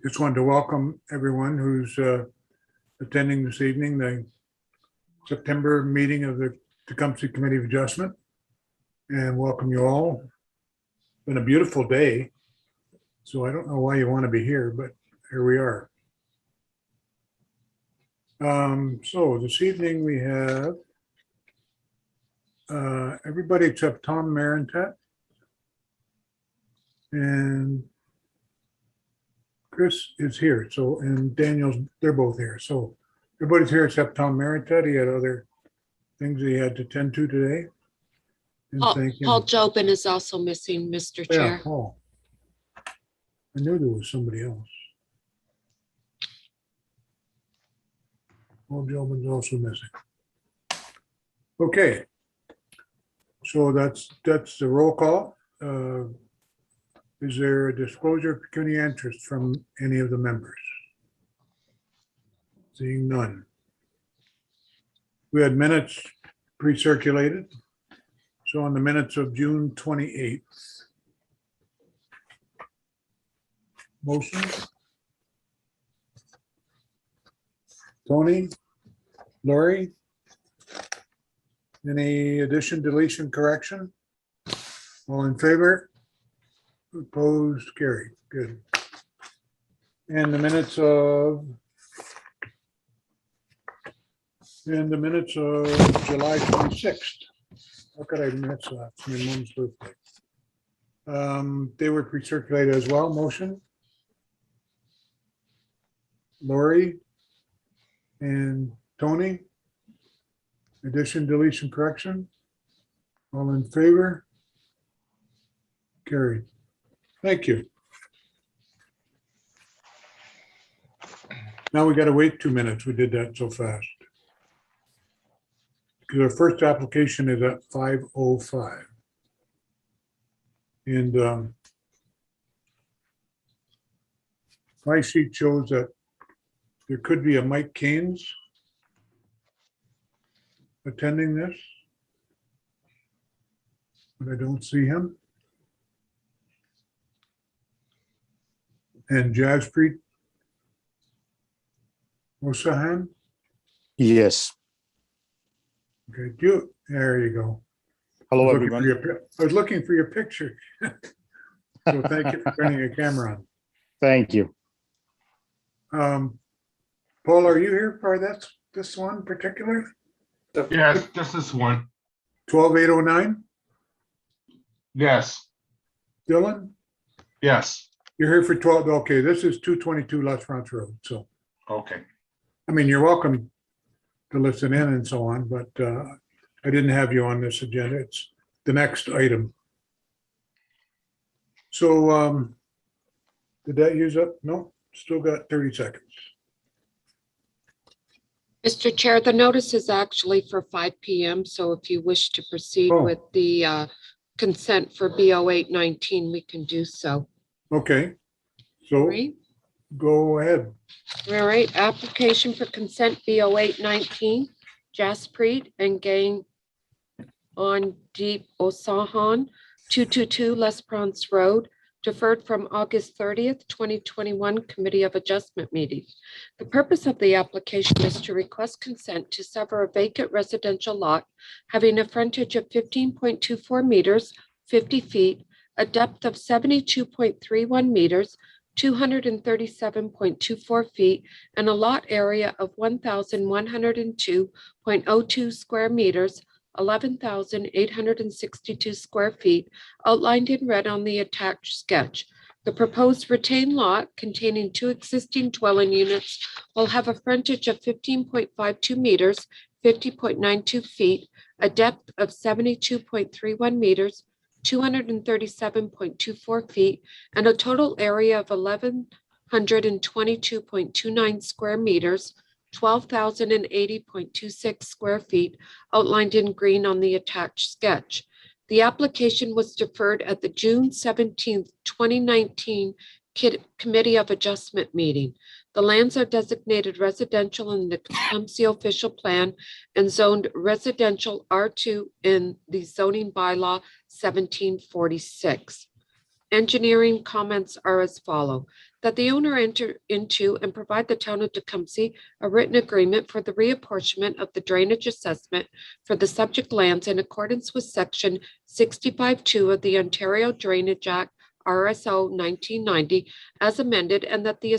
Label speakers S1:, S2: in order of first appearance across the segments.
S1: Just wanted to welcome everyone who's attending this evening, the September meeting of the Tecumseh Committee of Adjustment, and welcome you all. It's been a beautiful day, so I don't know why you want to be here, but here we are. So this evening we have everybody except Tom Marentet and Chris is here. So, and Daniel's, they're both here. So everybody's here except Tom Marentet. He had other things he had to tend to today. And
S2: Paul Jobin is also missing, Mr.
S1: Yeah,
S2: Chair.
S1: Paul. I knew there was somebody else. Paul Jobin's also missing. Okay. So that's the roll call. Is there a disclosure of pecuniary interest from any of the members? Seeing none. We had minutes pre-circulated. So on the minutes of June 28th. Motion. Tony, Lori, any addition, deletion, correction? All in favor? Opposed, carried. Good. And the minutes of July 26th. How could I miss that? It's my mom's birthday. They were pre-circulated as well. Motion. Lori and Tony. Addition, deletion, correction. All in favor? Carried. Thank you. Now we got to wait 2 minutes. We did that so fast. Because our first application is at 5:05. And my sheet shows that there could be a Mike Keynes attending this, but I don't see him. And Jaspreet Osahan?
S3: Yes.
S1: Okay, there you go.
S3: Hello, everyone.
S1: I was looking for your picture. So thank you for turning your camera on.
S3: Thank you.
S1: Paul, are you here for this one particular?
S4: Yes, just this one.
S1: 12809?
S4: Yes,
S1: Dylan?
S4: yes.
S1: You're here for 12, okay, this is 222 Las France Road, so,
S4: Okay.
S1: I mean, you're welcome to listen in and so on, but I didn't have you on this agenda, it's the next item. So, did that use up? No, still got 30 seconds.
S2: Mr. Chair, the notice is actually for 5 p.m. So if you wish to proceed with the consent for BO 819, we can do so.
S1: Okay, so
S2: Right?
S1: go ahead.
S2: All right, application for consent BO 819, Jaspreet and Gang on Deep Osahan, 222 Les Bronx Road, deferred from August 30th, 2021 Committee of Adjustment meeting. The purpose of the application is to request consent to sever a vacant residential lot having a frontage of 15.24 meters, 50 feet, a depth of 72.31 meters, 237.24 feet, and a lot area of 1,102.02 square meters, 11,862 square feet, outlined in red on the attached sketch. The proposed retained lot containing 2 existing dwelling units will have a frontage of 15.52 meters, 50.92 feet, a depth of 72.31 meters, 237.24 feet, and a total area of 1,122.29 square meters, 12,080.26 square feet, outlined in green on the attached sketch. The application was deferred at the June 17th, 2019 Committee of Adjustment meeting. The lands are designated residential in the Tecumseh official plan and zoned residential R2 in the zoning bylaw 1746. Engineering comments are as follow: that the owner enter into and provide the town of Tecumseh a written agreement for the reapportionment of the drainage assessment for the subject lands in accordance with section 65(2) of the Ontario Drainage Act, RSO 1990, as amended, and that the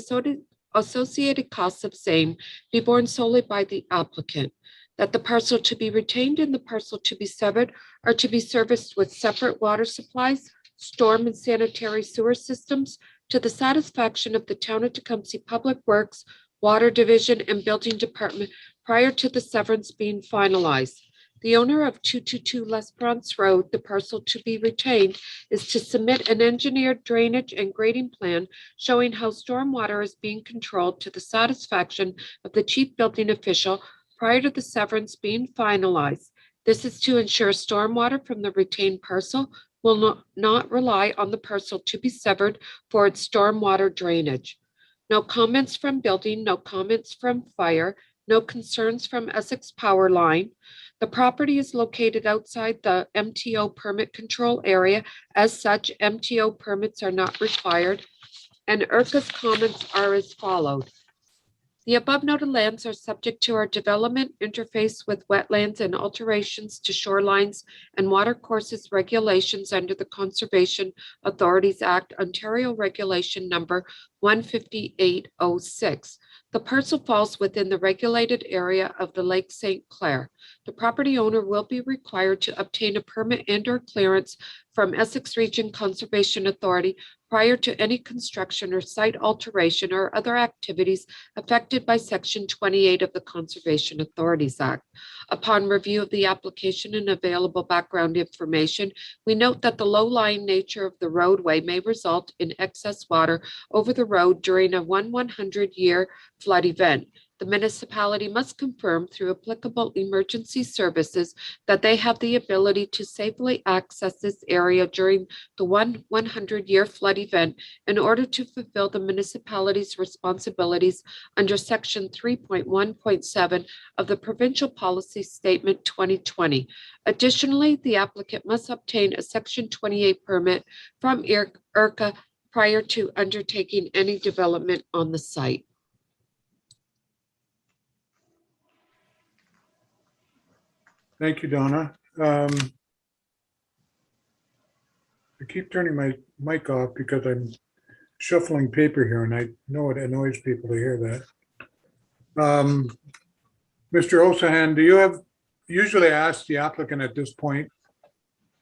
S2: associated costs of same be borne solely by the applicant. That the parcel to be retained and the parcel to be severed are to be serviced with separate water supplies, storm and sanitary sewer systems to the satisfaction of the town of Tecumseh Public Works, Water Division, and Building Department prior to the severance being finalized. The owner of 222 L'Esperance Road, the parcel to be retained, is to submit an engineered drainage and grading plan showing how stormwater is being controlled to the satisfaction of the chief building official prior to the severance being finalized. This is to ensure stormwater from the retained parcel will not rely on the parcel to be severed for its stormwater drainage. No comments from building, no comments from fire, no concerns from Essex Power Line. The property is located outside the MTO permit control area. As such, MTO permits are not required. And IRCA's comments are as followed. The above noted lands are subject to our development interface with wetlands and alterations to shorelines and watercourses regulations under the Conservation Authorities Act, Ontario Regulation Number 15806. The parcel falls within the regulated area of the Lake St. Clair. The property owner will be required to obtain a permit and/or clearance from Essex Region Conservation Authority prior to any construction or site alteration or other activities affected by Section 28 of the Conservation Authorities Act. Upon review of the application and available background information, we note that the low-lying nature of the roadway may result in excess water over the road during a 100-year flood event. The municipality must confirm through applicable emergency services that they have the ability to safely access this area during the 100-year flood event in order to fulfill the municipality's responsibilities under Section 3.1.7 of the Provincial Policy Statement 2020. Additionally, the applicant must obtain a Section 28 permit from IRCA prior to undertaking any development on the site.
S1: Thank you, Donna. I keep turning my mic off because I'm shuffling paper here, and I know it annoys people to hear that. Mr. Osahan, do you have usually ask the applicant at this point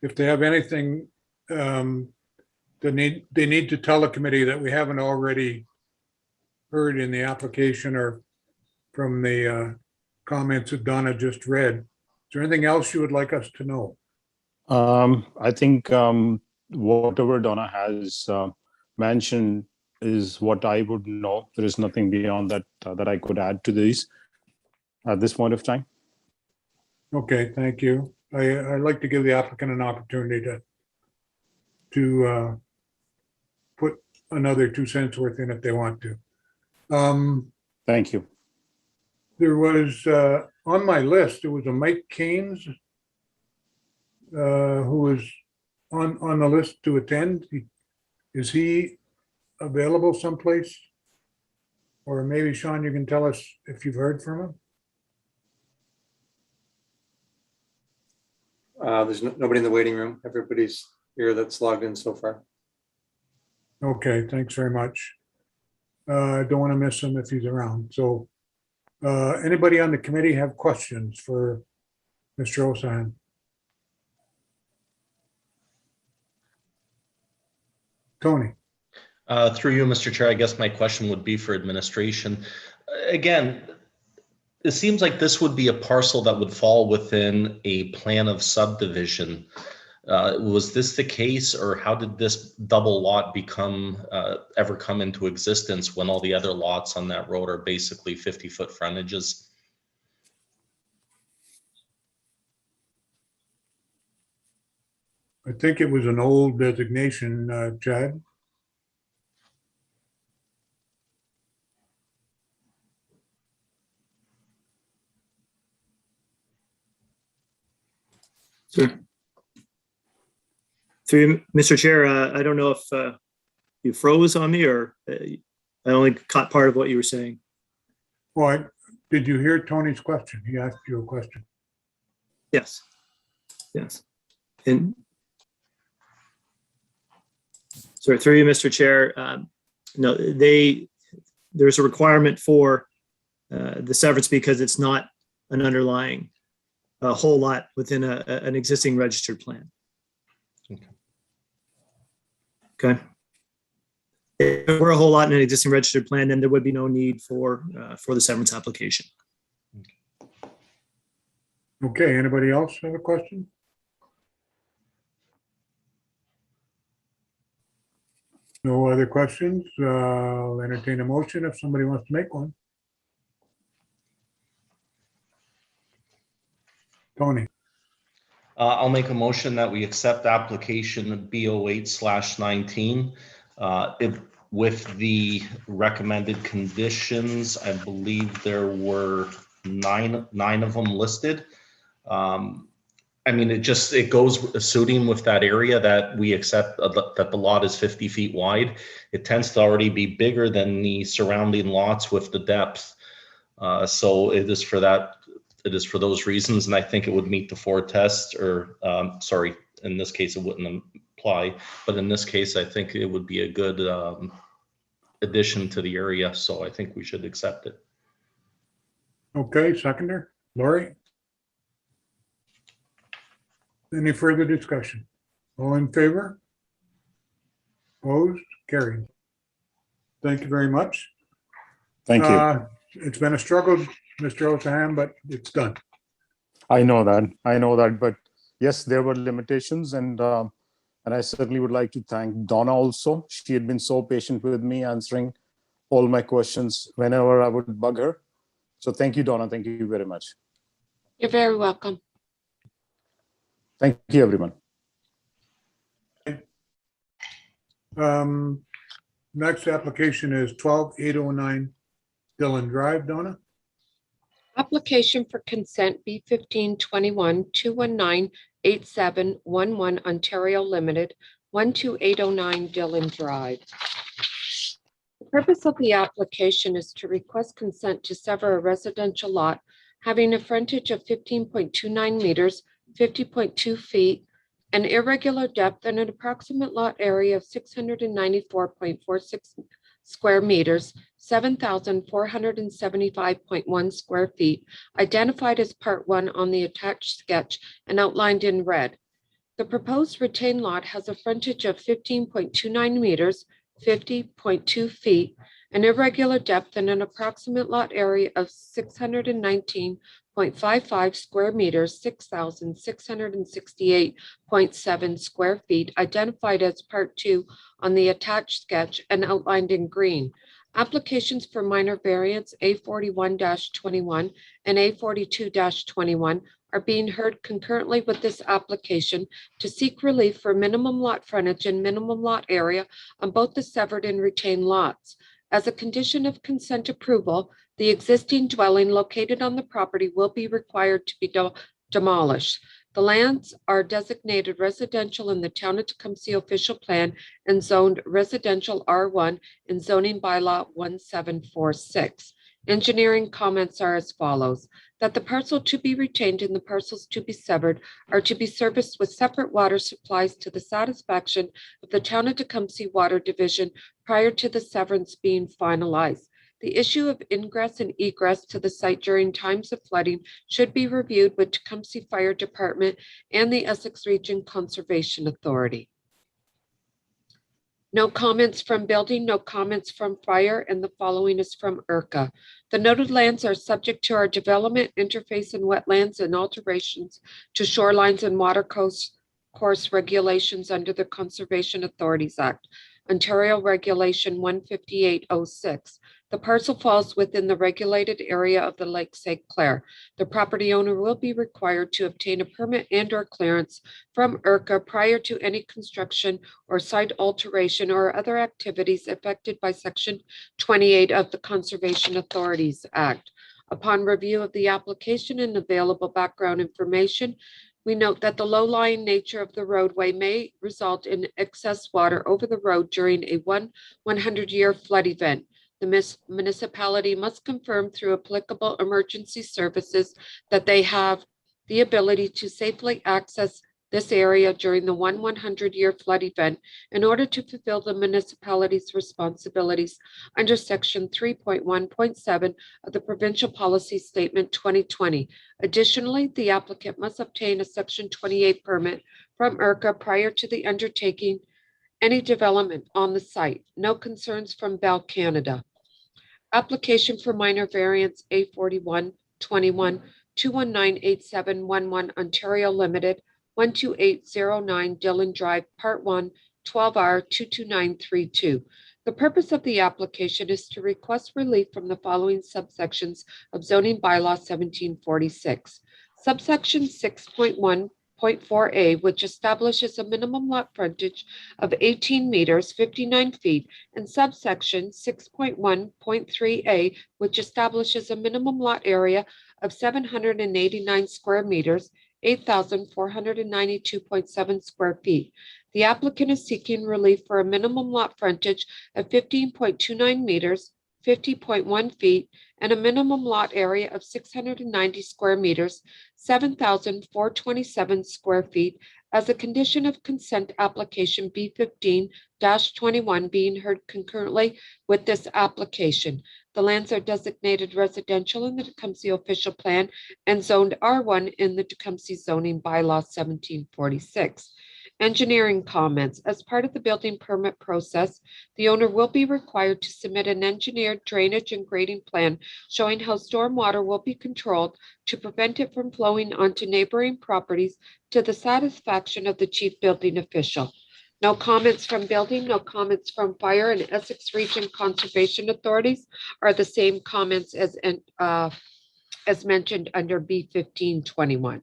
S1: if they have anything they need to tell the committee that we haven't already heard in the application or from the comments that Donna just read? Is there anything else you would like us to know?
S3: I think whatever Donna has mentioned is what I would know. There is nothing beyond that that I could add to these at this point of time.
S1: Okay, thank you. I'd like to give the applicant an opportunity to put another 2 cents worth in if they want to.
S3: Thank you.
S1: There was, on my list, there was a Mike Keynes who was on the list to attend. Is he available someplace? Or maybe Sean, you can tell us if you've heard from him?
S5: There's nobody in the waiting room. Everybody's here that's logged in so far.
S1: Okay, thanks very much. I don't want to miss him if he's around. So anybody on the committee have questions for Mr. Osahan? Tony?
S6: Through you, Mr. Chair, I guess my question would be for administration. Again, it seems like this would be a parcel that would fall within a plan of subdivision. Was this the case, or how did this double lot become ever come into existence when all the other lots on that road are basically 50-foot frontages?
S1: I think it was an old designation, Chad.
S7: Through Mr. Chair, I don't know if you froze on me or I only caught part of what you were saying.
S1: Well, did you hear Tony's question? He asked you a question.
S7: Yes. Yes. And so through you, Mr. Chair, no, there's a requirement for the severance because it's not an underlying whole lot within an existing registered plan. Okay. If it were a whole lot in an existing registered plan, then there would be no need for the severance application.
S1: Okay, anybody else have a question? No other questions? I'll entertain a motion if somebody wants to make one. Tony,
S6: I'll make a motion that we accept application B08/19 with the recommended conditions. I believe there were nine of them listed. I mean, it goes suiting with that area that we accept that the lot is 50 feet wide. It tends to already be bigger than the surrounding lots with the depth. So it is for that. It is for those reasons, and I think it would meet the 4 tests. Or sorry, in this case, it wouldn't apply. But in this case, I think it would be a good addition to the area. So I think we should accept it.
S1: okay, seconder, Lori? Any further discussion? All in favor? Opposed? Carried. Thank you very much.
S3: Thank you.
S1: It's been a struggle, Mr. Osahan, but it's done.
S3: I know that, but yes, there were limitations, and I certainly would like to thank Donna also. She had been so patient with me, answering all my questions whenever I would bug her. So thank you, Donna. Thank you very much.
S2: You're very welcome.
S3: Thank you, everyone.
S1: Next application is 12809 Dillon Drive, Donna.
S2: Application for consent B1521 219 8711 Ontario Limited, 12809 Dillon Drive. The purpose of the application is to request consent to sever a residential lot having a frontage of 15.29 meters, 50.2 feet, an irregular depth, and an approximate lot area of 694.46 square meters, 7,475.1 square feet, identified as Part 1 on the attached sketch and outlined in red. The proposed retained lot has a frontage of 15.29 meters, 50.2 feet, an irregular depth, and an approximate lot area of 619.55 square meters, 6,668.7 square feet, identified as Part 2 on the attached sketch and outlined in green. Applications for minor variance A41-21 and A42-21 are being heard concurrently with this application to seek relief for minimum lot frontage and minimum lot area on both the severed and retained lots. As a condition of consent approval, the existing dwelling located on the property will be required to be demolished. The lands are designated residential in the Town of Tecumseh official plan and zoned residential R1 in zoning bylaw 1746. Engineering comments are as follows: that the parcel to be retained and the parcels to be severed are to be serviced with separate water supplies to the satisfaction of the Town of Tecumseh Water Division prior to the severance being finalized. The issue of ingress and egress to the site during times of flooding should be reviewed with Tecumseh Fire Department and the Essex Region Conservation Authority. No comments from building, no comments from fire, and the following is from IRCA. The noted lands are subject to our development, interface, and wetlands and alterations to shorelines and water course regulations under the Conservation Authorities Act, Ontario Regulation 15806. The parcel falls within the regulated area of the Lake St. Clair. The property owner will be required to obtain a permit and/or clearance from IRCA prior to any construction or site alteration or other activities affected by Section 28 of the Conservation Authorities Act. Upon review of the application and available background information, We note that the low-lying nature of the roadway may result in excess water over the road during a 100-year flood event. The municipality must confirm through applicable emergency services that they have the ability to safely access this area during the 100-year flood event in order to fulfill the municipality's responsibilities under section 3.1.7 of the Provincial Policy Statement 2020. Additionally, the applicant must obtain a section 28 permit from ERCA prior to the undertaking any development on the site. No concerns from Bell Canada. Application for minor variance A4121 2198711 Ontario Limited 12809 Dillon Drive, Part 1, 12R 22932. The purpose of the application is to request relief from the following subsections of zoning bylaw 1746. Subsection 6.1.4A, which establishes a minimum lot frontage of 18 meters, 59 feet, and subsection 6.1.3A, which establishes a minimum lot area of 789 square meters, 8,492.7 square feet. The applicant is seeking relief for a minimum lot frontage of 15.29 meters, 50.1 feet, and a minimum lot area of 690 square meters, 7,427 square feet, as a condition of consent application B15-21 being heard concurrently with this application. The lands are designated residential in the Tecumseh official plan and zoned R1 in the Tecumseh zoning bylaw 1746. Engineering comments. As part of the building permit process, the owner will be required to submit an engineered drainage and grading plan showing how stormwater will be controlled to prevent it from flowing onto neighboring properties to the satisfaction of the chief building official. No comments from building, no comments from fire, and Essex Region Conservation Authorities are the same comments as mentioned under B1521.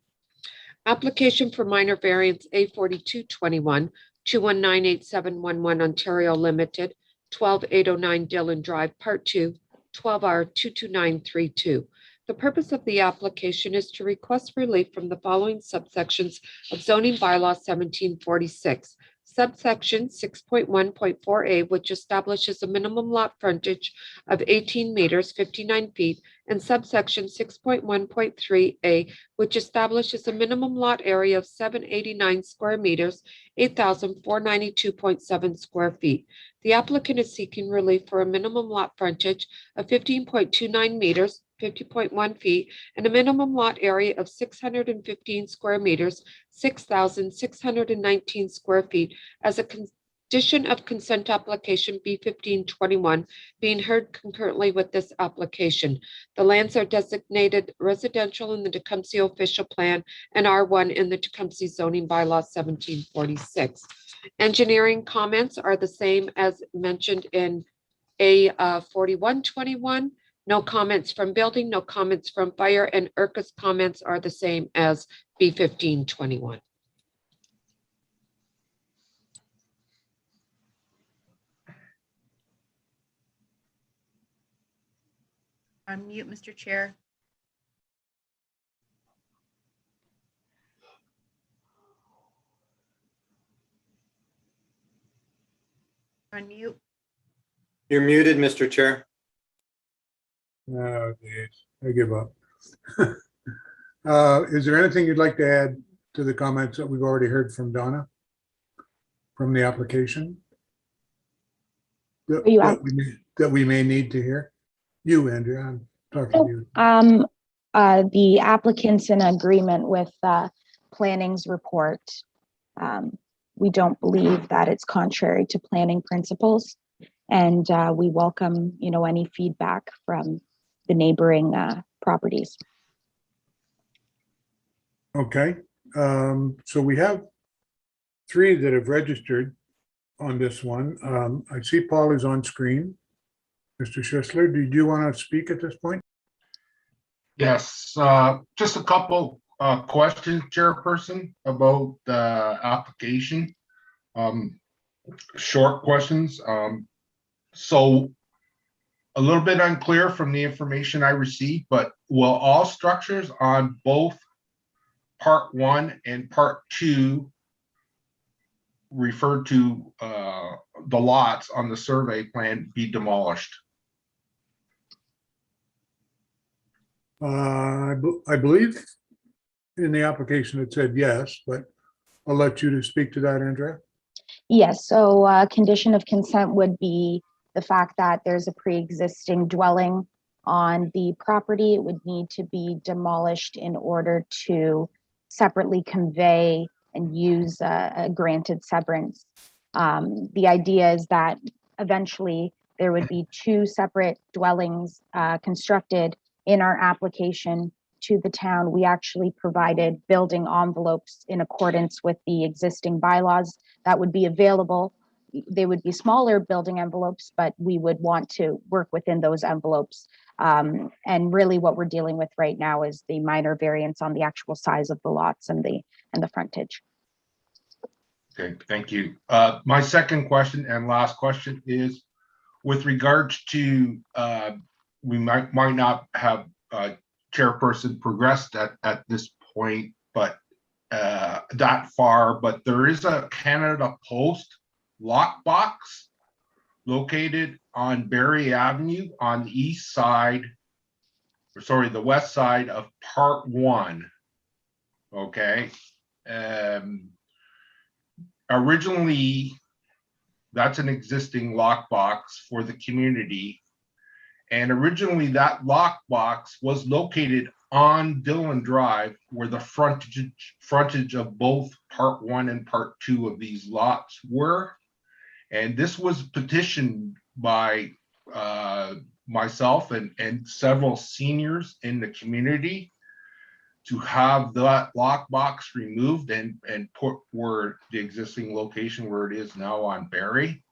S2: Application for minor variance A4221 2198711 Ontario Limited 12809 Dillon Drive, Part 2, 12R 22932. The purpose of the application is to request relief from the following subsections of zoning bylaw 1746. Subsection 6.1.4A, which establishes a minimum lot frontage of 18 meters, 59 feet, and subsection 6.1.3A, which establishes a minimum lot area of 789 square meters, 8,492.7 square feet. The applicant is seeking relief for a minimum lot frontage of 15.29 meters, 50.1 feet, and a minimum lot area of 615 square meters, 6,619 square feet, as a condition of consent application B1521 being heard concurrently with this application. The lands are designated residential in the Tecumseh official plan and R1 in the Tecumseh zoning bylaw 1746. Engineering comments are the same as mentioned in A4121. No comments from building, no comments from fire, and ERCA's comments are the same as B1521.
S8: Unmute, Mr. Chair. Unmute.
S5: You're muted, Mr. Chair.
S1: Oh, geez, I give up. Is there anything you'd like to add to the comments that we've already heard from Donna from the application? That we may need to hear? You, Andrea, I'm talking to you.
S9: The applicant's in agreement with planning's report. We don't believe that it's contrary to planning principles, and we welcome, any feedback from the neighboring properties.
S1: Okay, so we have 3 that have registered on this one. I see Paul is on screen. Mr. Schisler, did you want to speak at this point?
S4: Yes, just a couple questions, Chairperson, about the application. Short questions. So a little bit unclear from the information I received, but will all structures on both part 1 and part 2 referred to the lots on the survey plan be demolished?
S1: I believe in the application it said yes, but I'll let you to speak to that, Andrea.
S9: Yes, so condition of consent would be the fact that there's a pre-existing dwelling on the property. It would need to be demolished in order to separately convey and use a granted severance. The idea is that eventually there would be 2 separate dwellings constructed in our application to the town. We actually provided building envelopes in accordance with the existing bylaws that would be available. They would be smaller building envelopes, but we would want to work within those envelopes. And really what we're dealing with right now is the minor variance on the actual size of the lots and the frontage.
S4: Okay, thank you. My second question and last question is with regards to, we might not have chairperson progressed at this point, but that far, but there is a Canada Post lockbox located on Berry Avenue on the east side, or sorry, the west side of part 1. Okay. Originally, that's an existing lockbox for the community. And originally that lockbox was located on Dillon Drive, where the frontage of both part 1 and part 2 of these lots were. And this was petitioned by myself and several seniors in the community to have that lockbox removed and put where the existing location where it is now on Berry.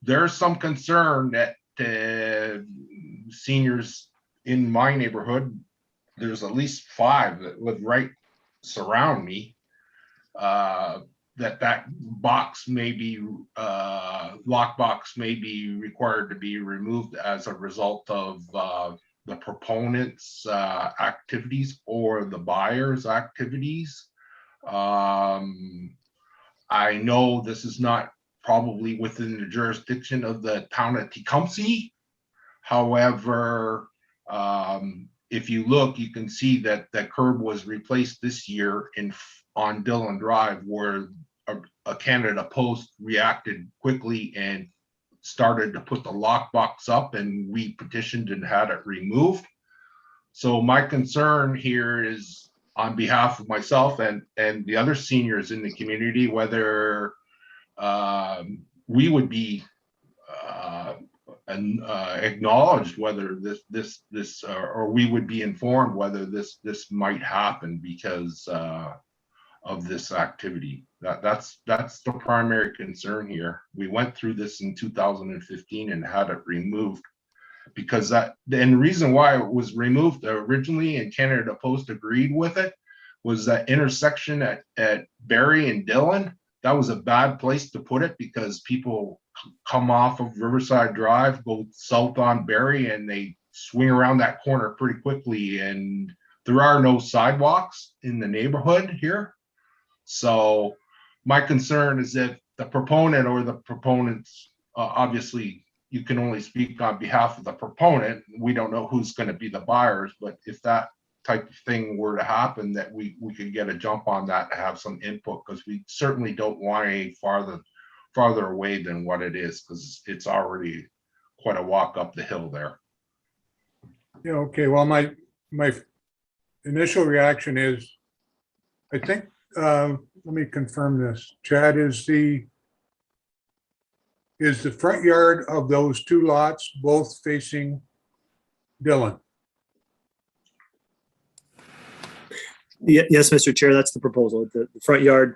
S4: There's some concern that seniors in my neighborhood, there's at least 5 that live right surround me, that box may be lockbox may be required to be removed as a result of the proponent's activities or the buyer's activities. I know this is not probably within the jurisdiction of the town of Tecumseh. However, if you look, you can see that the curb was replaced this year on Dillon Drive, where a Canada Post reacted quickly and started to put the lockbox up, and we petitioned and had it removed. So my concern here is on behalf of myself and the other seniors in the community, whether we would be acknowledged whether this or we would be informed whether this might happen because of this activity. That's the primary concern here. We went through this in 2015 and had it removed because and the reason why it was removed originally and Canada Post agreed with it was that intersection at Berry and Dillon. That was a bad place to put it because people come off of Riverside Drive, go south on Berry, and they swing around that corner pretty quickly. And there are no sidewalks in the neighborhood here. So my concern is if the proponent or the proponents, obviously you can only speak on behalf of the proponent. We don't know who's going to be the buyers, but if that type of thing were to happen, that we could get a jump on that and have some input, because we certainly don't want any farther away than what it is, because it's already quite a walk up the hill there.
S1: Yeah, okay, well, my initial reaction is, I think, let me confirm this. Chad, is the front yard of those 2 lots both facing Dillon?
S7: Yes, Mr. Chair, that's the proposal. The front yard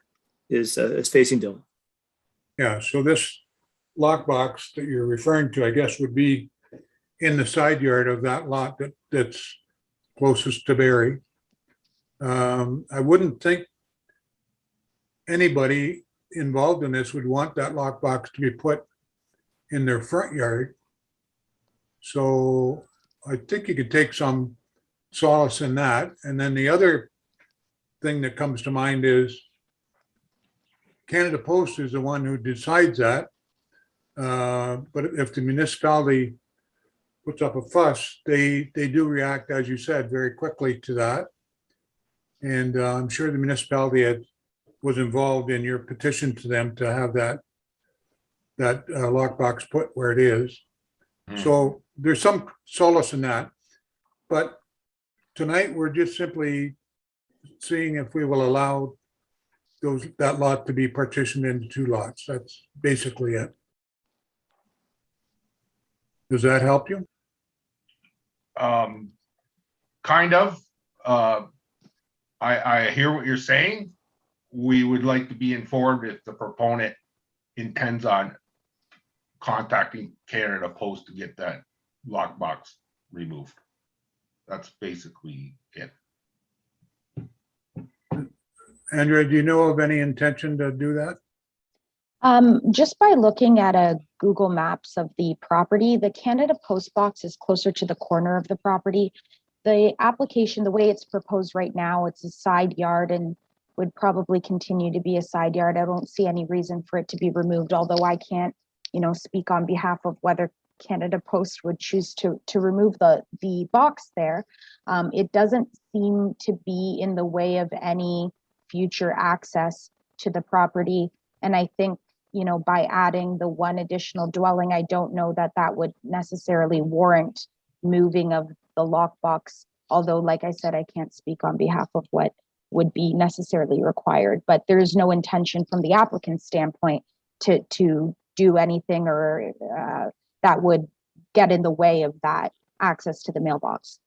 S7: is facing Dillon.
S1: Yeah, so this lockbox that you're referring to, I guess, would be in the side yard of that lot that's closest to Berry. I wouldn't think anybody involved in this would want that lockbox to be put in their front yard. So I think you could take some solace in that. And then the other thing that comes to mind is Canada Post is the one who decides that. But if the municipality puts up a fuss, they do react, as you said, very quickly to that. And I'm sure the municipality was involved in your petition to them to have that lockbox put where it is. So there's some solace in that. But tonight, we're just simply seeing if we will allow that lot to be partitioned into 2 lots. That's basically it. Does that help you?
S4: Kind of. I hear what you're saying. We would like to be informed if the proponent intends on contacting Canada Post to get that lockbox removed. That's basically it.
S1: Andrea, do you know of any intention to do that?
S9: Just by looking at a Google Maps of the property, the Canada Post box is closer to the corner of the property. The application, the way it's proposed right now, it's a side yard and would probably continue to be a side yard. I don't see any reason for it to be removed, although I can't, speak on behalf of whether Canada Post would choose to remove the box there. It doesn't seem to be in the way of any future access to the property. And I think, by adding the one additional dwelling, I don't know that would necessarily warrant moving of the lockbox. Although, like I said, I can't speak on behalf of what would be necessarily required, but there is no intention from the applicant's standpoint to do anything or that would get in the way of that access to the mailbox.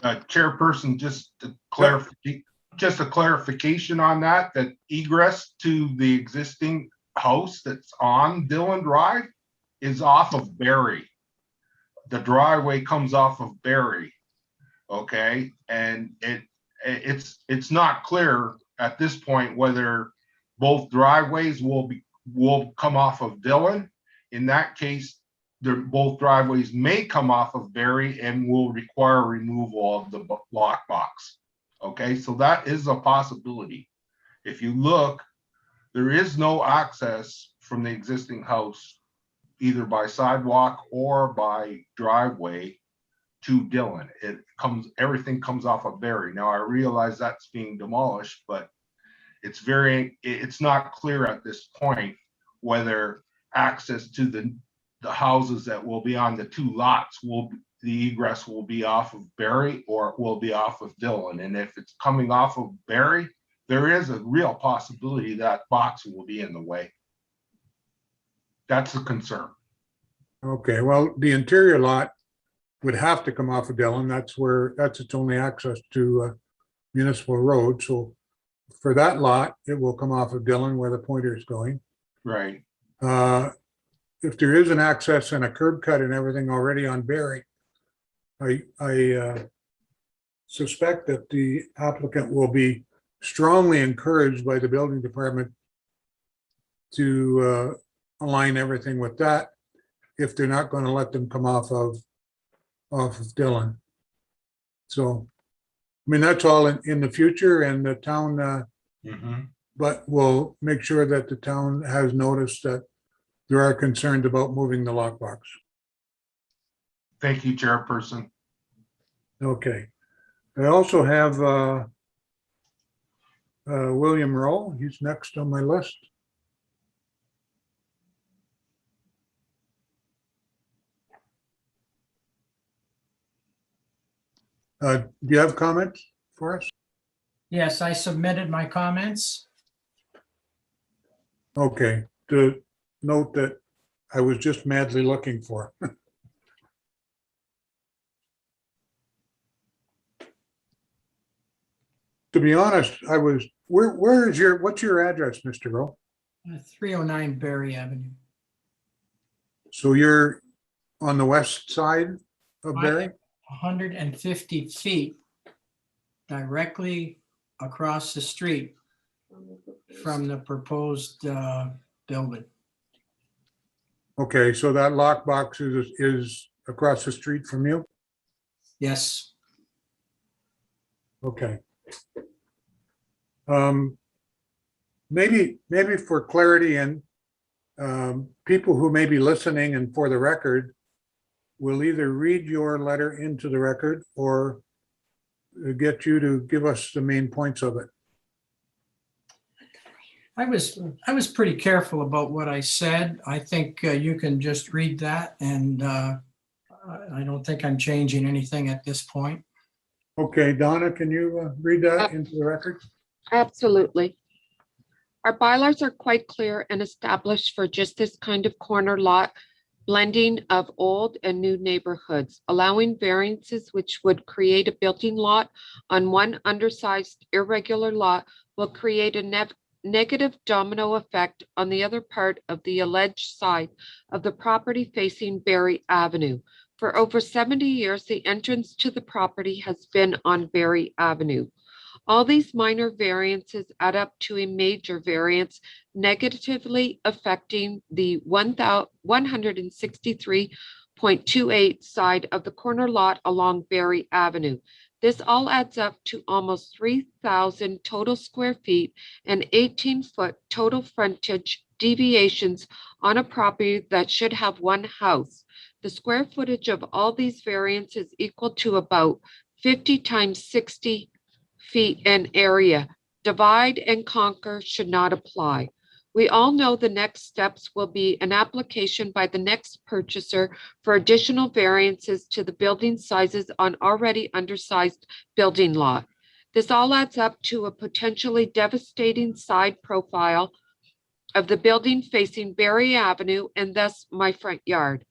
S4: Chairperson, just a clarification on that egress to the existing house that's on Dillon Drive is off of Berry. The driveway comes off of Berry. Okay, and it's not clear at this point whether both driveways will come off of Dillon. In that case, both driveways may come off of Berry and will require removal of the lockbox. Okay, so that is a possibility. If you look, there is no access from the existing house, either by sidewalk or by driveway, to Dillon. Everything comes off of Berry. Now I realize that's being demolished, but it's not clear at this point whether access to the houses that will be on the 2 lots the egress will be off of Berry or it will be off of Dillon. And if it's coming off of Berry, there is a real possibility that box will be in the way. That's a concern.
S1: Okay, well, the interior lot would have to come off of Dillon. That's its only access to municipal road. So for that lot, it will come off of Dillon where the pointer is going.
S4: Right.
S1: If there is an access and a curb cut and everything already on Berry, I suspect that the applicant will be strongly encouraged by the building department to align everything with that if they're not going to let them come off of Dillon. So, I mean, that's all in the future, and the town, but we'll make sure that the town has noticed that there are concerns about moving the lockbox.
S4: Thank you, Chairperson.
S1: Okay. I also have William Rowe. He's next on my list. Do you have comments for us?
S10: Yes, I submitted my comments.
S1: Okay, to note that I was just madly looking for. To be honest, what's your address, Mr. Rowe?
S10: 309 Berry Avenue.
S1: So you're on the west side of Berry?
S10: 150 feet directly across the street from the proposed building.
S1: Okay, so that lockbox is across the street from you?
S10: Yes.
S1: Okay. Maybe for clarity and people who may be listening and for the record, we'll either read your letter into the record or get you to give us the main points of it.
S10: I was pretty careful about what I said. I think you can just read that, and I don't think I'm changing anything at this point.
S1: Okay, Donna, can you read that into the record?
S2: Absolutely. Our bylaws are quite clear and established for just this kind of corner lot blending of old and new neighborhoods, allowing variances which would create a building lot on one undersized irregular lot will create a negative domino effect on the other part of the alleged side of the property facing Berry Avenue. For over 70 years, the entrance to the property has been on Berry Avenue. All these minor variances add up to a major variance negatively affecting the 163.28 side of the corner lot along Berry Avenue. This all adds up to almost 3,000 total square feet and 18-foot total frontage deviations on a property that should have one house. The square footage of all these variances equal to about 50 times 60 feet in area. Divide and conquer should not apply. We all know the next steps will be an application by the next purchaser for additional variances to the building sizes on already undersized building lot. This all adds up to a potentially devastating side profile of the building facing Berry Avenue and thus my front yard.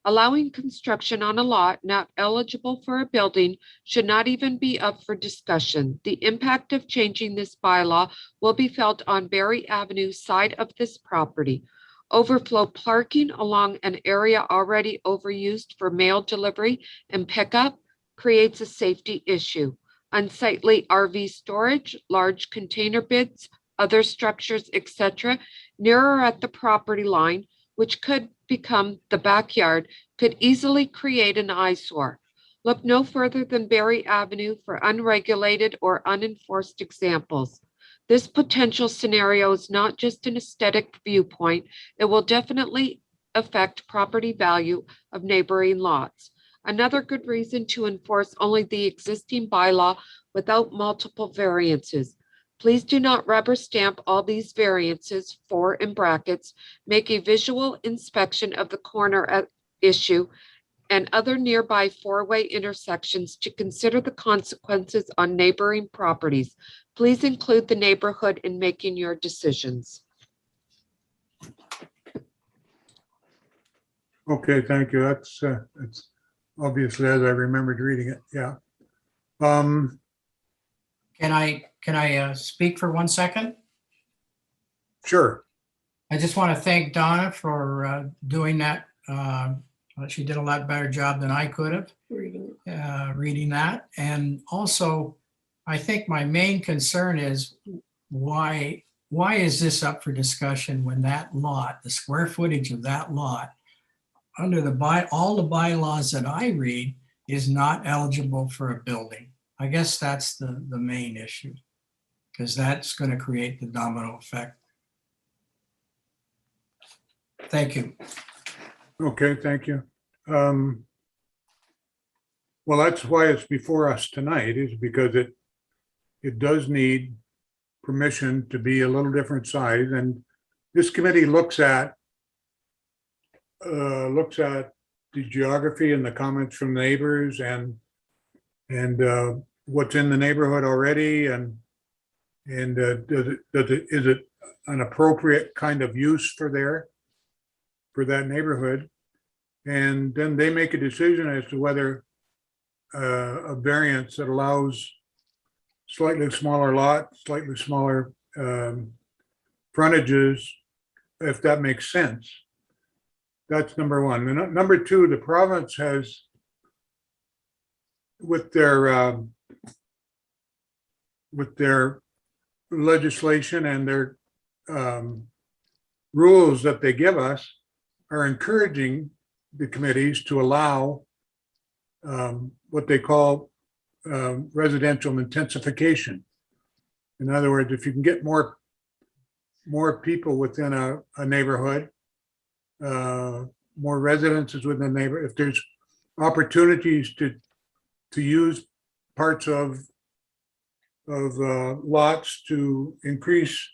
S2: Allowing construction on a lot not eligible for a building should not even be up for discussion. The impact of changing this bylaw will be felt on Berry Avenue side of this property. Overflow parking along an area already overused for mail delivery and pickup creates a safety issue. Unsightly RV storage, large container beds, other structures, etc., nearer at the property line, which could become the backyard, could easily create an eyesore. Look no further than Berry Avenue for unregulated or unenforced examples. This potential scenario is not just an aesthetic viewpoint, it will definitely affect property value of neighboring lots. Another good reason to enforce only the existing bylaw without multiple variances. Please do not rubber stamp all these variances for in brackets. Make a visual inspection of the corner at issue and other nearby four-way intersections to consider the consequences on neighboring properties. Please include the neighborhood in making your decisions.
S1: Okay, thank you. That's obviously as I remembered reading it. Yeah.
S10: Can I speak for 1 second?
S1: Sure.
S10: I just want to thank Donna for doing that. She did a lot better job than I could have reading that. And also, I think my main concern is why is this up for discussion when that lot, the square footage of that lot, under all the bylaws that I read, is not eligible for a building. I guess that's the main issue, because that's going to create the domino effect. Thank you.
S1: Okay, thank you. Well, that's why it's before us tonight, is because it does need permission to be a little different size. And this committee looks at the geography and the comments from neighbors and what's in the neighborhood already, and is it an appropriate kind of use for that neighborhood? And then they make a decision as to whether a variance that allows slightly smaller lot, slightly smaller frontages, if that makes sense. That's number one. And number two, the province has, with their legislation and their rules that they give us, are encouraging the committees to allow what they call residential intensification. In other words, if you can get more people within a neighborhood, more residences within the neighborhood, if there's opportunities to use parts of lots to increase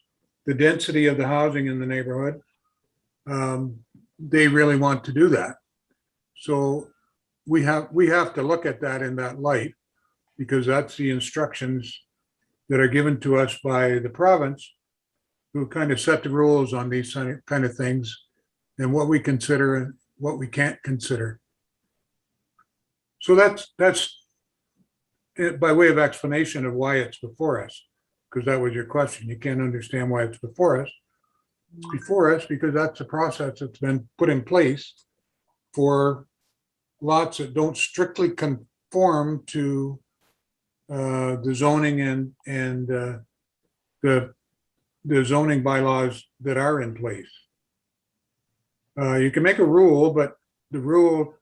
S1: the density of the housing in the neighborhood, they really want to do that. So we have to look at that in that light, because that's the instructions that are given to us by the province, who kind of set the rules on these kind of things and what we consider and what we can't consider. So that's it by way of explanation of why it's before us, because that was your question. You can't understand why it's before us. It's before us because that's a process that's been put in place for lots that don't strictly conform to the zoning and the zoning bylaws that are in place. You can make a rule, but the rule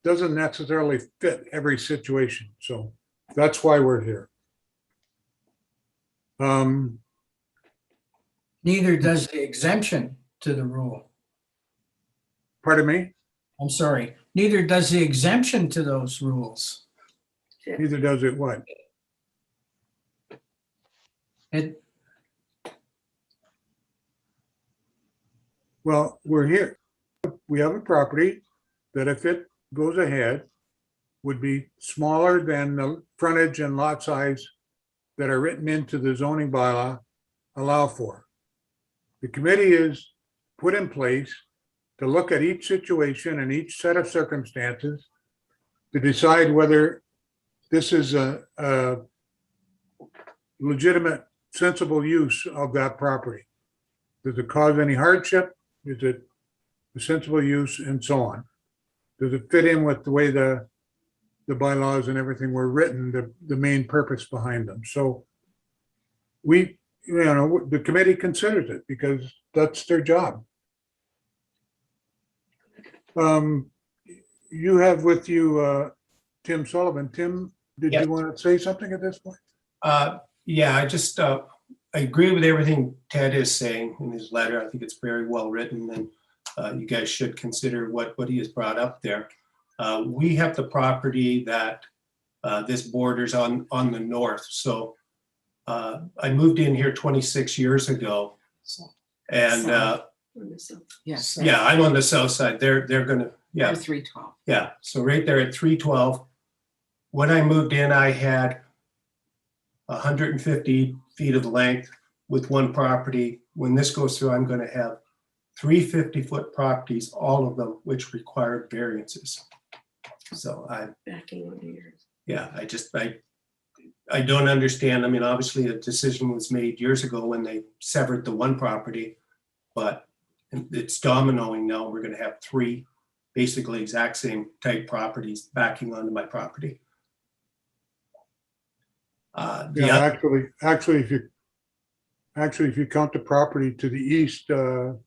S1: doesn't necessarily fit every situation. So that's why we're here.
S10: Neither does the exemption to the rule.
S1: Pardon me?
S10: I'm sorry, neither does the exemption to those rules.
S1: Neither does it what?
S10: It,
S1: Well, we're here. We have a property that if it goes ahead would be smaller than the frontage and lot size that are written into the zoning bylaw allow for. The committee is put in place to look at each situation and each set of circumstances to decide whether this is a legitimate, sensible use of that property. Does it cause any hardship? Is it a sensible use, and so on? Does it fit in with the way the bylaws and everything were written, the main purpose behind them? So we, the committee considers it because that's their job. You have with you Tim Sullivan. Tim, did
S11: Yes.
S1: you want to say something at this point?
S11: Yeah, I just, I agree with everything Ted is saying in his letter. I think it's very well written, and you guys should consider what he has brought up there. We have the property that this borders on the north. So I moved in here 26 years ago, and
S2: Yes.
S11: yeah, I'm on the south side. They're gonna, yeah.
S2: 312.
S11: Yeah, so right there at 312. When I moved in, I had 150 feet of length with one property. When this goes through, I'm going to have 3 50-foot properties, all of them which require variances. So
S2: Backing onto yours.
S11: yeah, I don't understand. I mean, obviously a decision was made years ago when they severed the one property, but it's dominoing now. We're going to have 3 basically exact same type properties backing onto my property.
S1: Yeah, actually, if you count the property to the east on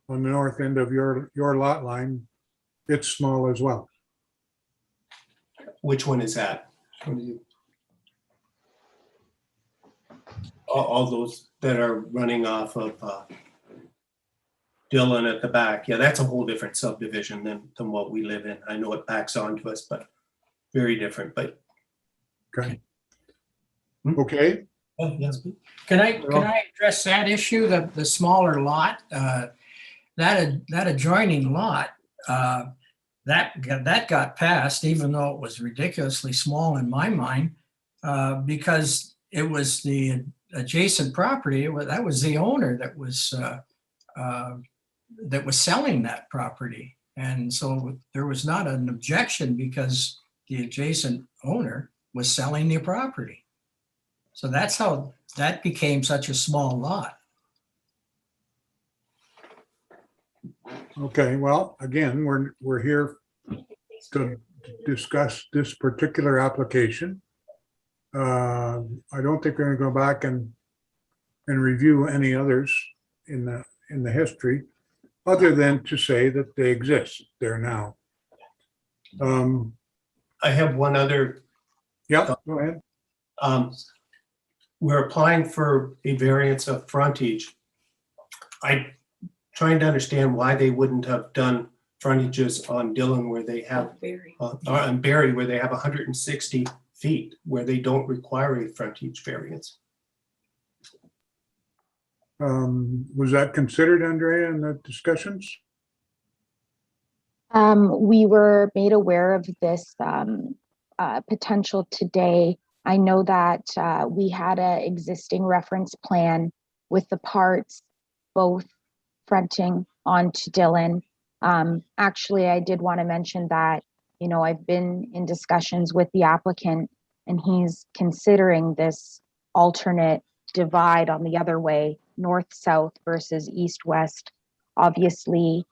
S1: the north end of your lot line, it's small as well.
S11: Which one is that? All those that are running off of Dillon at the back. Yeah, that's a whole different subdivision than what we live in. I know it backs onto us, but very different. But
S1: Okay. Okay.
S11: yes.
S10: can I address that issue, the smaller lot, that adjoining lot, that got passed, even though it was ridiculously small in my mind, because it was the adjacent property. That was the owner that was selling that property. And so there was not an objection because the adjacent owner was selling the property. So that's how that became such a small lot.
S1: Okay, well, again, we're here to discuss this particular application. I don't think we're gonna go back and review any others in the history, other than to say that they exist there now.
S11: I have one other.
S1: Yeah, go ahead.
S11: we're applying for a variance of frontage. I'm trying to understand why they wouldn't have done frontages on Dillon where they have, on Barry, where they have 160 feet, where they don't require a frontage variance.
S1: Was that considered, Andrea, in the discussions?
S9: We were made aware of this potential today. I know that we had an existing reference plan with the parts both fronting onto Dillon. Actually, I did want to mention that, you know, I've been in discussions with the applicant and he's considering this alternate divide on the other way, north-south versus east-west. Obviously,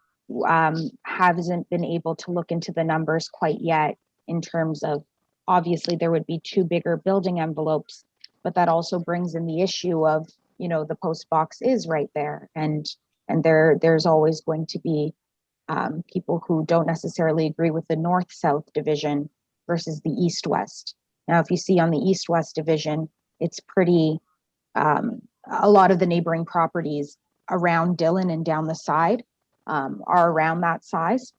S9: hasn't been able to look into the numbers quite yet in terms of, obviously there would be two bigger building envelopes, but that also brings in the issue of, you know, the post box is right there, and there's always going to be people who don't necessarily agree with the north-south division versus the east-west. Now, if you see on the east-west division, it's pretty, a lot of the neighboring properties around Dillon and down the side are around that size.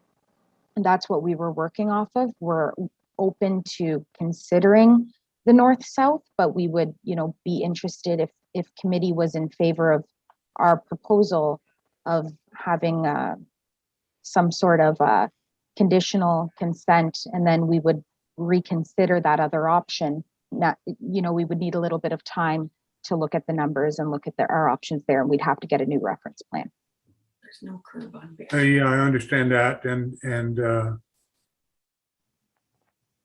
S9: And that's what we were working off of. We're open to considering the north-south, but we would, you know, be interested if committee was in favor of our proposal of having some sort of conditional consent, and then we would reconsider that other option. Not, you know, we would need a little bit of time to look at the numbers and look at our options there, and we'd have to get a new reference plan.
S2: There's no curb on Barry.
S1: Yeah, I understand that, and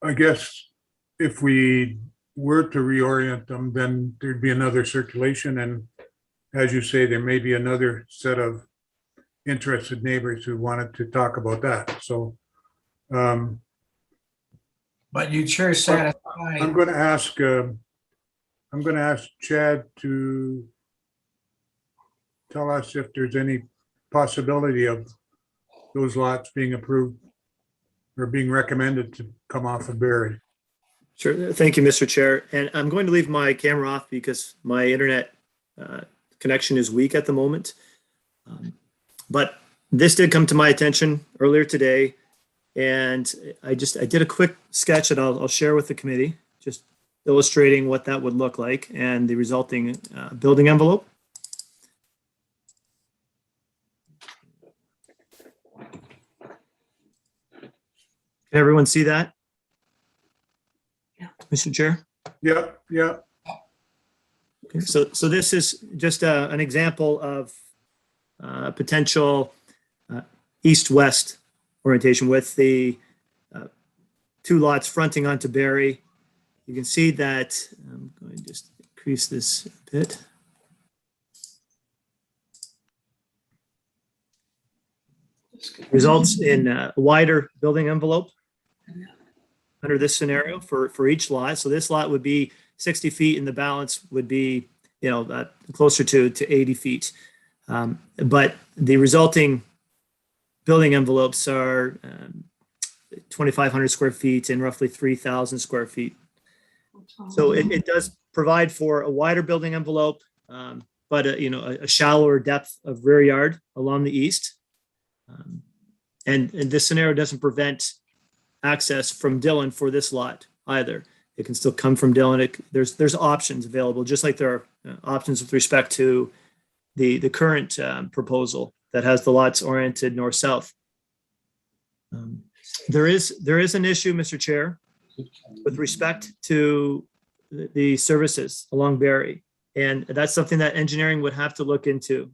S1: I guess if we were to reorient them, then there'd be another circulation, and as you say, there may be another set of interested neighbors who wanted to talk about that. So,
S10: But you'd sure
S1: I'm
S10: satisfy.
S1: going to ask Chad to tell us if there's any possibility of those lots being approved or being recommended to come off of Barry.
S7: Sure. Thank you, Mr. Chair. And I'm going to leave my camera off because my internet connection is weak at the moment. But this did come to my attention earlier today, and I did a quick sketch that I'll share with the committee, just illustrating what that would look like and the resulting building envelope. Can everyone see that?
S2: Yeah.
S7: Mr. Chair?
S1: Yeah, yeah.
S7: Okay, so this is just an example of potential east-west orientation with the two lots fronting onto Barry. You can see that, I'm going to just increase this a bit. Results in a wider building envelope under this scenario for each lot. So this lot would be 60 feet and the balance would be, you know, closer to 80 feet. But the resulting building envelopes are 2,500 square feet and roughly 3,000 square feet. So it does provide for a wider building envelope, but a shallower depth of rear yard along the east. And this scenario doesn't prevent access from Dillon for this lot either. It can still come from Dillon. There's options available, just like there are options with respect to the current proposal that has the lots oriented north-south. There is an issue, Mr. Chair, with respect to the services along Barry. And that's something that engineering would have to look into,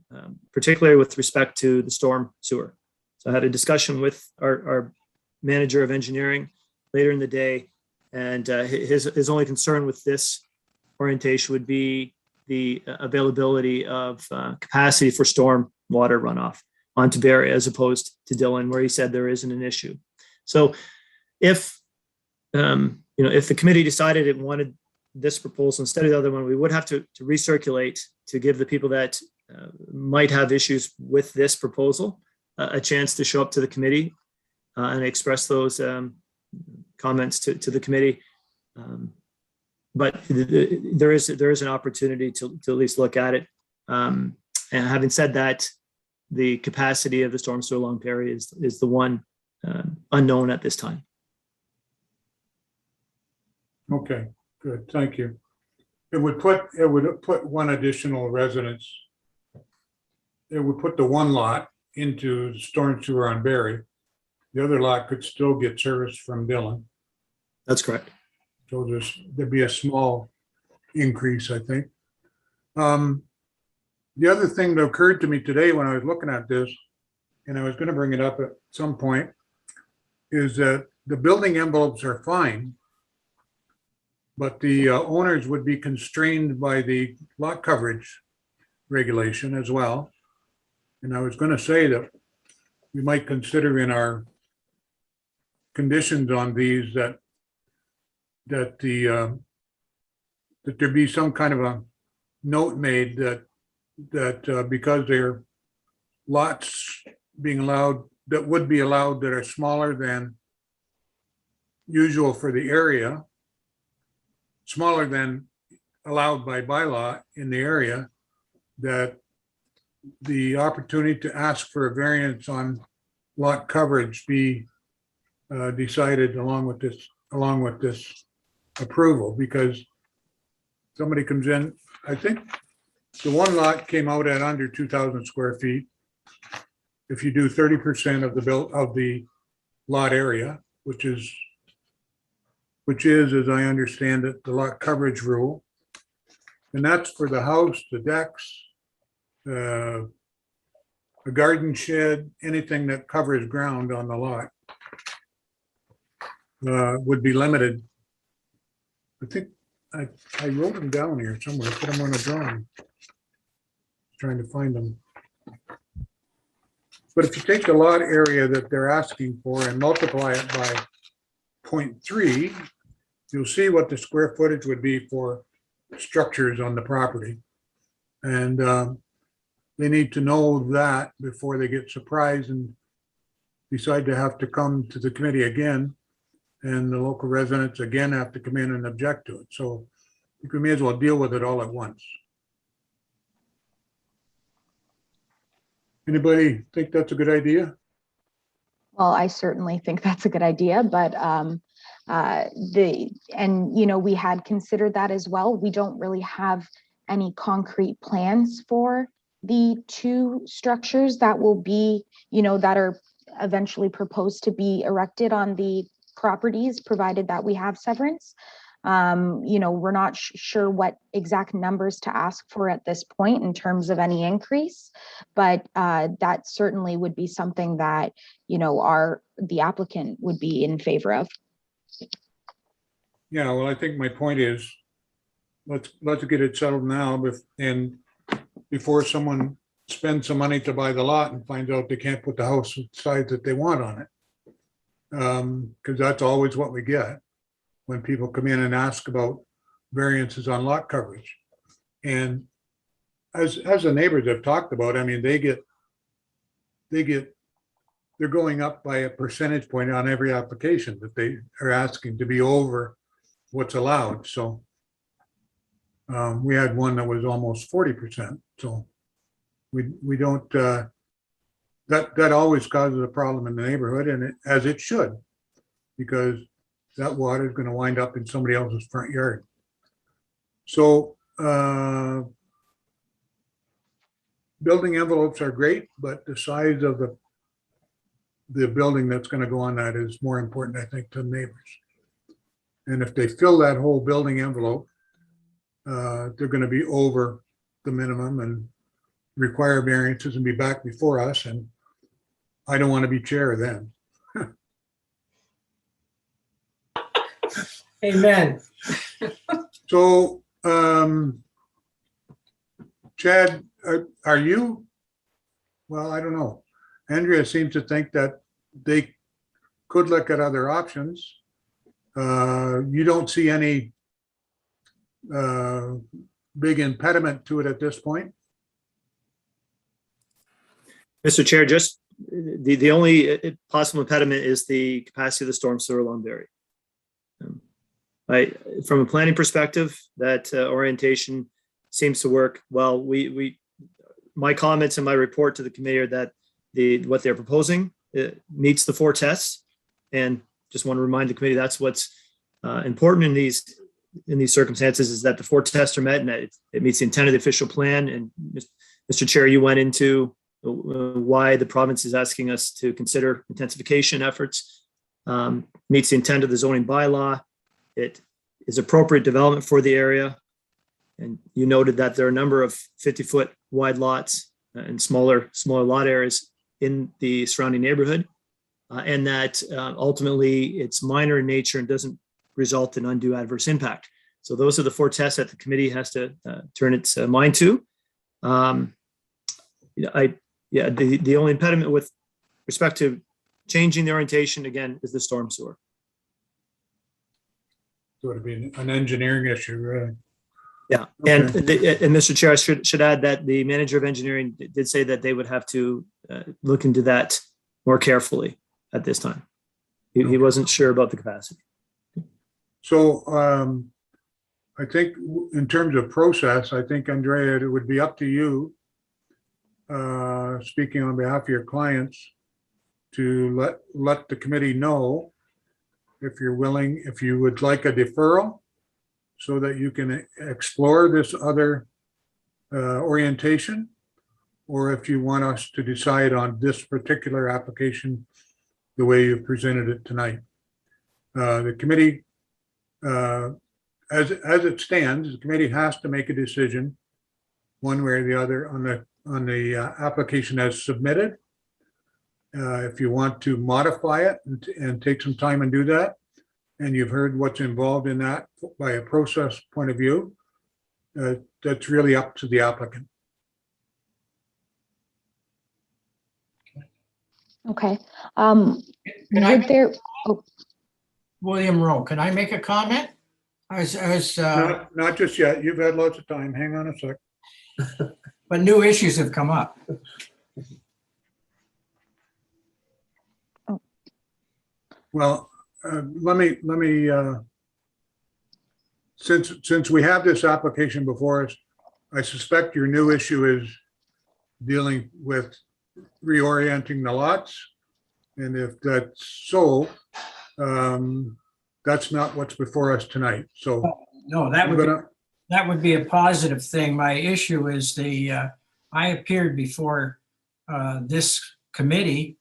S7: particularly with respect to the storm sewer. So I had a discussion with our manager of engineering later in the day, and his only concern with this orientation would be the availability of capacity for storm water runoff onto Barry as opposed to Dillon, where he said there isn't an issue. So if if the committee decided it wanted this proposal instead of the other one, we would have to recirculate to give the people that might have issues with this proposal a chance to show up to the committee and express those comments to the committee. But there is an opportunity to at least look at it. And having said that, the capacity of the storm sewer along Perry is the one unknown at this time.
S1: Okay, good, thank you. It would put one additional residence. It would put the one lot into storm sewer on Berry. The other lot could still get service from Dillon.
S7: That's correct.
S1: So there'd be a small increase, I think. The other thing that occurred to me today when I was looking at this, and I was going to bring it up at some point, is that the building envelopes are fine, but the owners would be constrained by the lot coverage regulation as well. And I was going to say that we might consider in our conditions on these that there be some kind of a note made that because they're lots being allowed, that would be allowed that are smaller than usual for the area, smaller than allowed by bylaw in the area, that the opportunity to ask for a variance on lot coverage be decided along with this approval, because somebody comes in, I think the one lot came out at under 2,000 square feet. If you do 30% of the lot area, which is, as I understand it, the lot coverage rule. And that's for the house, the decks, a garden shed, anything that covers ground on the lot would be limited. I think I wrote them down here somewhere, put them on a drawing. Trying to find them. But if you take the lot area that they're asking for and multiply it by 0.3, you'll see what the square footage would be for structures on the property. And they need to know that before they get surprised and decide to have to come to the committee again, and the local residents again have to come in and object to it. So you may as well deal with it all at once. Anybody think that's a good idea?
S9: Well, I certainly think that's a good idea, but we had considered that as well. We don't really have any concrete plans for the two structures that will be, that are eventually proposed to be erected on the properties, provided that we have severance. We're not sure what exact numbers to ask for at this point in terms of any increase, but that certainly would be something that, the applicant would be in favor of.
S1: Yeah, well, I think my point is, let's get it settled now, and before someone spends some money to buy the lot and finds out they can't put the house size that they want on it. Because that's always what we get when people come in and ask about variances on lot coverage. And as the neighbors have talked about, I mean, they're going up by a percentage point on every application that they are asking to be over what's allowed. So we had one that was almost 40%. So we don't, that always causes a problem in the neighborhood, and as it should, because that water is going to wind up in somebody else's front yard. So building envelopes are great, but the size of the building that's going to go on that is more important, I think, to neighbors. And if they fill that whole building envelope, they're going to be over the minimum and require variances and be back before us. And I don't want to be chair then.
S12: Amen.
S1: So, Chad, are you? Well, I don't know. Andrea seems to think that they could look at other options. You don't see any big impediment to it at this point?
S7: Mr. Chair, just the only possible impediment is the capacity of the storm sewer along Berry. From a planning perspective, that orientation seems to work well. My comments in my report to the committee are that what they're proposing meets the 4 tests, and just want to remind the committee that's what's important in these circumstances, is that the 4 tests are met and that it meets the intent of the official plan. And Mr. Chair, you went into why the province is asking us to consider intensification efforts, meets the intent of the zoning bylaw. It is appropriate development for the area. And you noted that there are a number of 50-foot wide lots and smaller lot areas in the surrounding neighborhood. And that ultimately it's minor in nature and doesn't result in undue adverse impact. So those are the 4 tests that the committee has to turn its mind to. The only impediment with respect to changing the orientation, again, is the storm sewer.
S1: So it'd be an engineering issue, really.
S7: Yeah, and Mr. Chair, I should add that the manager of engineering did say that they would have to look into that more carefully at this time. He wasn't sure about the capacity.
S1: So I think in terms of process, I think, Andrea, it would be up to you, speaking on behalf of your clients, to let the committee know if you're willing, if you would like a deferral so that you can explore this other orientation, or if you want us to decide on this particular application the way you've presented it tonight. The committee, as it stands, the committee has to make a decision one way or the other on the application as submitted. If you want to modify it and take some time and do that, and you've heard what's involved in that by a process point of view, that's really up to the applicant.
S9: Okay.
S10: Can I
S9: Would there,
S10: William Rowe, can I make a comment?
S1: Not just yet. You've had lots of time. Hang on a sec.
S10: But new issues have come up.
S1: Well, let me since we have this application before us, I suspect your new issue is dealing with reorienting the lots. And if that's so, that's not what's before us tonight. So
S10: No, that would be a positive thing. My issue is I appeared before this committee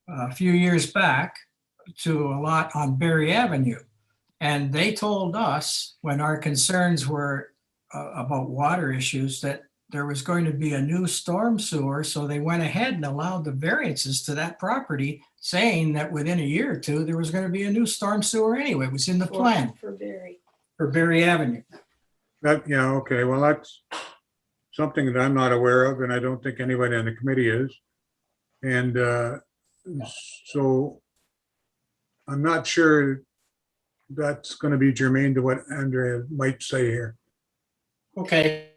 S10: a few years back to a lot on Berry Avenue. And they told us, when our concerns were about water issues, that there was going to be a new storm sewer. So they went ahead and allowed the variances to that property, saying that within a year or two, there was going to be a new storm sewer anyway. It was in the plan for Berry Avenue.
S1: yeah, okay. Well, that's something that I'm not aware of, and I don't think anybody on the committee is. And so I'm not sure that's going to be germane to what Andrea might say here.
S10: Okay.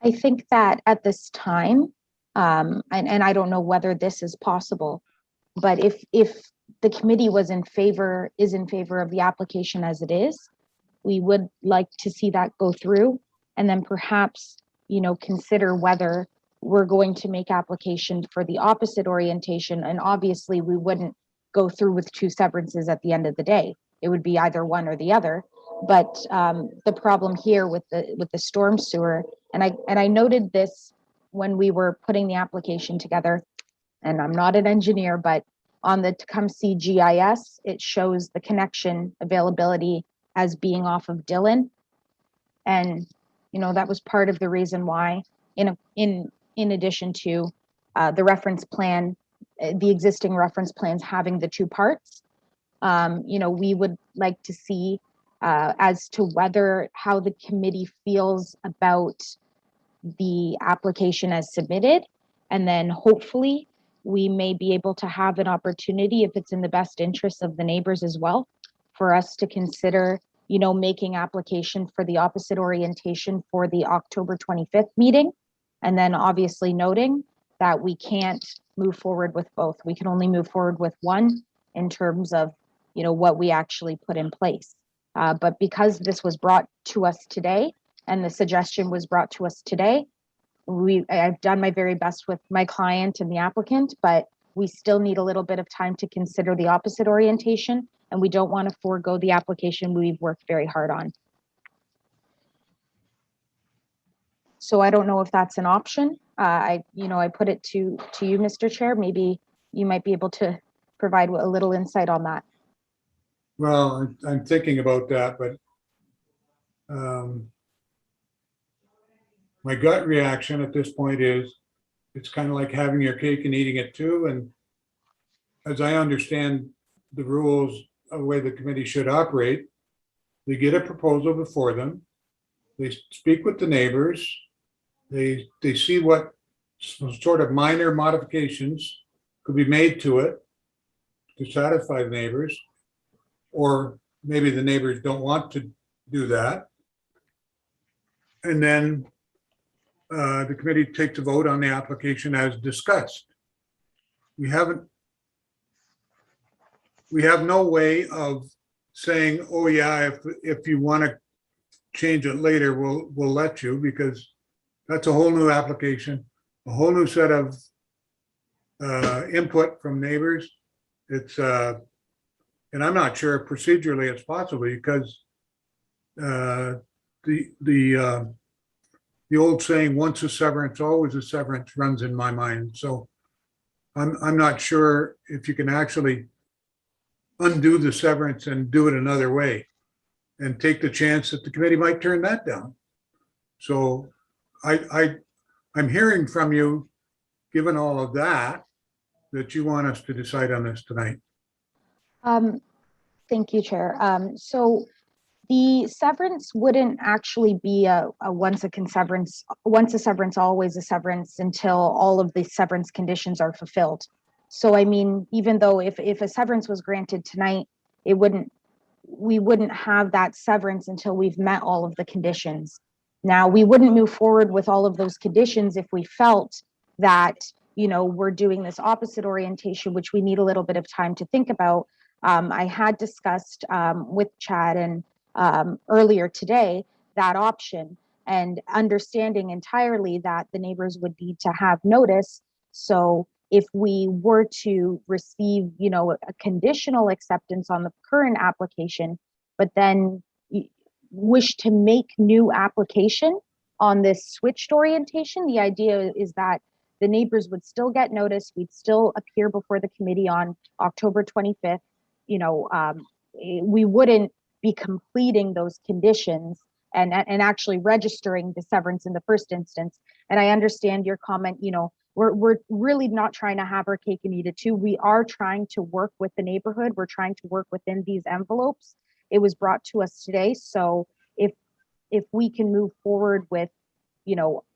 S9: I think that at this time, and I don't know whether this is possible, but if the committee is in favor of the application as it is, we would like to see that go through, and then perhaps, consider whether we're going to make application for the opposite orientation. And obviously we wouldn't go through with 2 severances at the end of the day. It would be either one or the other. But the problem here with the storm sewer, and I noted this when we were putting the application together, and I'm not an engineer, but on the Tecumseh GIS, it shows the connection availability as being off of Dillon. And, that was part of the reason why, in addition to the reference plan, the existing reference plans having the 2 parts, we would like to see as to how the committee feels about the application as submitted. And then hopefully we may be able to have an opportunity, if it's in the best interest of the neighbors as well, for us to consider, making application for the opposite orientation for the October 25th meeting. And then obviously noting that we can't move forward with both. We can only move forward with one in terms of, what we actually put in place. But because this was brought to us today and the suggestion was brought to us today, I've done my very best with my client and the applicant, but we still need a little bit of time to consider the opposite orientation, and we don't want to forego the application we've worked very hard on. So I don't know if that's an option. I put it to you, Mr. Chair. Maybe you might be able to provide a little insight on that.
S1: Well, I'm thinking about that, but my gut reaction at this point is it's kind of like having your cake and eating it too. And as I understand the rules of the way the committee should operate, they get a proposal before them. They speak with the neighbors. They see what sort of minor modifications could be made to it to satisfy the neighbors, or maybe the neighbors don't want to do that. And then the committee takes a vote on the application as discussed. We have no way of saying, oh yeah, if you want to change it later, we'll let you, because that's a whole new application, a whole new set of input from neighbors. It's and I'm not sure procedurally it's possible, because the old saying, once a severance, always a severance, runs in my mind. So I'm not sure if you can actually undo the severance and do it another way and take the chance that the committee might turn that down. So I'm hearing from you, given all of that, that you want us to decide on this tonight.
S9: Thank you, Chair. So the severance wouldn't actually be a once a severance, always a severance, until all of the severance conditions are fulfilled. So I mean, even though if a severance was granted tonight, we wouldn't have that severance until we've met all of the conditions. Now, we wouldn't move forward with all of those conditions if we felt that, we're doing this opposite orientation, which we need a little bit of time to think about. I had discussed with Chad and earlier today that option, and understanding entirely that the neighbors would need to have notice. So if we were to receive, a conditional acceptance on the current application, but then wish to make new application on this switched orientation, the idea is that the neighbors would still get notice. We'd still appear before the committee on October 25th. We wouldn't be completing those conditions and actually registering the severance in the first instance. And I understand your comment, we're really not trying to have our cake and eat it too. We are trying to work with the neighborhood. We're trying to work within these envelopes. It was brought to us today. So if we can move forward with,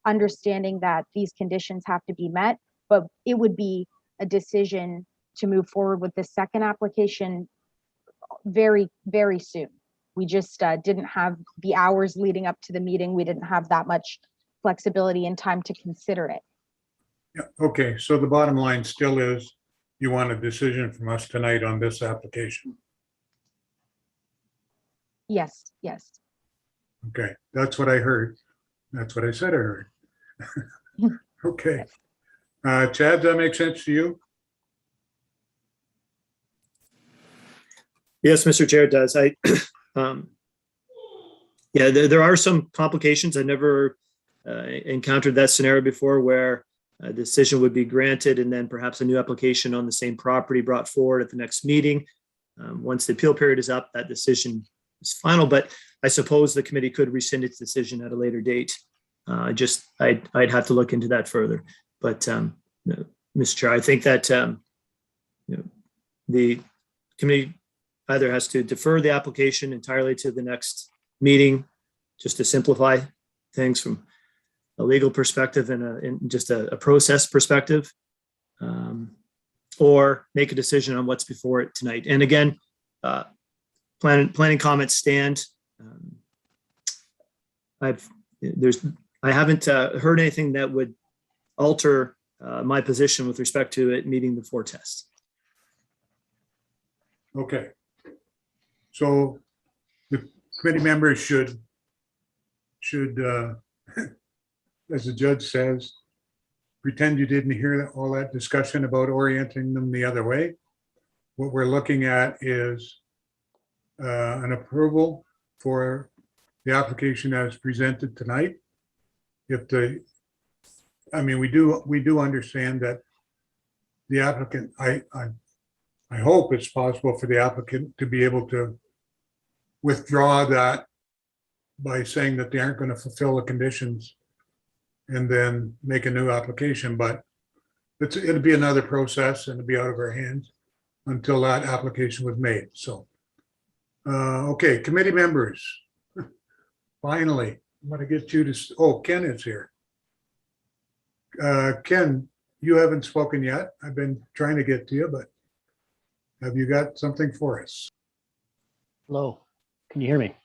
S9: understanding that these conditions have to be met, but it would be a decision to move forward with the second application very, very soon. We just didn't have the hours leading up to the meeting. We didn't have that much flexibility and time to consider it.
S1: Yeah, okay, so the bottom line still is you want a decision from us tonight on this application.
S9: Yes.
S1: Okay, that's what I heard. That's what I said I heard. Okay. Chad, does that make sense to you?
S7: Yes, Mr. Chair, it does. There are some complications. I never encountered that scenario before, where a decision would be granted and then perhaps a new application on the same property brought forward at the next meeting. Once the appeal period is up, that decision is final, but I suppose the committee could rescind its decision at a later date. I'd have to look into that further. But Mr. Chair, I think that the committee either has to defer the application entirely to the next meeting, just to simplify things from a legal perspective and just a process perspective, or make a decision on what's before it tonight. And again, planning comments stand. I haven't heard anything that would alter my position with respect to it meeting the 4 tests.
S1: Okay. So the committee members should, as the judge says, pretend you didn't hear all that discussion about orienting them the other way. What we're looking at is an approval for the application as presented tonight. If we do understand that the applicant, I hope it's possible for the applicant to be able to withdraw that by saying that they aren't going to fulfill the conditions and then make a new application, but it'll be another process and it'll be out of our hands until that application was made. So, okay, committee members. Finally, I'm going to get you to, oh, Ken is here. Ken, you haven't spoken yet. I've been trying to get to you, but have you got something for us?
S12: Hello, can you hear me?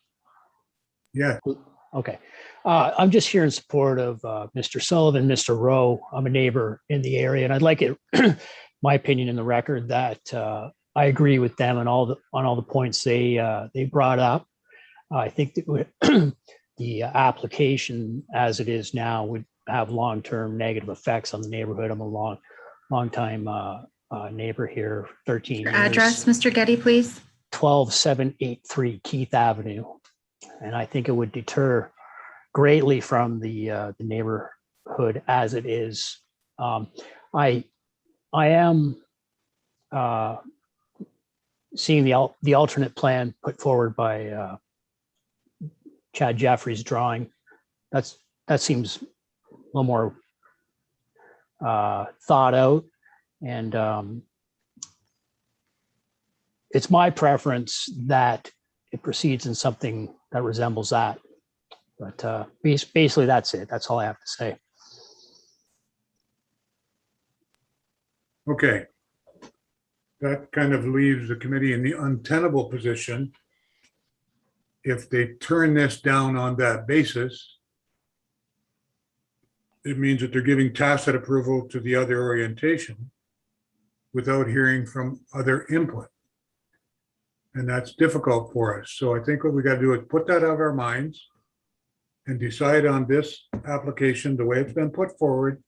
S1: Yeah.
S12: Okay. I'm just here in support of Mr. Sullivan, Mr. Rowe. I'm a neighbor in the area, and I'd like it, my opinion in the record, that I agree with them on all the points they brought up. I think that the application as it is now would have long-term negative effects on the neighborhood. I'm a long time neighbor here, 13
S8: Your
S12: years.
S8: address, Mr. Getty, please.
S12: 12783 Keith Avenue. And I think it would deter greatly from the neighborhood as it is. I am seeing the alternate plan put forward by Chad Jeffrey's drawing. That seems a little more thought out, and it's my preference that it proceeds in something that resembles that. But basically, that's it. That's all I have to say.
S1: Okay. That kind of leaves the committee in the untenable position. If they turn this down on that basis, it means that they're giving tacit approval to the other orientation without hearing from other input. And that's difficult for us. So I think what we got to do is put that out of our minds and decide on this application the way it's been put forward,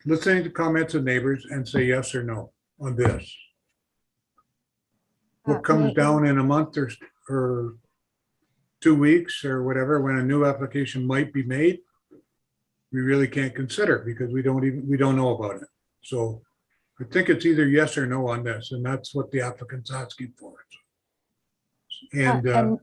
S1: listening to comments of neighbors, and say yes or no on this. What comes down in a month or 2 weeks or whatever, when a new application might be made, we really can't consider because we don't know about it. So I think it's either yes or no on this, and that's what the applicant's asking for. And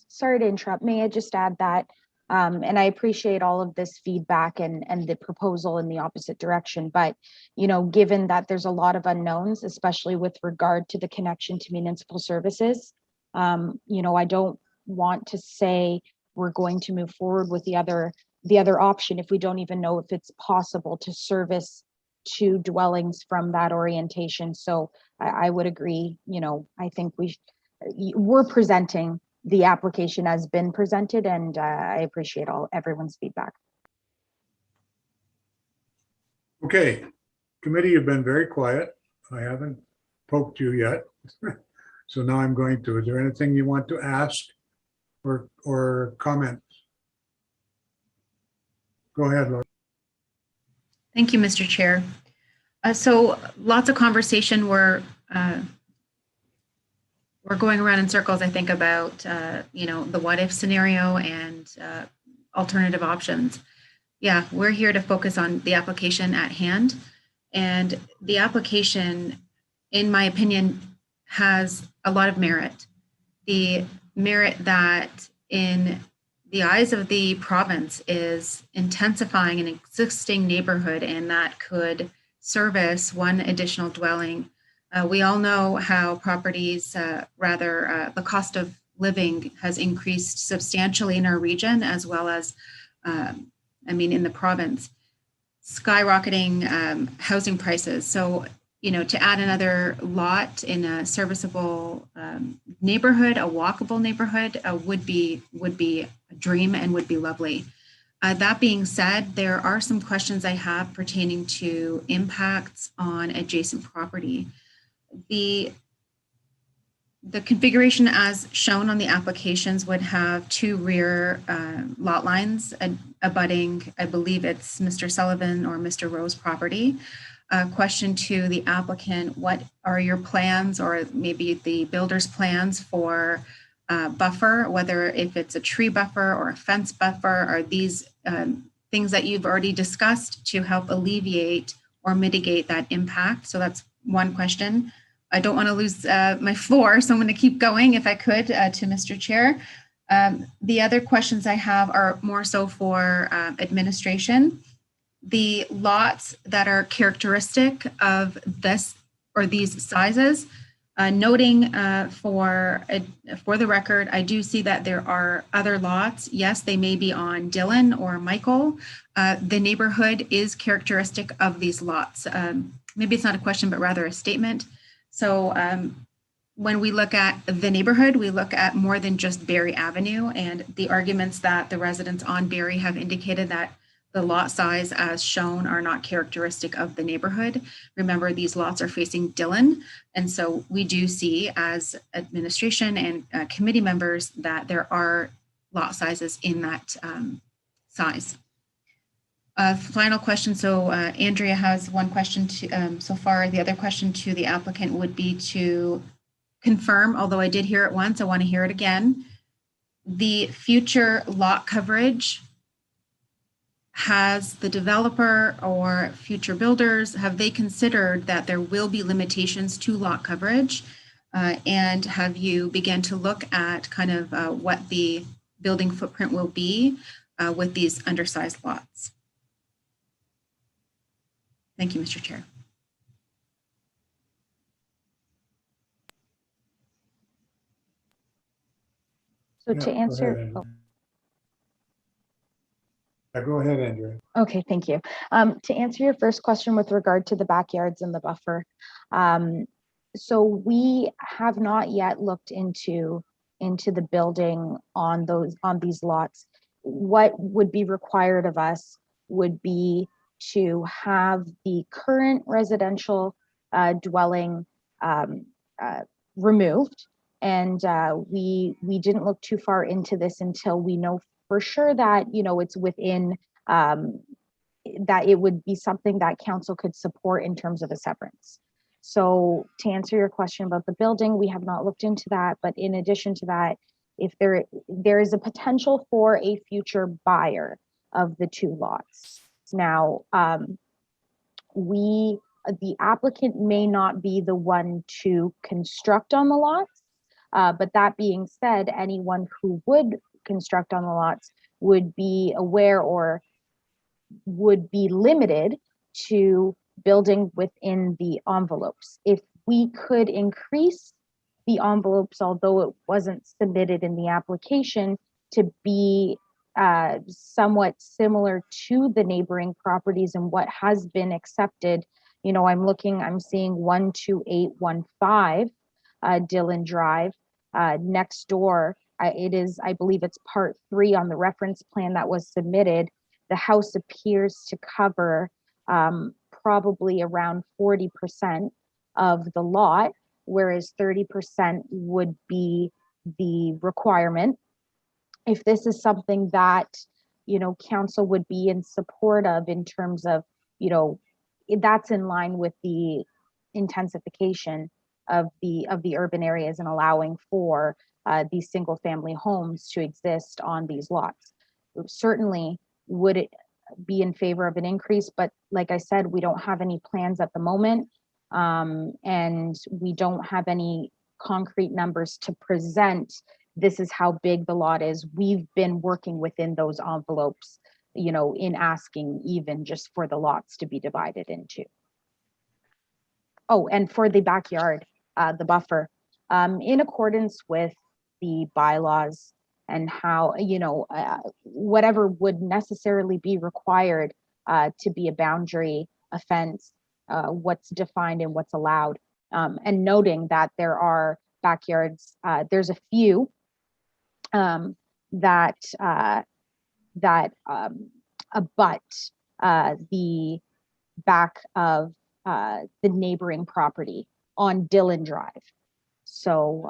S9: sorry to interrupt, may I just add that, and I appreciate all of this feedback and the proposal in the opposite direction, but, you know, given that there's a lot of unknowns, especially with regard to the connection to municipal services, you know, I don't want to say we're going to move forward with the other option if we don't even know if it's possible to service 2 dwellings from that orientation. So I would agree, you know, I think we're presenting the application has been presented, and I appreciate everyone's feedback.
S1: okay, committee, you've been very quiet. I haven't poked you yet. So now I'm going to. Is there anything you want to ask or comment? Go ahead, Laura.
S8: Thank you, Mr. Chair. So lots of conversation. We're going around in circles, I think, about, you know, the what if scenario and alternative options. Yeah, we're here to focus on the application at hand. And the application, in my opinion, has a lot of merit. The merit that in the eyes of the province is intensifying an existing neighborhood, and that could service 1 additional dwelling. We all know how properties, the cost of living has increased substantially in our region, as well as, in the province, skyrocketing housing prices. So, you know, to add another lot in a serviceable neighborhood, a walkable neighborhood, would be a dream and would be lovely. That being said, there are some questions I have pertaining to impacts on adjacent property. The the configuration as shown on the applications would have two rear lot lines abutting, I believe it's Mr. Sullivan or Mr. Rowe's property. Question to the applicant, what are your plans or maybe the builder's plans for buffer, whether if it's a tree buffer or a fence buffer? Are these things that you've already discussed to help alleviate or mitigate that impact? So that's one question. I don't want to lose my floor, so I'm going to keep going if I could to Mr. Chair. The other questions I have are more so for administration. The lots that are characteristic of this or these sizes, noting for the record, I do see that there are other lots. Yes, they may be on Dylan or Michael. The neighborhood is characteristic of these lots. Maybe it's not a question, but rather a statement. So when we look at the neighborhood, we look at more than just Berry Avenue, and the arguments that the residents on Berry have indicated that the lot size as shown are not characteristic of the neighborhood. Remember, these lots are facing Dillon. And so we do see as administration and committee members that there are lot sizes in that size. Final question. So Andrea has one question to, so far. The other question to the applicant would be to confirm, although I did hear it once, I want to hear it again. The future lot coverage, has the developer or future builders, have they considered that there will be limitations to lot coverage? And have you begun to look at kind of what the building footprint will be with these undersized lots? Thank you, Mr. Chair.
S9: So
S1: Yeah,
S9: to
S1: go ahead,
S9: answer,
S1: Andrea. Go ahead, Andrea.
S9: okay, thank you. To answer your first question with regard to the backyards and the buffer, so we have not yet looked into the building on these lots. What would be required of us would be to have the current residential dwelling removed, and we didn't look too far into this until we know for sure that it's within that it would be something that council could support in terms of a severance. So to answer your question about the building, we have not looked into that. But in addition to that, if there is a potential for a future buyer of the two lots. Now, the applicant may not be the one to construct on the lots, but that being said, anyone who would construct on the lots would be aware or would be limited to building within the envelopes. If we could increase the envelopes, although it wasn't submitted in the application, to be somewhat similar to the neighboring properties and what has been accepted, I'm seeing 12815 Dillon Drive next door. I believe it's part 3 on the reference plan that was submitted. The house appears to cover probably around 40% of the lot, whereas 30% would be the requirement. If this is something that, council would be in support of in terms of, that's in line with the intensification of the urban areas and allowing for these single family homes to exist on these lots. Certainly would it be in favor of an increase, but like I said, we don't have any plans at the moment, and we don't have any concrete numbers to present. This is how big the lot is. We've been working within those envelopes, in asking even just for the lots to be divided into. Oh, and for the backyard, the buffer, in accordance with the bylaws and how, whatever would necessarily be required to be a boundary, a fence, what's defined and what's allowed. And noting that there are backyards, there's a few that abut the back of the neighboring property on Dillon Drive. So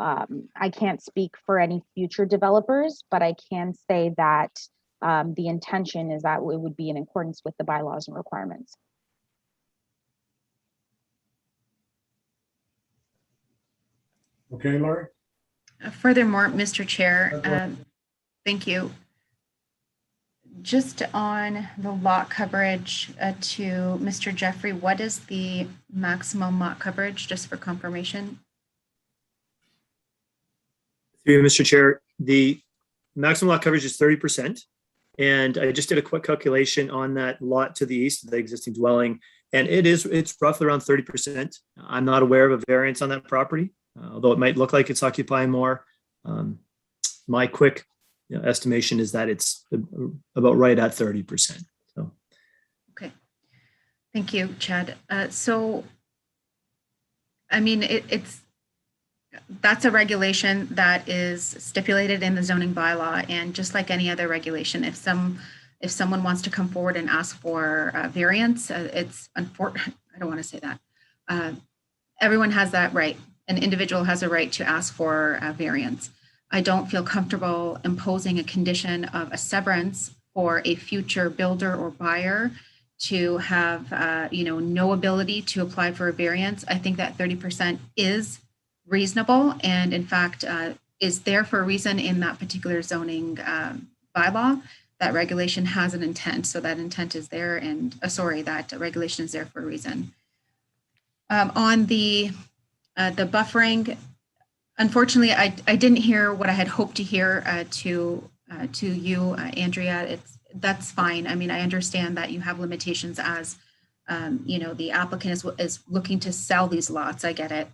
S9: I can't speak for any future developers, but I can say that the intention is that it would be in accordance with the bylaws and requirements.
S1: Okay, Laurie?
S8: Furthermore, Mr. Chair, thank you. Just on the lot coverage to Mr. Jeffrey, what is the maximum lot coverage, just for confirmation?
S7: Through you, Mr. Chair, the maximum lot coverage is 30%. And I just did a quick calculation on that lot to the east of the existing dwelling, and it's roughly around 30%. I'm not aware of a variance on that property, although it might look like it's occupying more. My quick estimation is that it's about right at 30%. So.
S8: Okay, thank you, Chad. So, I mean, that's a regulation that is stipulated in the zoning bylaw, and just like any other regulation, if someone wants to come forward and ask for a variance, it's unfortunate. I don't want to say that. Everyone has that right. An individual has a right to ask for a variance. I don't feel comfortable imposing a condition of a severance for a future builder or buyer to have no ability to apply for a variance. I think that 30% is reasonable, and in fact is there for a reason in that particular zoning bylaw. That regulation has an intent, so that intent is there, and that regulation is there for a reason. On the buffering, unfortunately, I didn't hear what I had hoped to hear to you, Andrea. That's fine. I mean, I understand that you have limitations as the applicant is looking to sell these lots. I get it.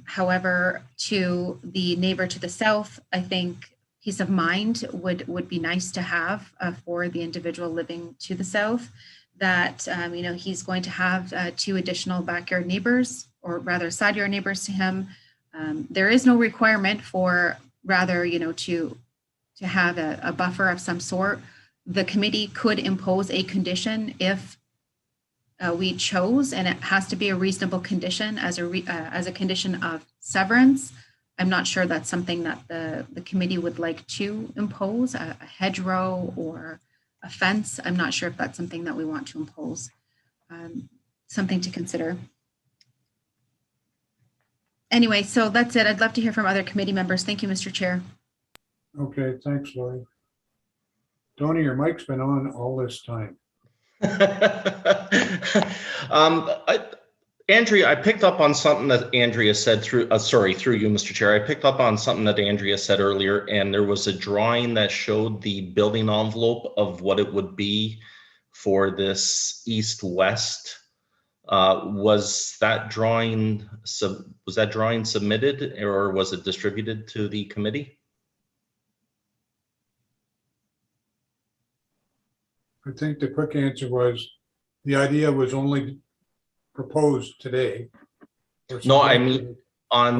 S8: However, to the neighbor to the south, I think peace of mind would be nice to have for the individual living to the south, that he's going to have 2 additional backyard neighbors, or rather side yard neighbors to him. There is no requirement for to have a buffer of some sort. The committee could impose a condition if we chose, and it has to be a reasonable condition as a condition of severance. I'm not sure that's something that the committee would like to impose, a hedgerow or a fence. I'm not sure if that's something that we want to impose. Something to consider. Anyway, so that's it. I'd love to hear from other committee members. Thank you, Mr. Chair.
S1: Okay, thanks, Laurie. Tony, your mic's been on all this time.
S6: Andrea, I picked up on something that Andrea said through you, Mr. Chair. I picked up on something that Andrea said earlier, and there was a drawing that showed the building envelope of what it would be for this east-west. Was that drawing submitted, or was it distributed to the committee?
S1: I think the quick answer was the idea was only proposed today.
S6: No, I mean,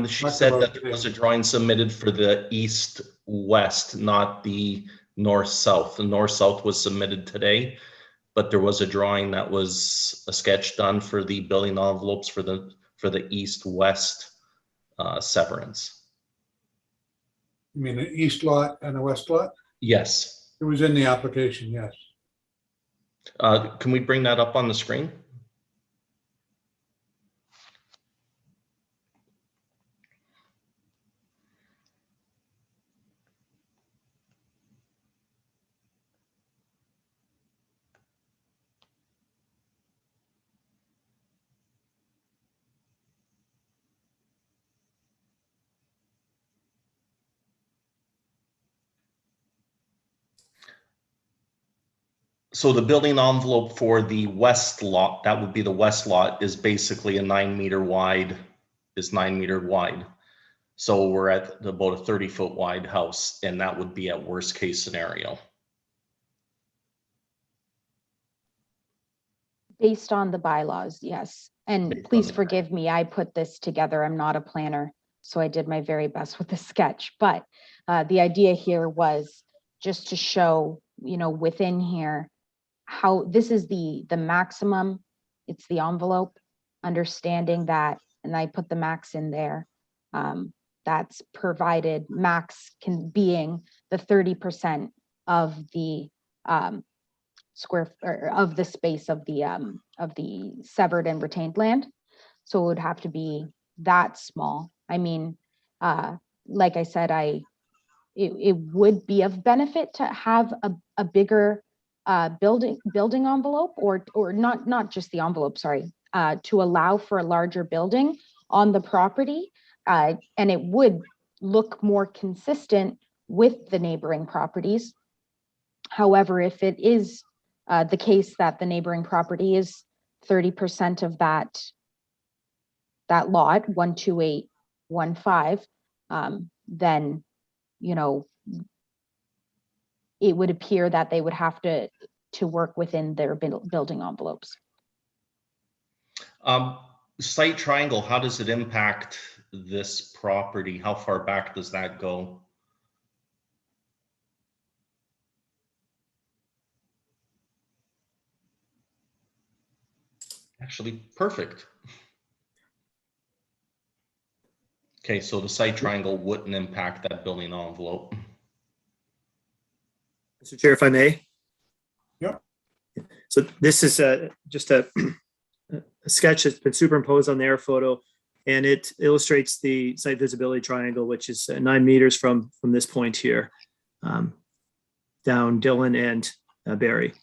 S6: she said that there was a drawing submitted for the east-west, not the north-south. The north-south was submitted today, but there was a drawing that was a sketch done for the building envelopes for the east-west severance.
S1: You mean an east lot and a west lot?
S6: Yes.
S1: It was in the application, yes.
S6: Can we bring that up on the screen? So the building envelope for the west lot, that would be the west lot, is basically 9 meter wide. So we're at about a 30-foot wide house, and that would be at worst case scenario.
S9: Based on the bylaws, yes. And please forgive me, I put this together. I'm not a planner, so I did my very best with the sketch. But the idea here was just to show, within here, how this is the maximum. It's the envelope, understanding that, and I put the max in there. that's provided, max can being the 30% of the square or of the space of the severed and retained land. So it would have to be that small. I mean, like I said, it would be of benefit to have a bigger building envelope, or not just the envelope, sorry, to allow for a larger building on the property, and it would look more consistent with the neighboring properties. However, if it is the case that the neighboring property is 30% of that lot, 12815, then, you know, it would appear that they would have to work within their building envelopes.
S6: Site triangle, how does it impact this property? How far back does that go? Actually, perfect. Okay, so the site triangle wouldn't impact that building envelope.
S7: Mr. Chair, if I may.
S1: Yep.
S7: So this is just a sketch that's been superimposed on the air photo, and it illustrates the site visibility triangle, which is 9 meters from this point here, down Dillon and Barry,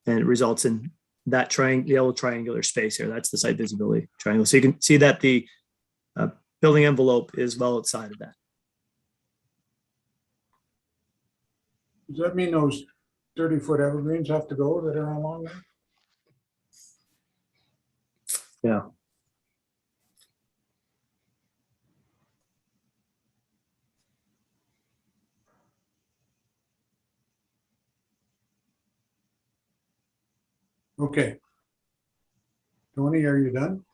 S7: and it results in that yellow triangular space here. That's the site visibility triangle. So you can see that the building envelope is well outside of that.
S1: Does that mean those 30-foot evergreens have to go that are along there?
S7: Yeah.
S1: Okay. Tony, are you done?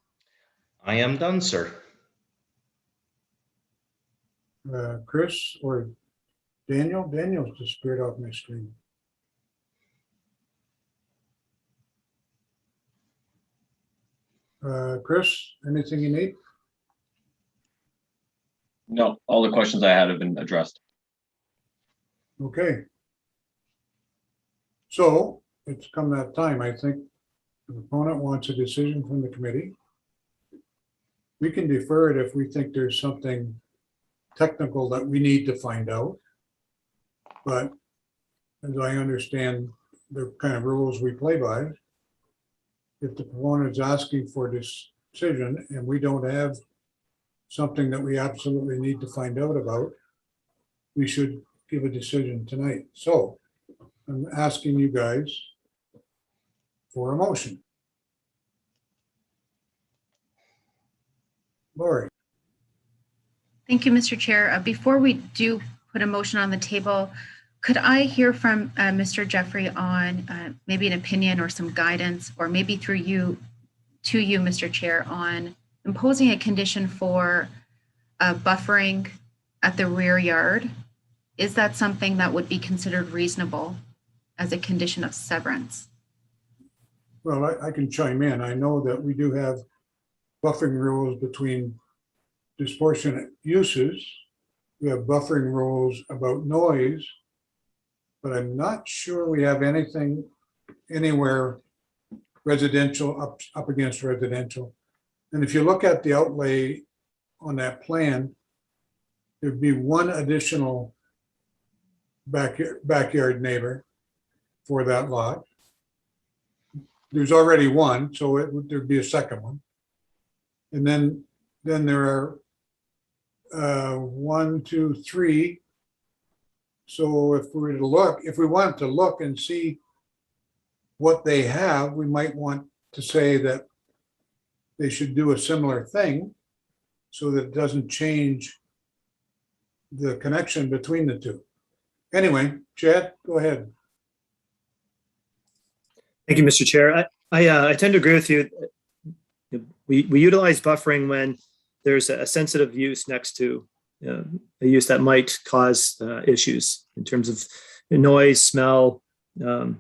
S6: I am done, sir.
S1: Chris or Daniel? Daniel's disappeared off my screen. Chris, anything you need?
S13: No, all the questions I had have been addressed.
S1: Okay. So it's come that time. I think the proponent wants a decision from the committee. We can defer it if we think there's something technical that we need to find out. But as I understand the kind of rules we play by, if the proponent is asking for a decision and we don't have something that we absolutely need to find out about, we should give a decision tonight. So I'm asking you guys for a motion. Lori.
S8: Thank you, Mr. Chair. Before we do put a motion on the table, could I hear from Mr. Jeffrey on maybe an opinion or some guidance, or maybe through you to you, Mr. Chair, on imposing a condition for buffering at the rear yard? Is that something that would be considered reasonable as a condition of severance?
S1: Well, I can chime in. I know that we do have buffering rules between disproportionate uses. We have buffering rules about noise, but I'm not sure we have anything anywhere residential up against residential. And if you look at the outlay on that plan, there'd be one additional backyard neighbor for that lot. There's already one, so there'd be a second one. And then there are 1, 2, 3. So if we were to look, if we wanted to look and see what they have, we might want to say that they should do a similar thing so that it doesn't change the connection between the two. Anyway, Chad, go ahead.
S7: Thank you, Mr. Chair. I tend to agree with you. We utilize buffering when there's a sensitive use next to a use that might cause issues in terms of noise, smell, the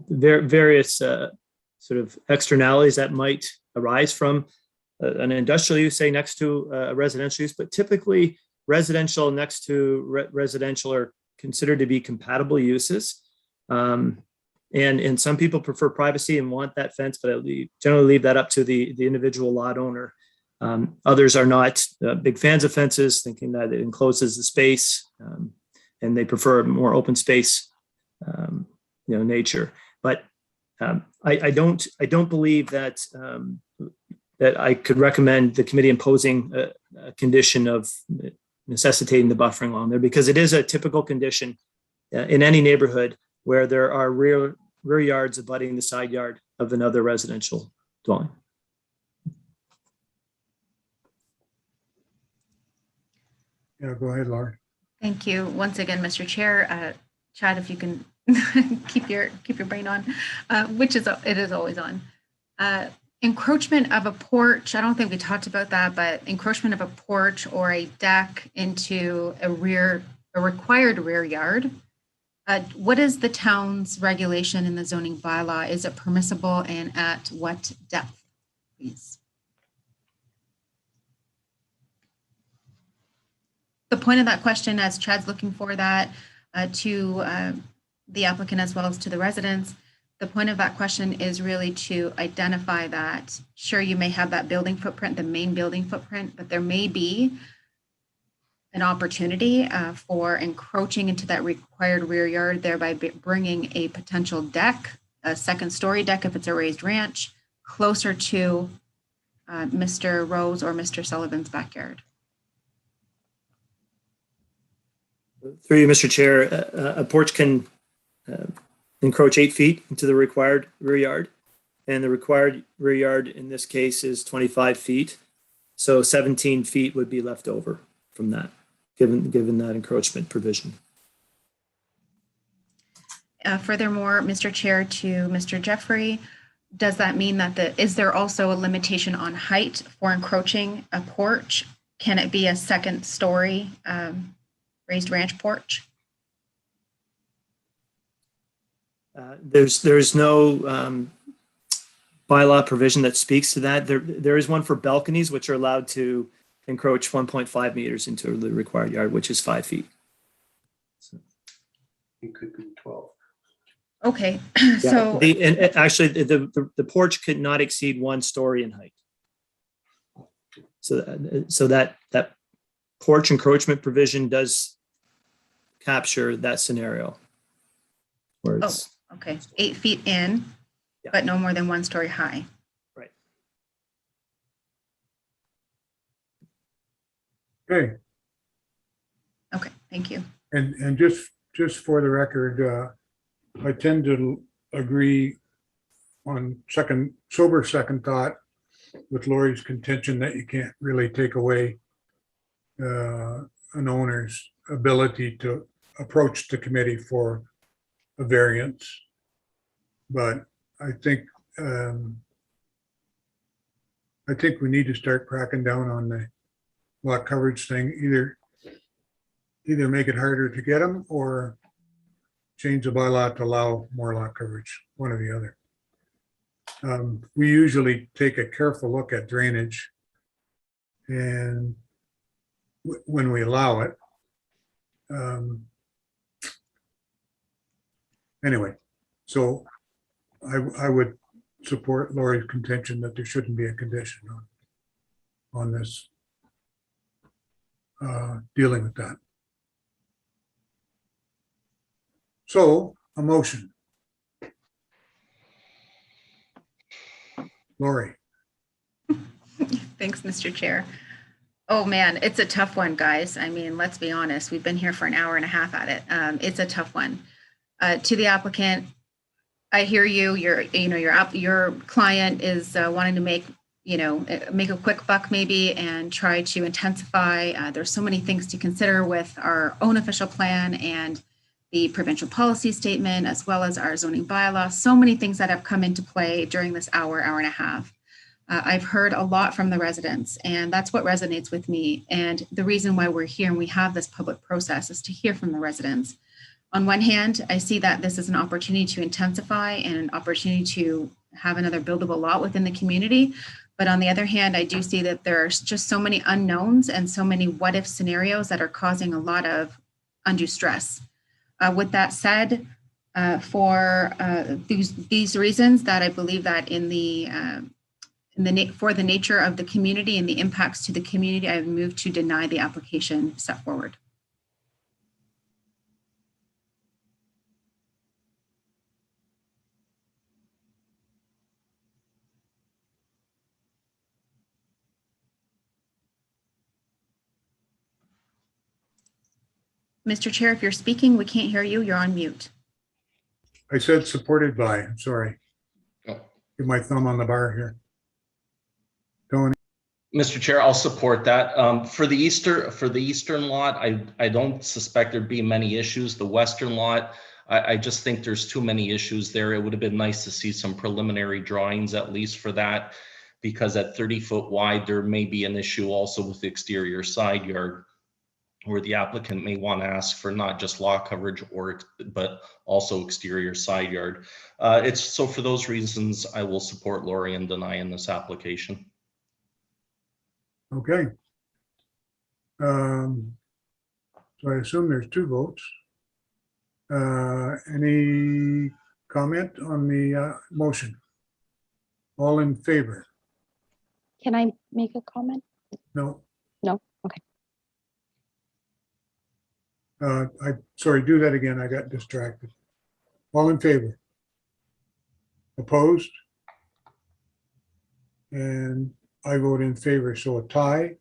S7: various sort of externalities that might arise from an industrial use, say next to a residential use, but typically residential next to residential are considered to be compatible uses. And some people prefer privacy and want that fence, but I generally leave that up to the individual lot owner. Others are not big fans of fences, thinking that it encloses the space, and they prefer more open space, nature. But I don't believe that that I could recommend the committee imposing a condition of necessitating the buffering along there, because it is a typical condition in any neighborhood where there are rear yards abutting the side yard of another residential dwelling.
S1: Yeah, go ahead, Laura.
S8: Thank you once again, Mr. Chair. Chad, if you can keep your brain on, it is always on. Encroachment of a porch. I don't think we talked about that, but encroachment of a porch or a deck into a required rear yard. What is the town's regulation in the zoning bylaw? Is it permissible, and at what depth, please? The point of that question, as Chad's looking for that to the applicant as well as to the residents, the point of that question is really to identify that, sure, you may have that building footprint, the main building footprint, but there may be an opportunity for encroaching into that required rear yard, thereby bringing a potential deck, a second story deck if it's a raised ranch, closer to Mr. Rose or Mr. Sullivan's backyard.
S7: Through you, Mr. Chair, a porch can encroach 8 feet into the required rear yard, and the required rear yard in this case is 25 feet. So 17 feet would be left over from that, given that encroachment provision.
S8: Furthermore, Mr. Chair, to Mr. Jeffrey, does that mean that is there also a limitation on height for encroaching a porch? Can it be a second story raised ranch porch?
S7: There's no bylaw provision that speaks to that. There is one for balconies, which are allowed to encroach 1.5 meters into the required yard, which is 5 feet. So.
S11: It could be 12.
S8: Okay,
S7: Yeah,
S8: so
S7: actually, the porch could not exceed 1 story in height. So that porch encroachment provision does capture that scenario. Where it's,
S8: okay, 8 feet in,
S7: yeah,
S8: but no more than 1 story high.
S7: Right.
S1: Okay.
S8: Okay, thank you.
S1: And just for the record, I tend to agree on sober second thought with Lori's contention that you can't really take away an owner's ability to approach the committee for a variance. But I think we need to start cracking down on the lot coverage thing. Either make it harder to get them or change the bylaw to allow more lot coverage, one or the other. We usually take a careful look at drainage, and when we allow it. Anyway, so I would support Lori's contention that there shouldn't be a condition on this dealing with that. So a motion. Lori.
S8: Thanks, Mr. Chair. Oh man, it's a tough one, guys. I mean, let's be honest. We've been here for an hour and a half at it. It's a tough one. To the applicant, I hear you. Your client is wanting to make a quick buck maybe and try to intensify. There's so many things to consider with our own official plan and the provincial policy statement, as well as our zoning bylaw. So many things that have come into play during this hour and a half. I've heard a lot from the residents, and that's what resonates with me. And the reason why we're here and we have this public process is to hear from the residents. On one hand, I see that this is an opportunity to intensify and an opportunity to have another buildable lot within the community. But on the other hand, I do see that there's just so many unknowns and so many what if scenarios that are causing a lot of undue stress. With that said, for these reasons, that I believe that for the nature of the community and the impacts to the community, I've moved to deny the application set forward. Mr. Chair, if you're speaking, we can't hear you. You're on mute.
S1: I said supported by, I'm sorry.
S6: Oh.
S1: Get my thumb on the bar here. Tony,
S6: Mr. Chair, I'll support that. For the eastern lot, I don't suspect there'd be many issues. The western lot, I just think there's too many issues there. It would have been nice to see some preliminary drawings at least for that, because at 30-foot wide, there may be an issue also with the exterior side yard, where the applicant may want to ask for not just lot coverage but also exterior side yard. So for those reasons, I will support Lori in denying this application.
S1: okay. So I assume there's 2 votes. Any comment on the motion? All in favor?
S9: Can I make a comment?
S1: No.
S9: No? Okay.
S1: Sorry, do that again. I got distracted. All in favor? Opposed? And I vote in favor. So a tie.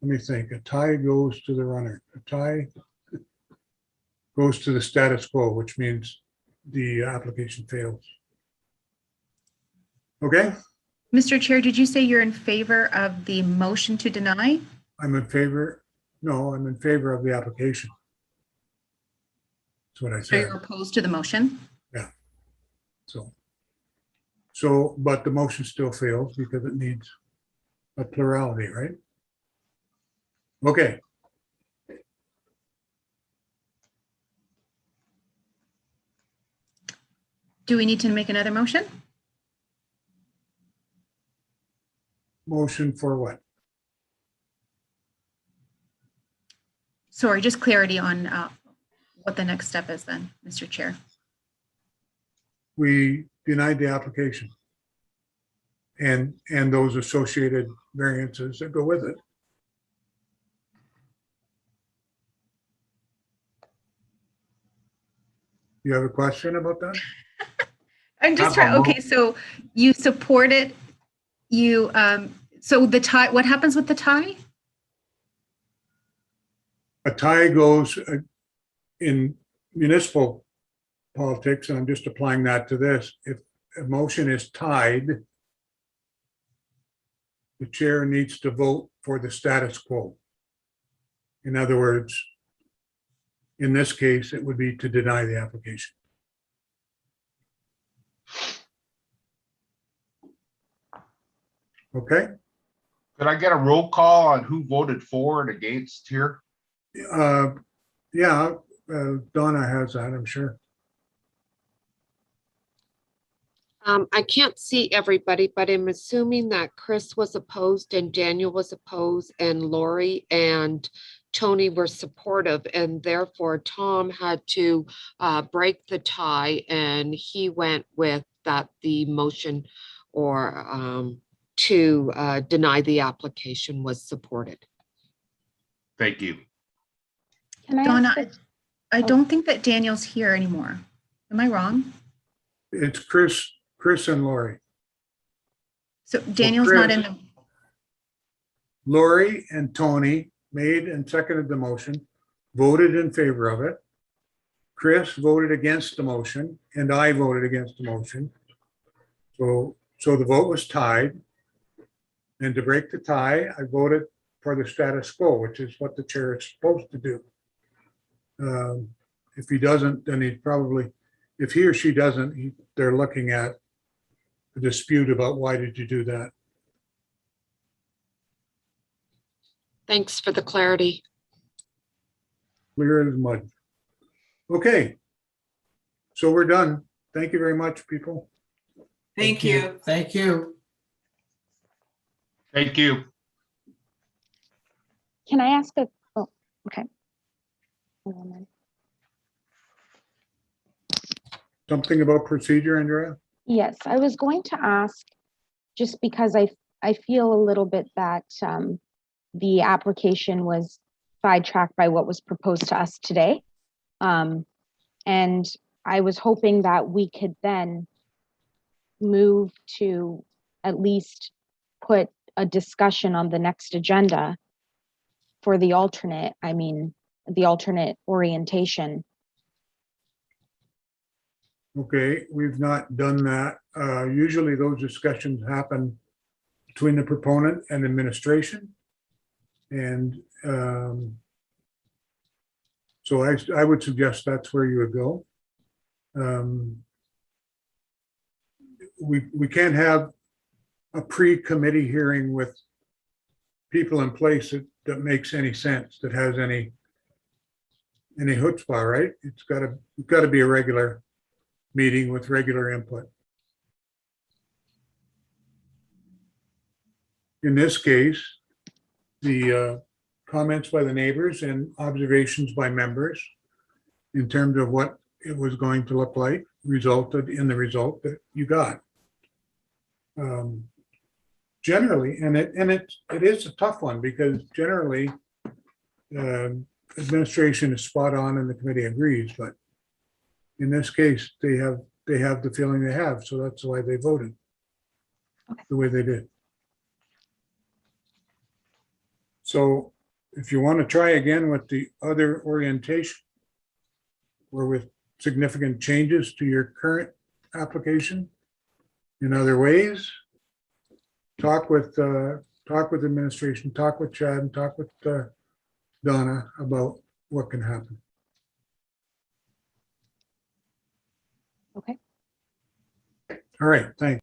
S1: Let me think. A tie goes to the runner. A tie goes to the status quo, which means the application fails. Okay,
S8: Mr. Chair, did you say you're in favor of the motion to deny?
S1: I'm in favor. No, I'm in favor of the application. That's what I
S8: So you're
S1: said.
S8: opposed to the motion?
S1: So, but the motion still fails because it needs a plurality, right? Okay.
S8: Do we need to make another motion?
S1: Motion for what?
S8: Sorry, just clarity on what the next step is then, Mr. Chair.
S1: We denied the application and those associated variances that go with it. You have a question about that?
S8: I'm just trying, okay, so you support it, so the tie, what happens with the tie?
S1: A tie goes in municipal politics, and I'm just applying that to this. If a motion is tied, the chair needs to vote for the status quo. In other words, in this case, it would be to deny the application. Okay?
S4: Could I get a roll call on who voted for and against here?
S1: Yeah, Donna has that, I'm sure.
S2: I can't see everybody, but I'm assuming that Chris was opposed and Daniel was opposed and Lori and Tony were supportive, and therefore Tom had to break the tie, and he went with that the motion or to deny the application was supported.
S4: Thank you.
S9: Can I
S8: Donna,
S9: ask
S8: I don't think that Daniel's here anymore. Am I wrong?
S1: It's Chris and Lori.
S8: So Daniel's not in
S1: Chris.
S8: the,
S1: Lori and Tony made and seconded the motion, voted in favor of it. Chris voted against the motion, and I voted against the motion. So the vote was tied. And to break the tie, I voted for the status quo, which is what the chair is supposed to do. If he doesn't, then he's probably, if he or she doesn't, they're looking at a dispute about why did you do that?
S2: Thanks for the clarity.
S1: Clear as mud. Okay. So we're done. Thank you very much, people.
S14: Thank you.
S10: Thank you.
S4: Thank you.
S9: Can I ask a, oh, okay. Hold on then.
S1: Something about procedure, Andrea?
S9: Yes, I was going to ask, just because I feel a little bit that the application was sidetracked by what was proposed to us today. And I was hoping that we could then move to at least put a discussion on the next agenda for the alternate, the alternate orientation.
S1: Okay, we've not done that. Usually those discussions happen between the proponent and administration. And so I would suggest that's where you would go. We can't have a pre-committee hearing with people in place that makes any sense, that has any chutzpah, right? It's got to be a regular meeting with regular input. In this case, the comments by the neighbors and observations by members in terms of what it was going to look like resulted in the result that you got. Generally, and it is a tough one, because generally administration is spot on and the committee agrees, but in this case, they have the feeling they have, so that's why they voted the way they did. So if you want to try again with the other orientation or with significant changes to your current application in other ways, talk with administration, talk with Chad, and talk with Donna about what can happen.
S9: Okay.
S1: All right, thanks.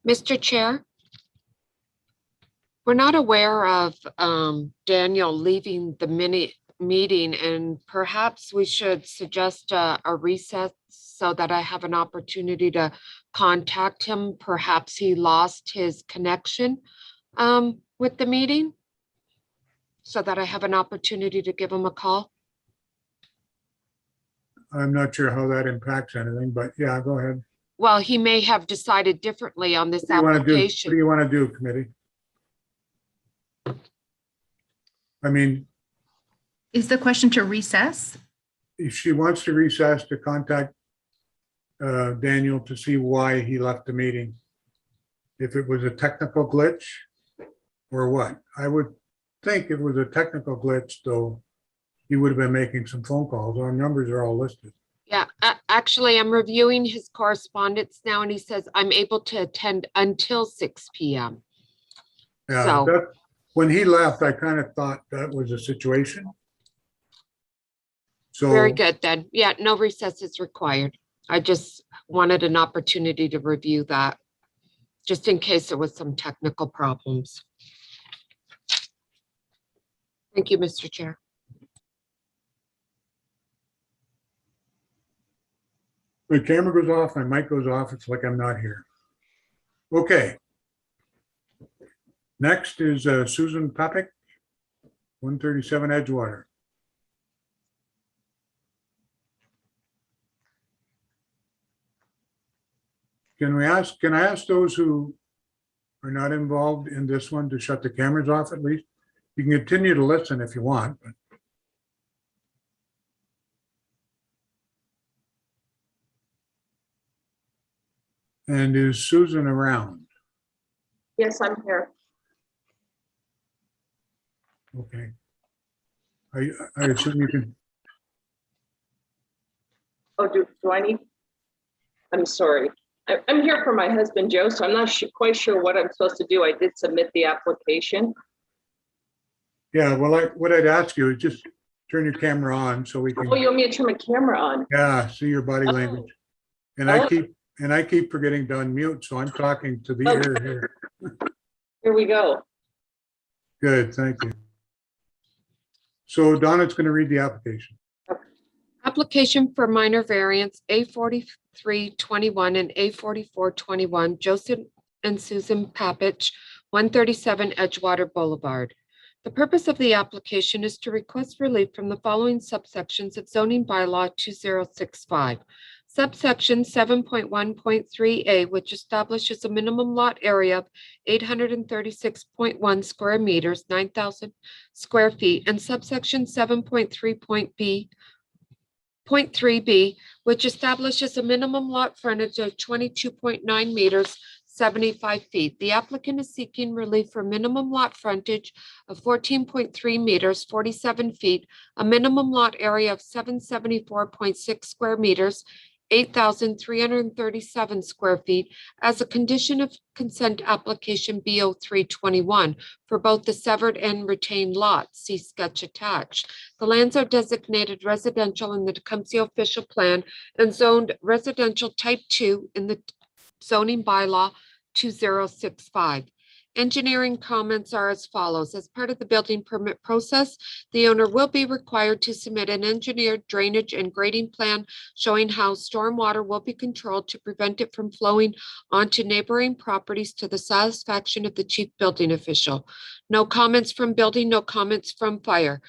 S2: Mr. Chair, we're not aware of Daniel leaving the meeting, and perhaps we should suggest a recess so that I have an opportunity to contact him. Perhaps he lost his connection with the meeting, so that I have an opportunity to give him a call.
S1: I'm not sure how that impacts anything, but yeah, go ahead.
S2: Well, he may have decided differently on this
S1: What do you want to do? What do
S2: application.
S1: you want to do, committee? I mean,
S8: Is the question to recess?
S1: if she wants to recess, to contact Daniel to see why he left the meeting. If it was a technical glitch or what. I would think if it was a technical glitch, though, he would have been making some phone calls. Our numbers are all listed.
S2: Yeah, actually, I'm reviewing his correspondence now, and he says I'm able to attend until 6 p.m.
S1: Yeah,
S2: So
S1: when he left, I kind of thought that was a situation. So
S2: very good then. Yeah, no recess is required. I just wanted an opportunity to review that, just in case there was some technical problems. Thank you, Mr. Chair.
S1: my camera goes off, my mic goes off, it's like I'm not here. Okay. Next is Susan Papik, 137 Edgewater. Can I ask those who are not involved in this one to shut the cameras off at least? You can continue to listen if you want, but. And is Susan around?
S14: Yes, I'm here.
S1: Okay. I assume you can.
S14: Oh, do I need? I'm sorry. I'm here for my husband, Joe, so I'm not quite sure what I'm supposed to do. I did submit the application.
S1: Yeah, well, what I'd ask you is just turn your camera on so we can.
S14: Oh, you want me to turn my camera on?
S1: Yeah, see your body language. And I keep forgetting to unmute, so I'm talking to the ear here.
S14: Here we go.
S1: Good, thank you. So Donna's going to read the application.
S2: Application for minor variance A4321 and A4421, Joseph and Susan Papich, 137 Edgewater Boulevard. The purpose of the application is to request relief from the following subsections of zoning bylaw 2065. Subsection 7.1.3A, which establishes a minimum lot area of 836.1 square meters, 9,000 square feet, and subsection 7.3.3B, which establishes a minimum lot frontage of 22.9 meters, 75 feet. The applicant is seeking relief for minimum lot frontage of 14.3 meters, 47 feet, a minimum lot area of 774.6 square meters, 8,337 square feet as a condition of consent application BO 321 for both the severed and retained lots. See sketch attached. The lands are designated residential in the Tecumseh official plan and zoned residential type 2 in the zoning bylaw 2065. Engineering comments are as follows. As part of the building permit process, the owner will be required to submit an engineered drainage and grading plan showing how stormwater will be controlled to prevent it from flowing onto neighboring properties to the satisfaction of the chief building official. No comments from building, no comments from fire.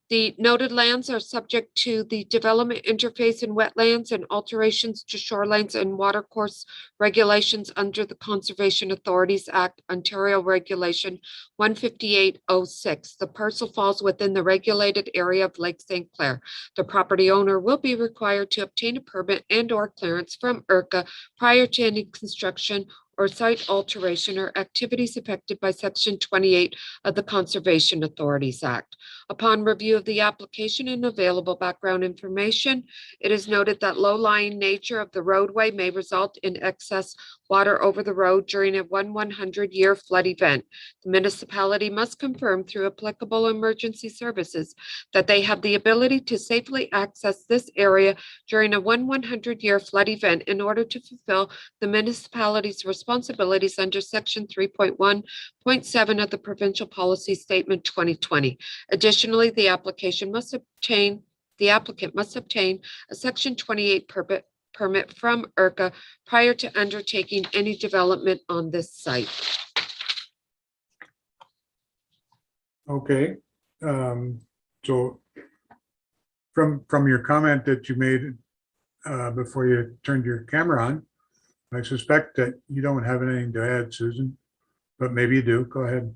S2: The noted lands are subject to the development interface in wetlands and alterations to shorelines and watercourse regulations under the Conservation Authorities Act, Ontario Regulation 15806. The parcel falls within the regulated area of Lake St. Clair. The property owner will be required to obtain a permit and/or clearance from IRCA prior to any construction or site alteration or activities affected by Section 28 of the Conservation Authorities Act. Upon review of the application and available background information, it is noted that low-lying nature of the roadway may result in excess water over the road during a 100-year flood event. The municipality must confirm through applicable emergency services that they have the ability to safely access this area during a 100-year flood event in order to fulfill the municipality's responsibilities under Section 3.1.7 of the Provincial Policy Statement 2020. Additionally, the applicant must obtain a Section 28 permit from IRCA prior to undertaking any development on this site.
S1: Okay. So from your comment that you made before you turned your camera on, I suspect that you don't have anything to add, Susan, but maybe you do. Go ahead.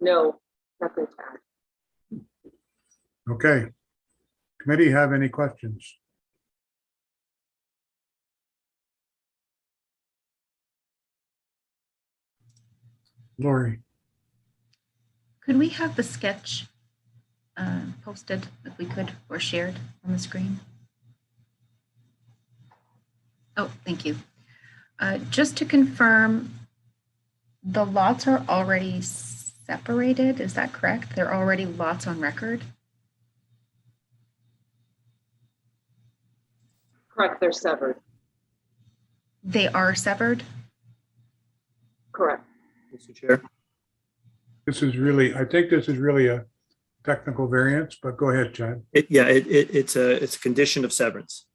S14: No, nothing to add.
S1: Okay. Committee have any questions? Lori.
S8: Could we have the sketch posted if we could, or shared on the screen? Oh, thank you. Just to confirm, the lots are already separated, is that correct? They're already lots on record?
S14: Correct, they're severed.
S8: They are severed?
S14: Correct.
S7: Mr. Chair.
S1: I think this is really a technical variance, but go ahead, Chad.
S7: It's a condition of severance.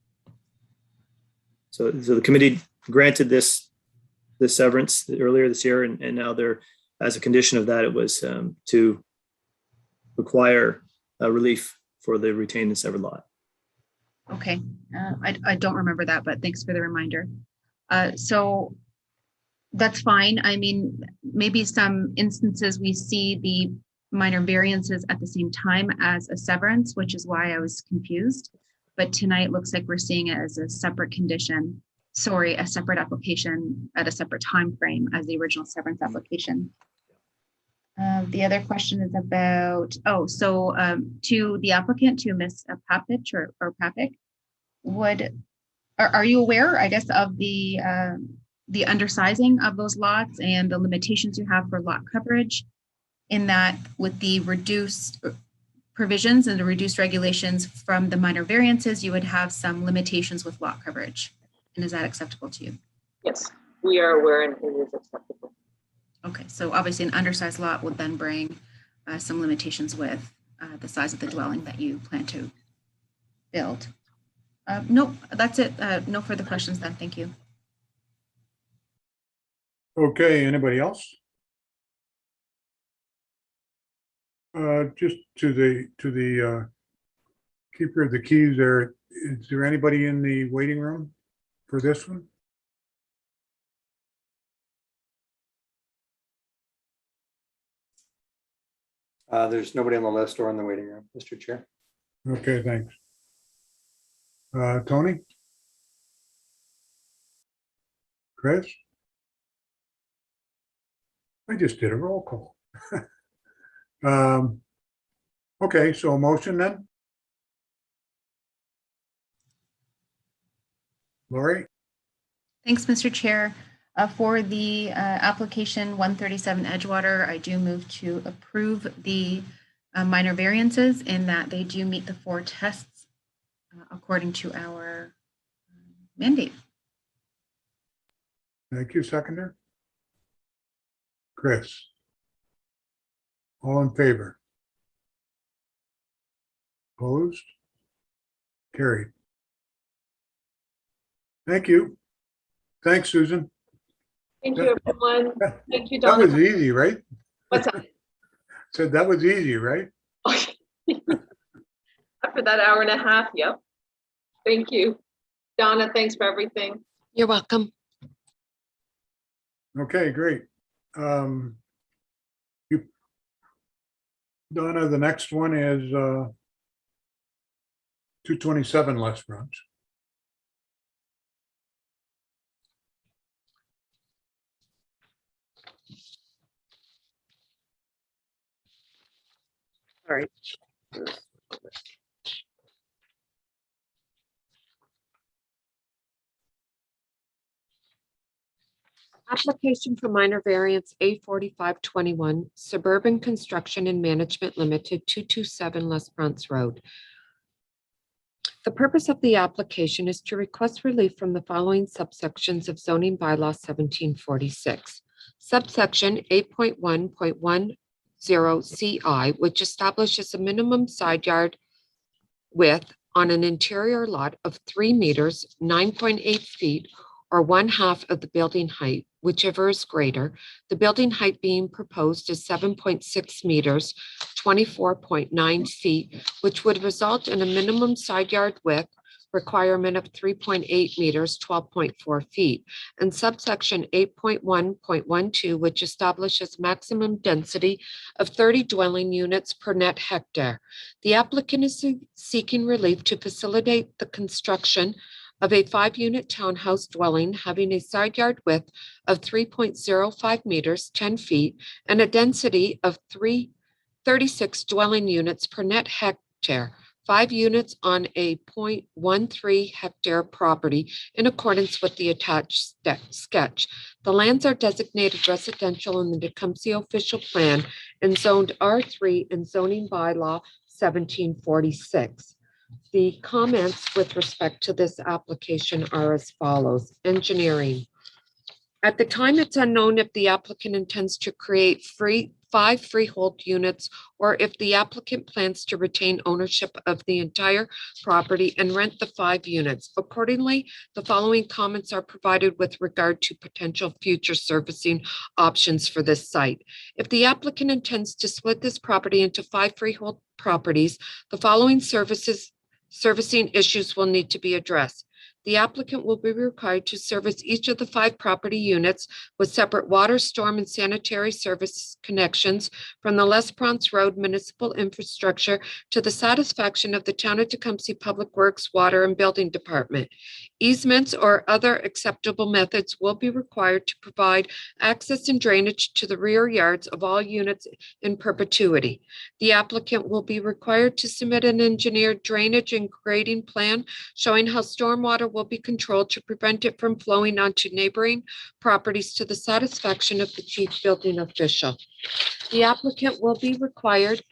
S7: So the committee granted this severance earlier this year, and now they're, as a condition of that, it was to require relief for the retained and severed lot.
S8: Okay, I don't remember that, but thanks for the reminder. So that's fine. I mean, maybe some instances we see the minor variances at the same time as a severance, which is why I was confused. But tonight it looks like we're seeing it as a separate condition. Sorry, a separate application at a separate time frame as the original severance application. The other question is about, to the applicant, to Ms. Papich or Papik, are you aware, I guess, of the undersizing of those lots and the limitations you have for lot coverage, in that with the reduced provisions and the reduced regulations from the minor variances, you would have some limitations with lot coverage? And is that acceptable to you?
S14: Yes, we are aware and it is acceptable.
S8: Okay, so obviously an undersized lot would then bring some limitations with the size of the dwelling that you plan to build. Nope, that's it. No further questions then. Thank you.
S1: Okay, anybody else? Just to the keeper of the keys there, is there anybody in the waiting room for this one?
S5: There's nobody on the list or in the waiting room, Mr. Chair.
S1: Okay, thanks. Tony? Chris? I just did a roll call. Okay, so a motion then? Lori?
S8: Thanks, Mr. Chair. For the application 137 Edgewater, I do move to approve the minor variances in that they do meet the 4 tests according to our mandate.
S1: Thank you, seconder. Chris? All in favor? Opposed? Carried. Thank you. Thanks, Susan.
S14: Thank you, everyone. Thank you,
S1: That
S14: Donna.
S1: was easy, right?
S14: What's that?
S1: Said that was easy, right?
S14: After that hour and a half, yep. Thank you. Donna, thanks for everything.
S2: You're welcome.
S1: Okay, great. Donna, the next one is 227 Les Bronx.
S2: Sorry. Application for minor variance A4521 Suburban Construction and Management Limited, 227 Les Bronx Road. The purpose of the application is to request relief from the following subsections of zoning bylaw 1746. Subsection 8.1.10 CI, which establishes a minimum side yard width on an interior lot of 3 meters, 9.8 feet, or 1/2 of the building height, whichever is greater. The building height being proposed is 7.6 meters, 24.9 feet, which would result in a minimum side yard width requirement of 3.8 meters, 12.4 feet, and subsection 8.1.12, which establishes maximum density of 30 dwelling units per net hectare. The applicant is seeking relief to facilitate the construction of a 5-unit townhouse dwelling having a side yard width of 3.05 meters, 10 feet, and a density of 36 dwelling units per net hectare, 5 units on a 0.13 hectare property in accordance with the attached sketch. The lands are designated residential in the Tecumseh official plan and zoned R3 in zoning bylaw 1746. The comments with respect to this application are as follows. Engineering. At the time, it's unknown if the applicant intends to create 5 freehold units or if the applicant plans to retain ownership of the entire property and rent the 5 units. Accordingly, the following comments are provided with regard to potential future servicing options for this site. If the applicant intends to split this property into 5 freehold properties, the following servicing issues will need to be addressed. The applicant will be required to service each of the 5 property units with separate water, storm, and sanitary service connections from the Les Bronx Road municipal infrastructure to the satisfaction of the Town of Tecumseh Public Works, Water, and Building Department. Easements or other acceptable methods will be required to provide access and drainage to the rear yards of all units in perpetuity. The applicant will be required to submit an engineered drainage and grading plan showing how stormwater will be controlled to prevent it from flowing onto neighboring properties to the satisfaction of the chief building official. The applicant will be required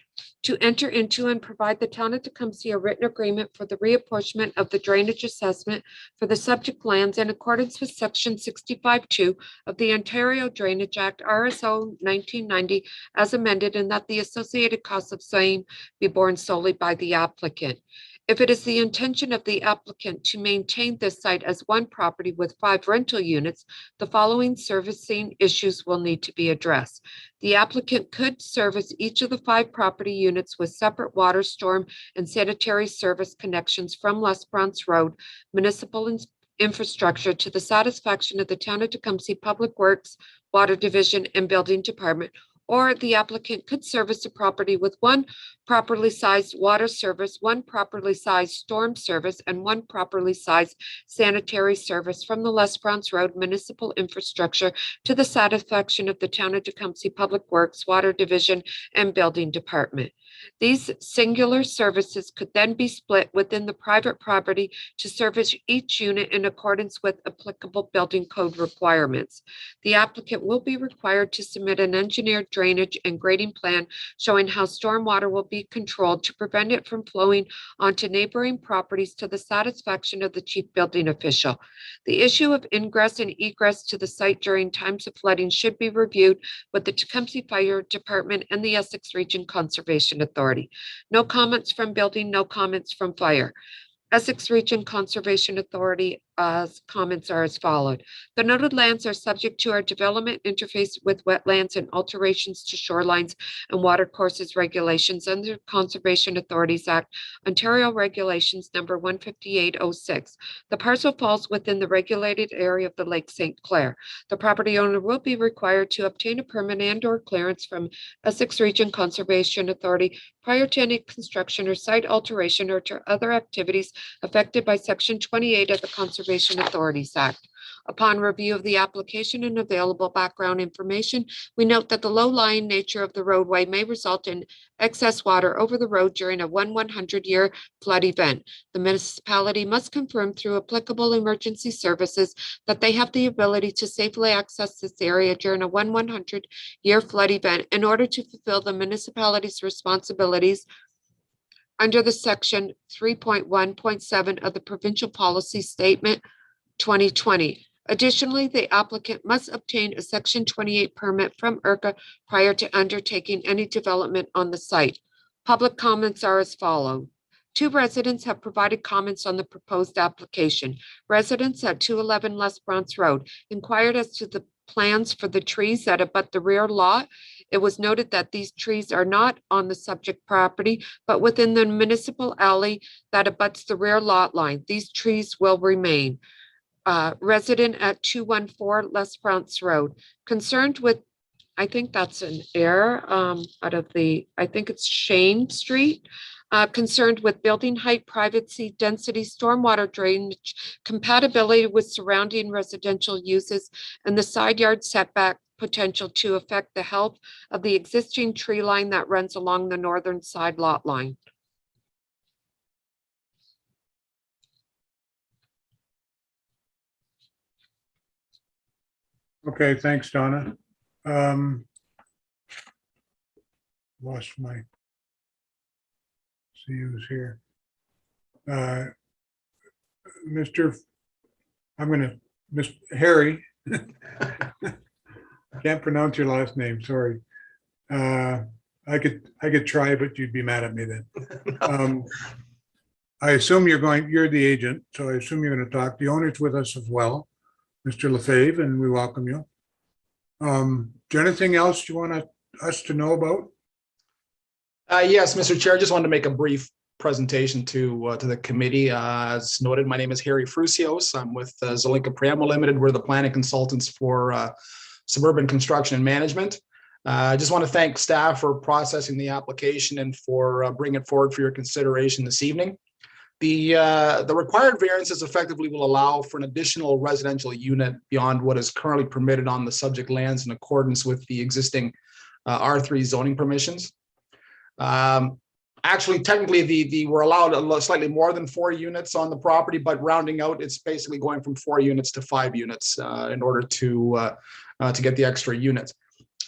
S2: to enter into and provide the Town of Tecumseh a written agreement for the reapportionment of the drainage assessment for the subject lands in accordance with section 65(2) of the Ontario Drainage Act, RSO 1990, as amended, and that the associated costs of same be borne solely by the applicant. If it is the intention of the applicant to maintain this site as one property with 5 rental units, the following servicing issues will need to be addressed. The applicant could service each of the 5 property units with separate water, storm, and sanitary service connections from Les Bronx Road Municipal Infrastructure to the satisfaction of the Town of Tecumseh Public Works, Water Division, and Building Department, or the applicant could service the property with 1 properly sized water service, 1 properly sized storm service, and 1 properly sized sanitary service from the Les Bronx Road Municipal Infrastructure to the satisfaction of the Town of Tecumseh Public Works, Water Division, and Building Department. These singular services could then be split within the private property to service each unit in accordance with applicable building code requirements. The applicant will be required to submit an engineered drainage and grading plan showing how stormwater will be controlled to prevent it from flowing onto neighboring properties to the satisfaction of the chief building official. The issue of ingress and egress to the site during times of flooding should be reviewed with the Tecumseh Fire Department and the Essex Region Conservation Authority. No comments from building, no comments from fire. Essex Region Conservation Authority comments are as followed. The noted lands are subject to our development interface with wetlands and alterations to shorelines and watercourses regulations under Conservation Authorities Act, Ontario Regulations number 15806. The parcel falls within the regulated area of the Lake St. Clair. The property owner will be required to obtain a permit and/or clearance from Essex Region Conservation Authority prior to any construction or site alteration or to other activities affected by Section 28 of the Conservation Authorities Act. Upon review of the application and available background information, we note that the low-lying nature of the roadway may result in excess water over the road during a 100-year flood event. The municipality must confirm through applicable emergency services that they have the ability to safely access this area during a 100-year flood event in order to fulfill the municipality's responsibilities under the section 3.1.7 of the Provincial Policy Statement 2020. Additionally, the applicant must obtain a Section 28 permit from IRCA prior to undertaking any development on the site. Public comments are as follows. 2 residents have provided comments on the proposed application. Residents at 211 Les Bronx Road inquired as to the plans for the trees that abut the rear lot. It was noted that these trees are not on the subject property, but within the municipal alley that abuts the rear lot line. These trees will remain. Resident at 214 Les Bronx Road, concerned with, I think that's an error out of the, I think it's Shane Street. Concerned with building height, privacy, density, stormwater drainage, compatibility with surrounding residential uses, and the side yard setback potential to affect the health of the existing tree line that runs along the northern side lot line.
S1: Okay, thanks, Donna. Lost my, see who's here. Mr. Harry. Can't pronounce your last name, sorry. I could try, but you'd be mad at me then. I assume you're the agent, so I assume you're going to talk. The owner's with us as well, Mr. Lefebvre, and we welcome you. Is there anything else you want us to know about?
S15: Yes, Mr. Chair, I just wanted to make a brief presentation to the committee. As noted, my name is Harry Frusios. I'm with Zelinka Preamble Limited. We're the planning consultants for suburban construction and management. I just want to thank staff for processing the application and for bringing it forward for your consideration this evening. The required variances effectively will allow for an additional residential unit beyond what is currently permitted on the subject lands in accordance with the existing R3 zoning permissions. Actually, technically, we're allowed slightly more than 4 units on the property, but rounding out, it's basically going from 4 units to 5 units in order to get the extra units.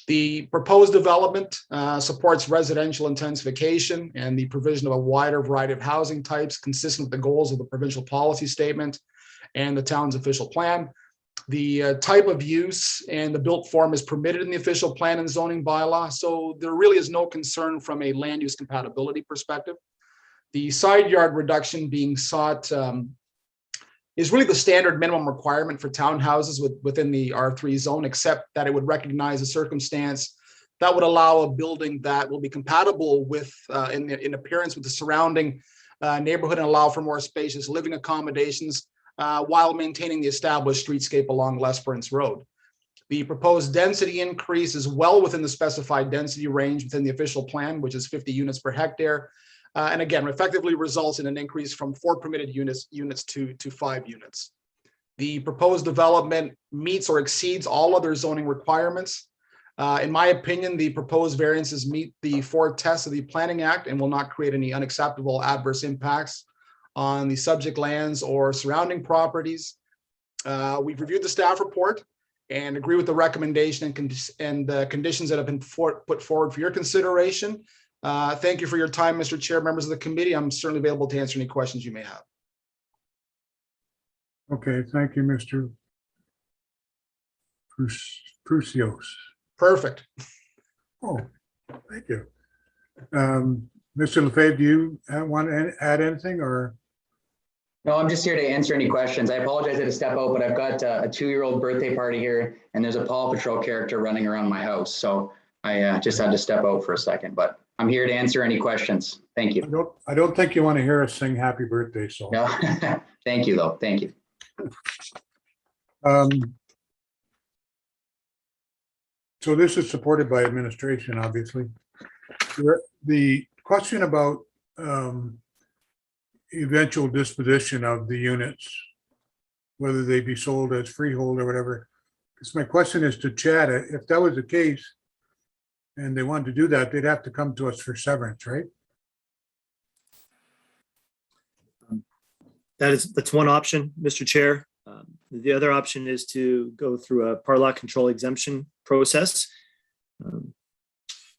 S15: The proposed development supports residential intensification and the provision of a wider variety of housing types consistent with the goals of the provincial policy statement and the town's official plan. The type of use and the built form is permitted in the official plan and zoning bylaw, so there really is no concern from a land use compatibility perspective. The side yard reduction being sought is really the standard minimum requirement for townhouses within the R3 zone, except that it would recognize a circumstance that would allow a building that will be compatible with, in appearance with the surrounding neighborhood and allow for more spacious living accommodations while maintaining the established streetscape along Lesperance Road. The proposed density increase is well within the specified density range within the official plan, which is 50 units per hectare. And again, effectively results in an increase from 4 permitted units to 5 units. The proposed development meets or exceeds all other zoning requirements. In my opinion, the proposed variances meet the 4 tests of the Planning Act and will not create any unacceptable adverse impacts on the subject lands or surrounding properties. We've reviewed the staff report and agree with the recommendation and the conditions that have been put forward for your consideration. Thank you for your time, Mr. Chair, members of the committee. I'm certainly available to answer any questions you may have.
S1: Okay, thank you, Mr. Prusios.
S15: Perfect.
S1: Oh, thank you. Mr. Lefebvre, do you want to add anything or?
S16: No, I'm just here to answer any questions. I apologize I had to step out, but I've got a 2-year-old birthday party here and there's a Paw Patrol character running around my house. So I just had to step out for a second, but I'm here to answer any questions. Thank you.
S1: I don't think you want to hear us sing happy birthday song.
S16: No, thank you though. Thank you.
S1: So this is supported by administration, obviously. The question about eventual disposition of the units, whether they be sold as freehold or whatever. Because my question is to Chad, if that was the case and they wanted to do that, they'd have to come to us for severance, right?
S7: That's one option, Mr. Chair. The other option is to go through a parlock control exemption process.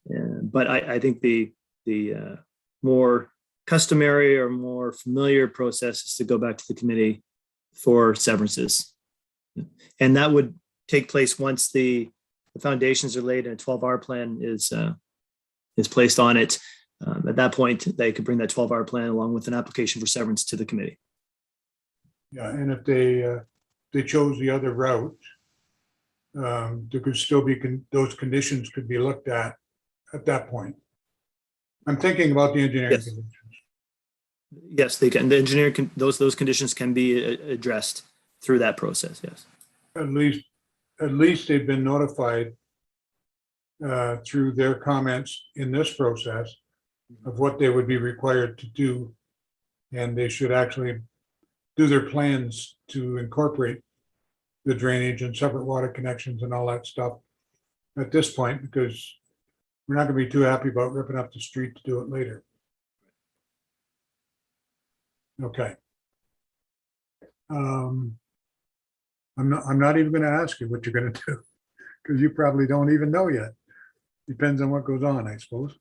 S7: But I think the more customary or more familiar process is to go back to the committee for severances. And that would take place once the foundations are laid and a 12R plan is placed on it. At that point, they could bring that 12R plan along with an application for severance to the committee.
S1: Yeah, and if they chose the other route, there could still be, those conditions could be looked at that point. I'm thinking about the engineering
S7: Yes.
S1: conditions.
S7: Yes, they can. The engineer can, those conditions can be addressed through that process. Yes.
S1: At least they've been notified through their comments in this process of what they would be required to do. And they should actually do their plans to incorporate the drainage and separate water connections and all that stuff at this point, because we're not going to be too happy about ripping up the street to do it later. Okay. I'm not even going to ask you what you're going to do because you probably don't even know yet. Depends on what goes on, I suppose.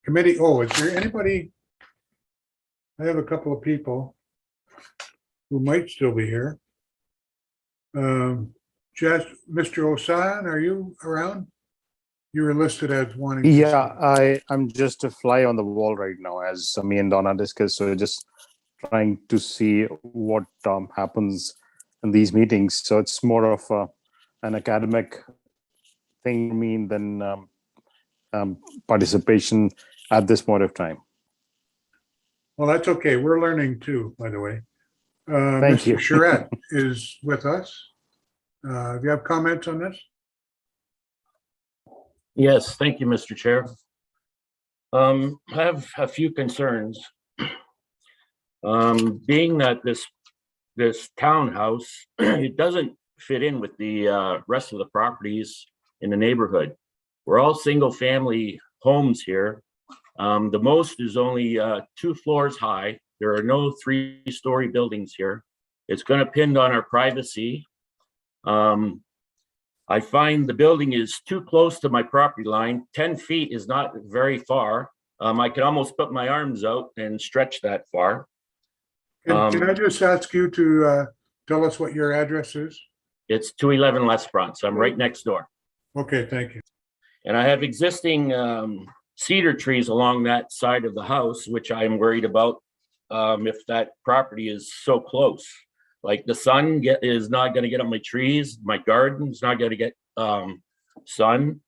S1: Committee, is there anybody? I have a couple of people who might still be here. Just Mr. Osan, are you around? You were listed as wanting.
S3: Yeah, I'm just a fly on the wall right now, as me and Donna discussed. So just trying to see what happens in these meetings. So it's more of an academic thing for me than participation at this point of time.
S1: Well, that's okay. We're learning too, by the way.
S3: Thank you.
S1: Mr. Charette is with us. Do you have comments on this?
S17: Yes, thank you, Mr. Chair. I have a few concerns. Being that this townhouse, it doesn't fit in with the rest of the properties in the neighborhood. We're all single family homes here. The most is only 2 floors high. There are no 3-story buildings here. It's going to impinge on our privacy. I find the building is too close to my property line. 10 feet is not very far. I can almost put my arms out and stretch that far.
S1: Can I just ask you to tell us what your address is?
S17: It's 211 Lesperance. I'm right next door.
S1: Okay, thank you.
S17: And I have existing cedar trees along that side of the house, which I'm worried about if that property is so close. Like the sun is not going to get on my trees. My garden is not going to get sun.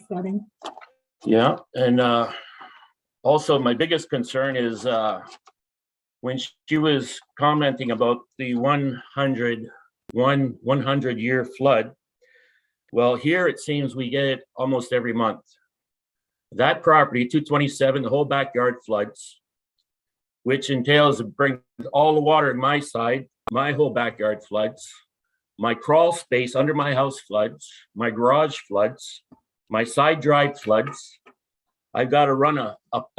S18: Flooding.
S17: Yeah, and also my biggest concern is when she was commenting about the 100-year flood. Well, here it seems we get it almost every month. That property, 227, the whole backyard floods, which entails brings all the water in my side. My whole backyard floods. My crawl space under my house floods. My garage floods. My side drive floods. I've got to run a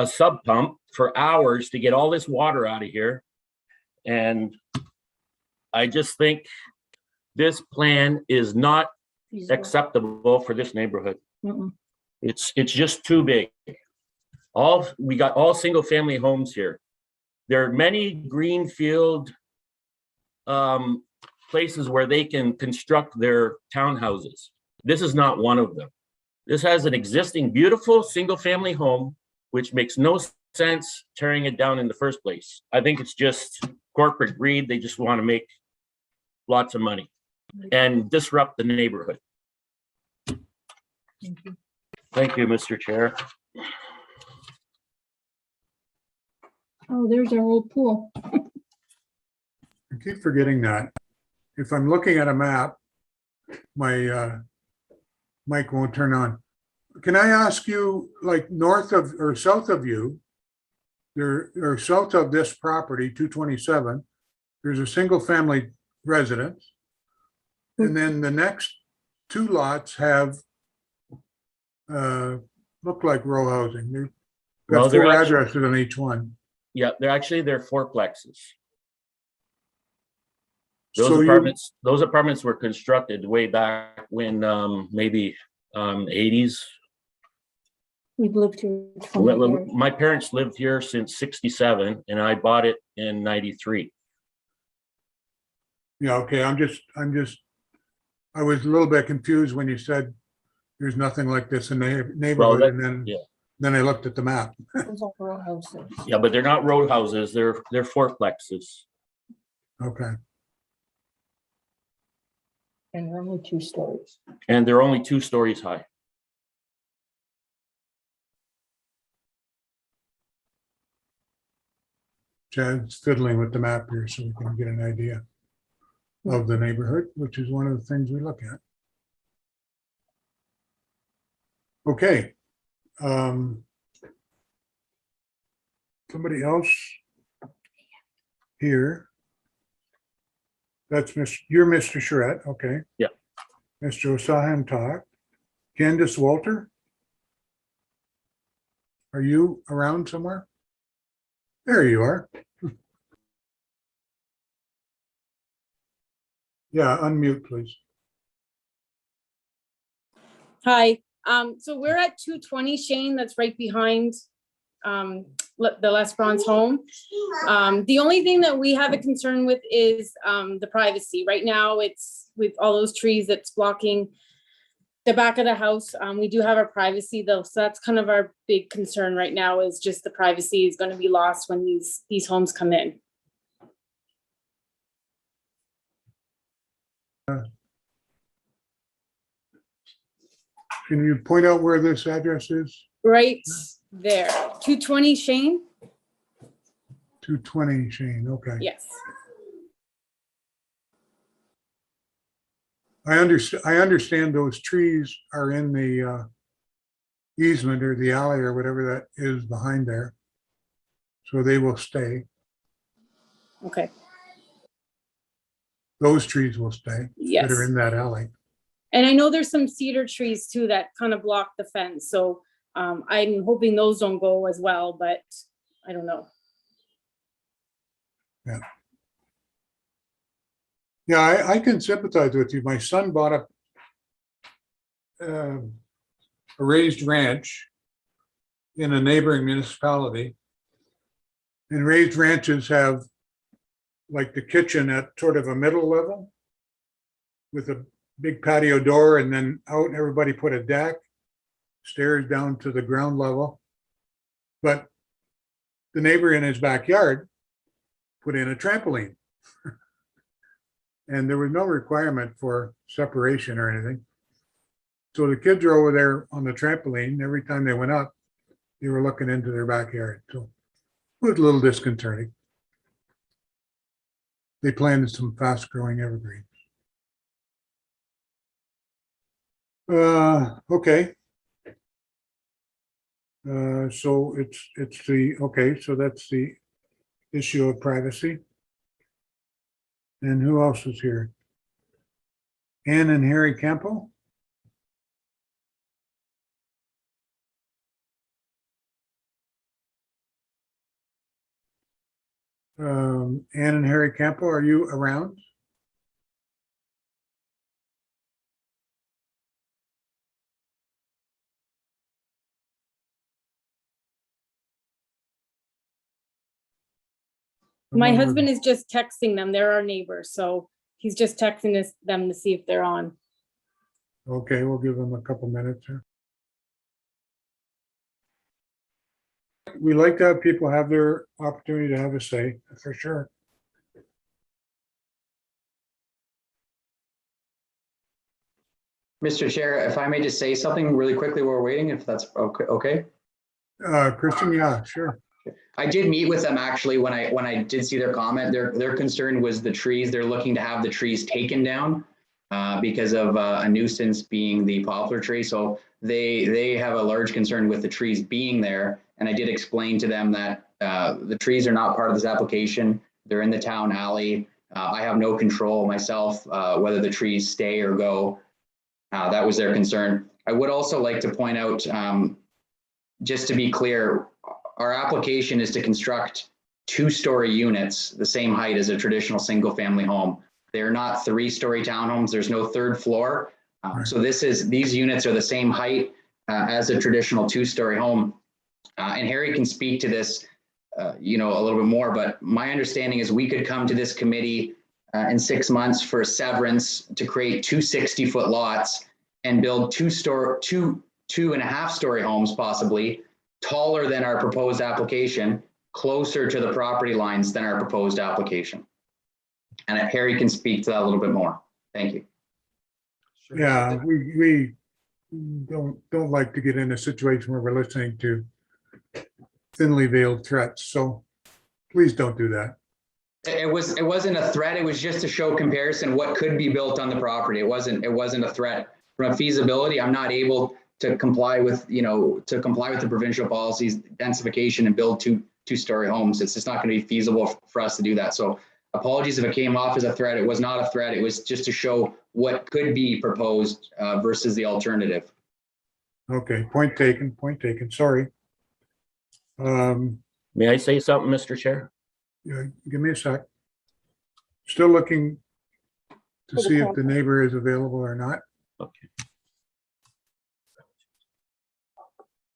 S17: sub pump for hours to get all this water out of here. And I just think this plan is not acceptable for this neighborhood. It's just too big. We got all single family homes here. There are many greenfield places where they can construct their townhouses. This is not one of them. This has an existing beautiful single family home, which makes no sense tearing it down in the first place. I think it's just corporate greed. They just want to make lots of money and disrupt the neighborhood. Thank you, Mr. Chair.
S18: Oh, there's our old pool.
S1: I keep forgetting that. If I'm looking at a map, my mic won't turn on. Can I ask you, like north of or south of you, there or south of this property, 227, there's a single family residence. And then the next two lots have look like row housing. They've got
S17: they're
S1: four
S17: actually-
S1: addresses on each one.
S17: Yeah, they're fourplexes.
S1: So
S17: Those apartments were constructed way back when maybe 80s.
S18: We've lived here 20 years.
S17: My parents lived here since 67 and I bought it in 93.
S1: Yeah, okay, I was a little bit confused when you said there's nothing like this in the neighborhood, and then I looked at the map.
S18: Those are row houses.
S17: Yeah, but they're not row houses, they're fourplexes.
S1: Okay.
S18: And they're only 2 stories.
S17: And they're only 2 stories high.
S1: Chad's fiddling with the map here so we can get an idea of the neighborhood, which is one of the things we look at. Okay. Somebody else here. That's you're Mr. Charette, okay.
S17: Yeah.
S1: Mr. Osahan talked. Candace Walter? Are you around somewhere? There you are. Yeah, unmute, please.
S19: Hi, so we're at 220 Shane, that's right behind the Les Bronze home. The only thing that we have a concern with is the privacy. Right now, it's with all those trees that's blocking the back of the house. We do have our privacy though, so that's kind of our big concern right now, is just the privacy is going to be lost when these homes come in.
S1: Can you point out where this address is?
S19: Right there, 220 Shane?
S1: 220 Shane, okay.
S19: Yes.
S1: I understand those trees are in the easement or the alley or whatever that is behind there. So they will stay.
S19: Okay.
S1: Those trees will stay.
S19: Yes.
S1: That are in that alley.
S19: And I know there's some cedar trees too that kind of block the fence, so I'm hoping those don't go as well, but I don't know.
S1: Yeah. Yeah, I can sympathize with you. My son bought a raised ranch in a neighboring municipality. And raised ranches have like the kitchen at sort of a middle level with a big patio door, and then out everybody put a deck. stairs down to the ground level. But the neighbor in his backyard put in a trampoline. And there was no requirement for separation or anything. So the kids are over there on the trampoline. Every time they went up, they were looking into their backyard. So it was a little disconcerting. They planted some fast growing evergreens. Okay. So it's the, okay, so that's the issue of privacy. And who else is here? Ann and Harry Campo? Ann and Harry Campo, are you around?
S19: My husband is just texting them. They're our neighbors, so he's just texting them to see if they're on.
S1: Okay, we'll give them a couple minutes here. We like to have people have their opportunity to have a say, for sure.
S16: Mr. Chair, if I may just say something really quickly while we're waiting, if that's okay.
S1: Christian, yeah, sure.
S16: I did meet with them actually when I did see their comment. Their concern was the trees. They're looking to have the trees taken down because of a nuisance being the poplar tree. So they have a large concern with the trees being there. And I did explain to them that the trees are not part of this application. They're in the town alley. I have no control myself whether the trees stay or go. That was their concern. I would also like to point out, just to be clear, our application is to construct 2-story units, the same height as a traditional single-family home. They're not 3-story townhomes. There's no 3rd floor. So these units are the same height as a traditional 2-story home. And Harry can speak to this, a little bit more. But my understanding is we could come to this committee in 6 months for a severance to create 2 60-foot lots and build 2.5-story homes, possibly taller than our proposed application, closer to the property lines than our proposed application. And Harry can speak to that a little bit more. Thank you.
S1: Yeah, we don't like to get in a situation where we're listening to thinly veiled threats. So please don't do that.
S16: It wasn't a threat. It was just to show comparison what could be built on the property. It wasn't a threat. From a feasibility, I'm not able to comply with the provincial policies, densification, and build 2-story homes. It's just not going to be feasible for us to do that. So apologies if it came off as a threat. It was not a threat. It was just to show what could be proposed versus the alternative.
S1: Okay, point taken, point taken. Sorry.
S17: May I say something, Mr. Chair?
S1: Yeah, give me a sec. Still looking to see if the neighbor is available or not.
S17: Okay.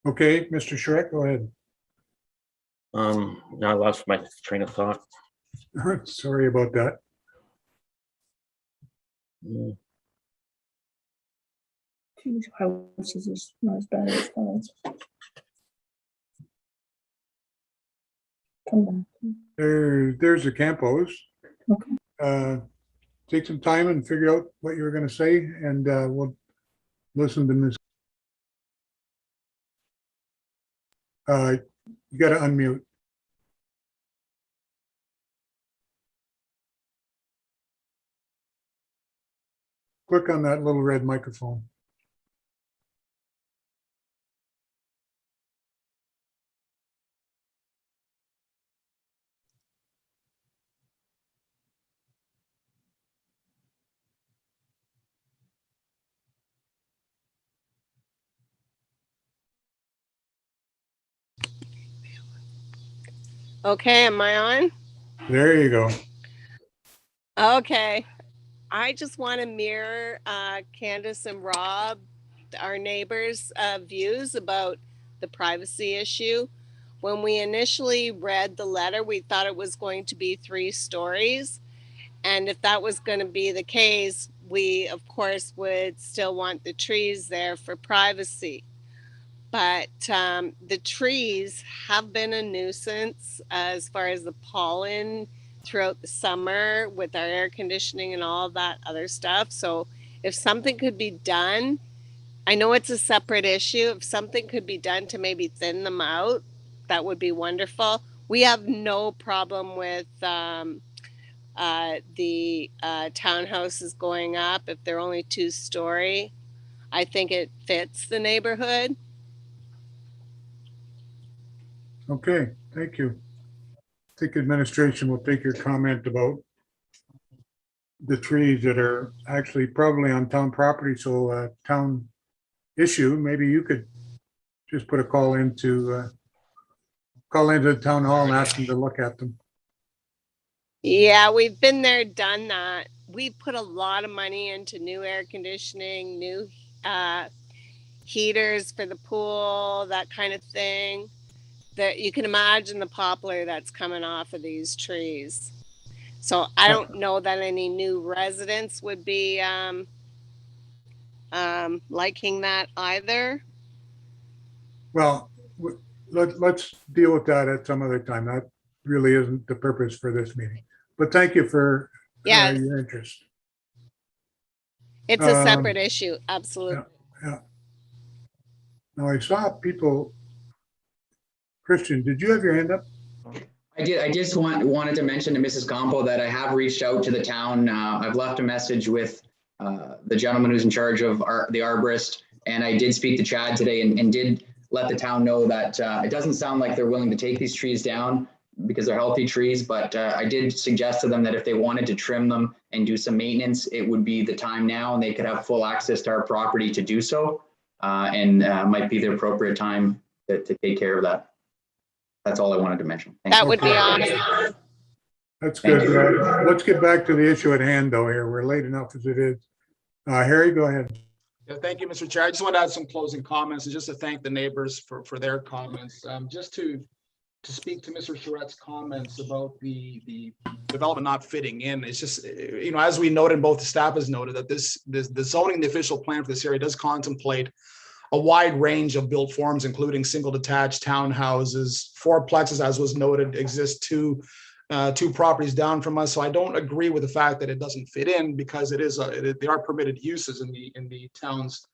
S1: Okay, Mr. Shrek, go ahead.
S17: Now I lost my train of thought.
S1: Sorry about that.
S18: Houses is not as bad as others. Come back.
S1: There's the Campos.
S18: Okay.
S1: Take some time and figure out what you're going to say, and we'll listen to Ms. You got to unmute. Click on that little red microphone.
S20: Okay, am I on?
S1: There you go.
S20: Okay. I just want to mirror Candace and Rob, our neighbors' views about the privacy issue. When we initially read the letter, we thought it was going to be 3 stories. And if that was going to be the case, we, of course, would still want the trees there for privacy. But the trees have been a nuisance as far as the pollen throughout the summer with our air conditioning and all that other stuff. So if something could be done, I know it's a separate issue. If something could be done to maybe thin them out, that would be wonderful. We have no problem with the townhouses going up if they're only 2-story. I think it fits the neighborhood.
S1: Okay, thank you. I think administration will take your comment about the trees that are actually probably on town property, so town issue. Maybe you could just put a call into the town hall and ask them to look at them.
S20: Yeah, we've been there, done that. We put a lot of money into new air conditioning, new heaters for the pool, that kind of thing. That you can imagine the poplar that's coming off of these trees. So I don't know that any new residents would be liking that either.
S1: Well, let's deal with that at some other time. That really isn't the purpose for this meeting. But thank you for your interest.
S20: It's a separate issue, absolutely.
S1: Yeah. Now I saw people. Christian, did you have your hand up?
S16: I did. I just wanted to mention to Mrs. Campo that I have reached out to the town. I've left a message with the gentleman who's in charge of the arborist, and I did speak to Chad today and did let the town know that it doesn't sound like they're willing to take these trees down because they're healthy trees, but I did suggest to them that if they wanted to trim them and do some maintenance, it would be the time now, and they could have full access to our property to do so, and might be the appropriate time to take care of that. That's all I wanted to mention.
S20: That would be awesome.
S1: That's good. Let's get back to the issue at hand, though. Here, we're late enough as it is. Harry, go ahead.
S15: Yeah, thank you, Mr. Chair. I just want to add some closing comments and just to thank the neighbors for their comments. Just to speak to Mr. Charrette's comments about the development not fitting in. It's just, as we noted, both the staff has noted that the zoning, the official plan for this area does contemplate a wide range of built forms, including single detached townhouses, fourplexes, as was noted, exist two properties down from us. So I don't agree with the fact that it doesn't fit in, because they are permitted uses in the town's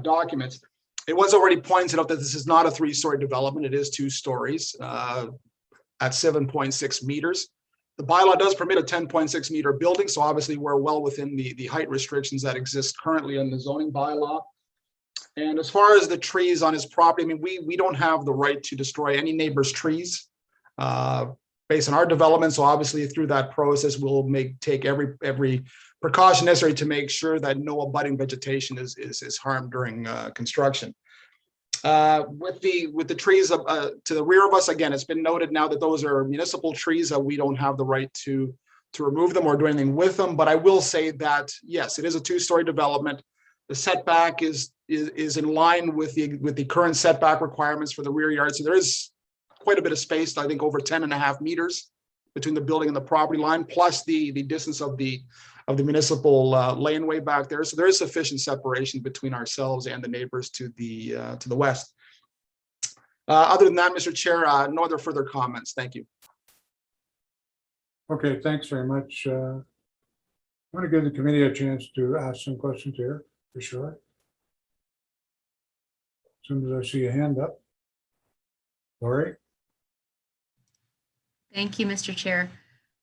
S15: documents. It was already pointed out that this is not a 3-story development. It is 2 stories at 7.6 meters. The bylaw does permit a 10.6 meter building. So obviously we're well within the height restrictions that exist currently in the zoning bylaw. And as far as the trees on his property, I mean, we don't have the right to destroy any neighbor's trees based on our development. So obviously through that process, we'll take every precaution necessary to make sure that no abutting vegetation is harmed during construction. With the trees to the rear of us, again, it's been noted now that those are municipal trees, that we don't have the right to remove them or do anything with them. But I will say that, yes, it is a 2-story development. The setback is in line with the current setback requirements for the rear yard. So there is quite a bit of space, I think over 10.5 meters between the building and the property line, plus the distance of the municipal laneway back there. So there is sufficient separation between ourselves and the neighbors to the west. Other than that, Mr. Chair, no other further comments. Thank you.
S1: Okay, thanks very much. I want to give the committee a chance to ask some questions here, for sure. As soon as I see a hand up. Lori?
S8: Thank you, Mr. Chair.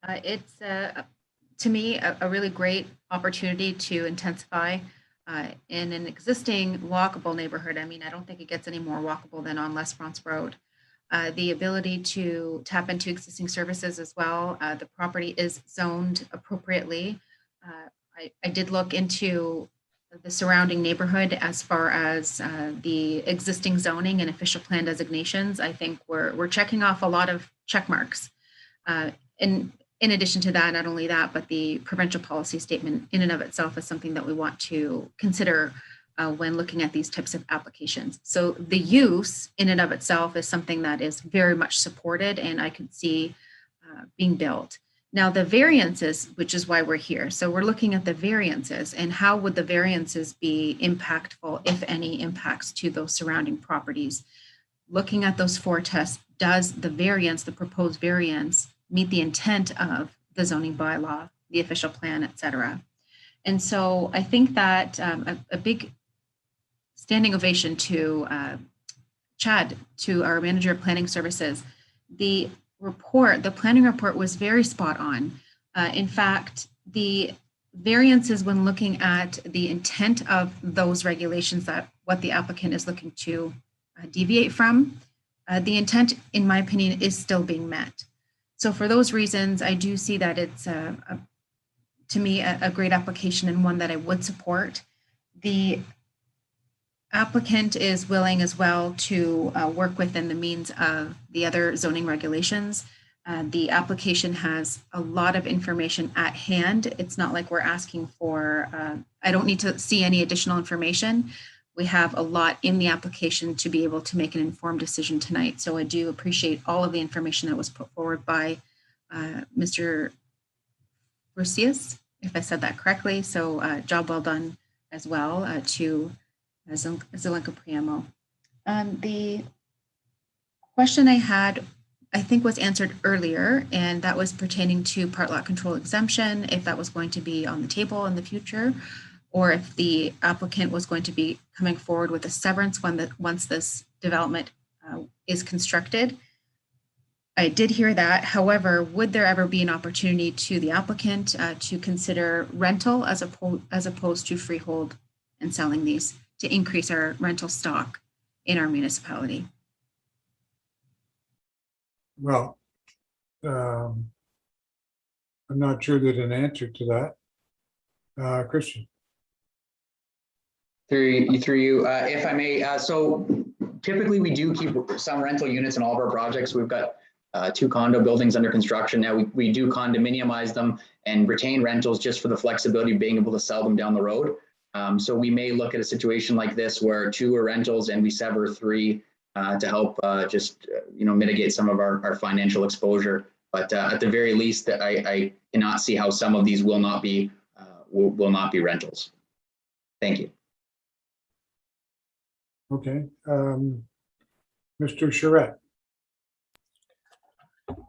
S8: It's, to me, a really great opportunity to intensify in an existing walkable neighborhood. I mean, I don't think it gets any more walkable than on Les France Road. The ability to tap into existing services as well. The property is zoned appropriately. I did look into the surrounding neighborhood as far as the existing zoning and official plan designations. I think we're checking off a lot of check marks. In addition to that, not only that, but the provincial policy statement in and of itself is something that we want to consider when looking at these types of applications. So the use in and of itself is something that is very much supported and I could see being built. Now the variances, which is why we're here. So we're looking at the variances and how would the variances be impactful, if any impacts to those surrounding properties. Looking at those 4 tests, does the variance, the proposed variance, meet the intent of the zoning bylaw, the official plan, et cetera? And so I think that a big standing ovation to Chad, to our manager of planning services. The planning report was very spot on. In fact, the variances when looking at the intent of those regulations, that what the applicant is looking to deviate from, the intent, in my opinion, is still being met. So for those reasons, I do see that it's, to me, a great application and one that I would support. The applicant is willing as well to work within the means of the other zoning regulations. The application has a lot of information at hand. It's not like we're asking for, I don't need to see any additional information. We have a lot in the application to be able to make an informed decision tonight. So I do appreciate all of the information that was put forward by Mr. Rusius, if I said that correctly. So job well done as well to Zelenka Priamo. The question I had, I think, was answered earlier, and that was pertaining to part lot control exemption, if that was going to be on the table in the future, or if the applicant was going to be coming forward with a severance once this development is constructed. I did hear that. However, would there ever be an opportunity to the applicant to consider rental as opposed to freehold and selling these, to increase our rental stock in our municipality?
S1: Well, I'm not sure there's an answer to that. Christian.
S16: Through you, if I may, so typically we do keep some rental units in all of our projects. We've got 2 condo buildings under construction now. We do condominiumize them and retain rentals just for the flexibility of being able to sell them down the road. So we may look at a situation like this where 2 are rentals and we sever 3 to help just mitigate some of our financial exposure. But at the very least, I cannot see how some of these will not be rentals. Thank you.
S1: Okay. Mr. Charette.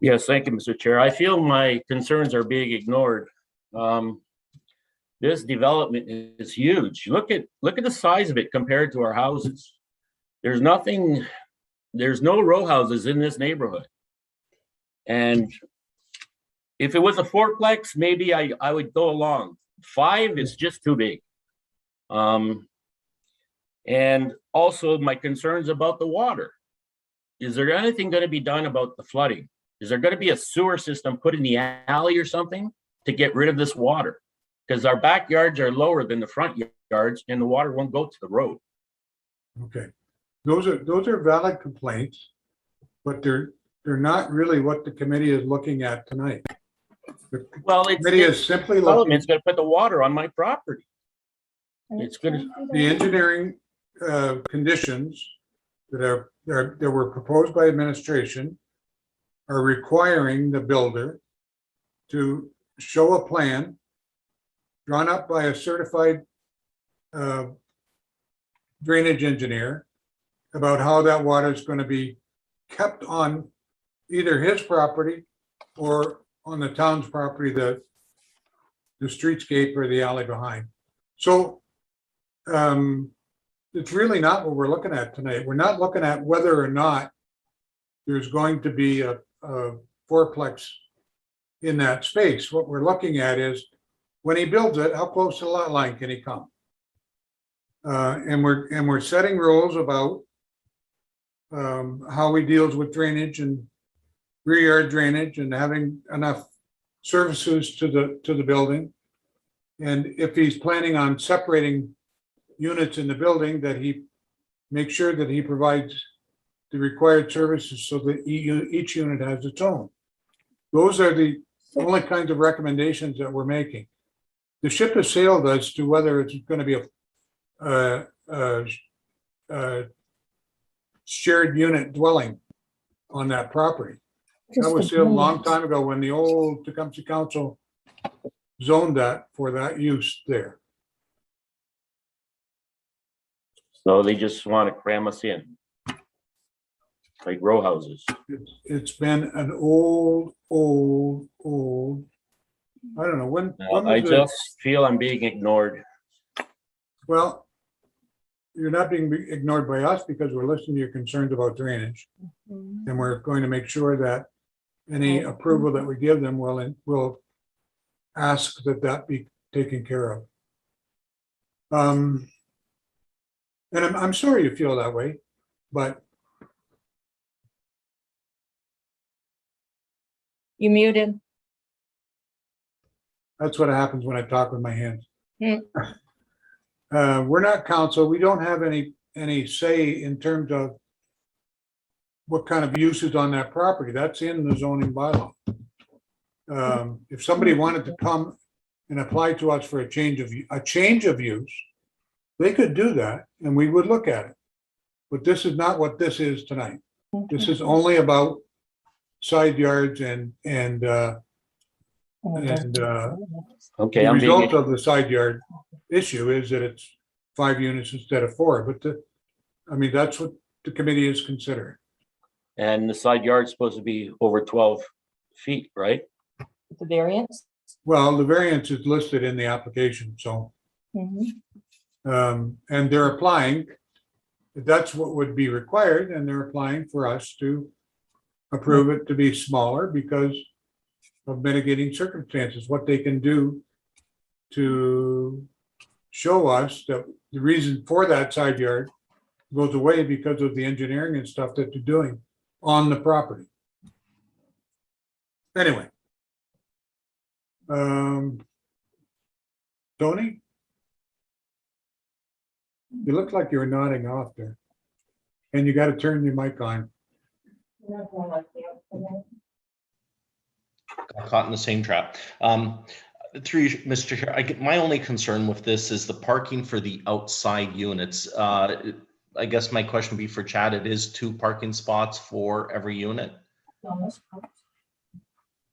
S17: Yes, thank you, Mr. Chair. I feel my concerns are being ignored. This development is huge. Look at the size of it compared to our houses. There's no row houses in this neighborhood. And if it was a 4-plex, maybe I would go along. 5 is just too big. And also my concerns about the water. Is there anything going to be done about the flooding? Is there going to be a sewer system put in the alley or something to get rid of this water? Because our backyards are lower than the front yards and the water won't go to the road.
S1: Okay. Those are valid complaints, but they're not really what the committee is looking at tonight. The committee is simply looking.
S17: It's going to put the water on my property. It's going to.
S1: The engineering conditions that were proposed by administration are requiring the builder to show a plan drawn up by a certified drainage engineer about how that water is going to be kept on either his property or on the town's property, the streetscape or the alley behind. So it's really not what we're looking at tonight. We're not looking at whether or not there's going to be a 4-plex in that space. What we're looking at is when he builds it, how close to the lot line can he come? And we're setting rules about how he deals with drainage and rear yard drainage and having enough services to the building. And if he's planning on separating units in the building, that he makes sure that he provides the required services so that each unit has its own. Those are the only kinds of recommendations that we're making. The ship has sailed as to whether it's going to be a shared unit dwelling on that property. That was a long time ago when the old Tecumseh Council zoned that for that use there.
S17: So they just want to cram us in. Like row houses.
S1: It's been an old, I don't know, when
S17: I
S1: was
S17: just feel I'm being ignored.
S1: well, you're not being ignored by us because we're listening to your concerns about drainage. And we're going to make sure that any approval that we give them will ask that be taken care of. And I'm sorry you feel that way, but
S18: You muted.
S1: that's what happens when I talk with my hands.
S18: Hmm.
S1: We're not council. We don't have any say in terms of what kind of use is on that property. That's in the zoning bylaw. If somebody wanted to come and apply to us for a change of use, they could do that and we would look at it. But this is not what this is tonight. This is only about side yards and
S17: Okay,
S1: the
S17: I'm being,
S1: result of the side yard issue is that it's 5 units instead of 4. But that's what the committee is considering.
S17: and the side yard's supposed to be over 12 feet, right?
S18: The variance.
S1: Well, the variance is listed in the application, so. And they're applying, that's what would be required, and they're applying for us to approve it to be smaller because of mitigating circumstances, what they can do to show us that the reason for that side yard goes away because of the engineering and stuff that they're doing on the property. Anyway. Tony? You look like you were nodding off there. And you got to turn your mic on.
S6: Got caught in the same trap. Through you, Mr. Chair, my only concern with this is the parking for the outside units. I guess my question would be for Chad, it is 2 parking spots for every unit.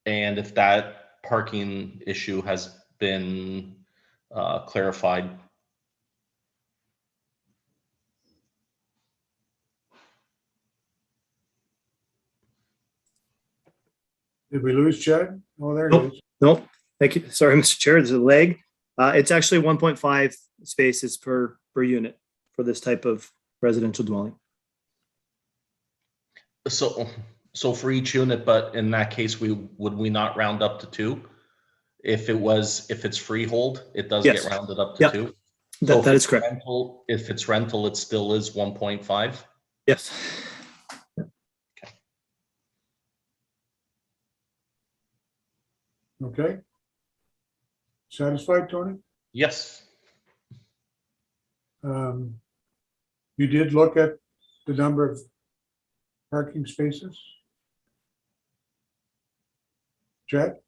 S6: And if that parking issue has been clarified.
S1: Did we lose Chad? Oh, there
S7: Nope.
S1: he is.
S7: Nope. Thank you. Sorry, Mr. Chair. There's a lag. It's actually 1.5 spaces per unit for this type of residential dwelling.
S6: So for each unit, but in that case, would we not round up to 2? If it's freehold, it does
S7: Yes.
S6: get rounded up to
S7: Yep.
S6: 2.
S7: That is correct.
S6: If it's rental, it still is 1.5.
S7: Yes.
S1: Okay. Satisfied, Tony?
S6: Yes.
S1: You did look at the number of parking spaces? Chad?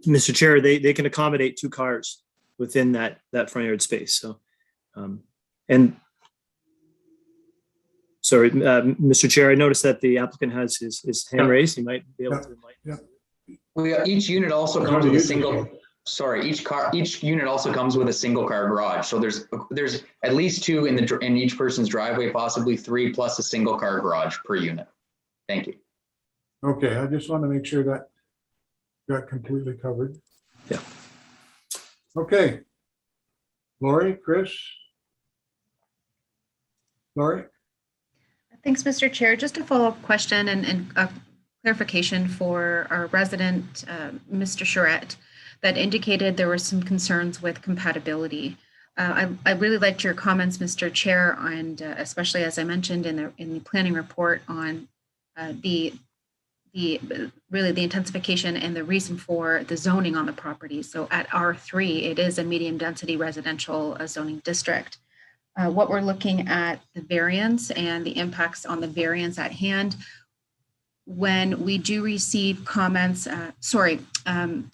S7: Mr. Chair, they can accommodate 2 cars within that front yard space. So, and sorry, Mr. Chair, I noticed that the applicant has his hand raised. He might be able to.
S16: Each unit also comes with a single. Sorry, each unit also comes with a single car garage. So there's at least 2 in each person's driveway, possibly 3 plus a single car garage per unit. Thank you.
S1: Okay, I just want to make sure that got completely covered.
S7: Yeah.
S1: Okay. Lori, Chris? Lori?
S8: Thanks, Mr. Chair. Just a follow-up question and a clarification for our resident, Mr. Charette, that indicated there were some concerns with compatibility. I really liked your comments, Mr. Chair, and especially as I mentioned in the planning report on the intensification and the reason for the zoning on the property. So at R3, it is a medium density residential zoning district. What we're looking at the variance and the impacts on the variance at hand. When we do receive comments,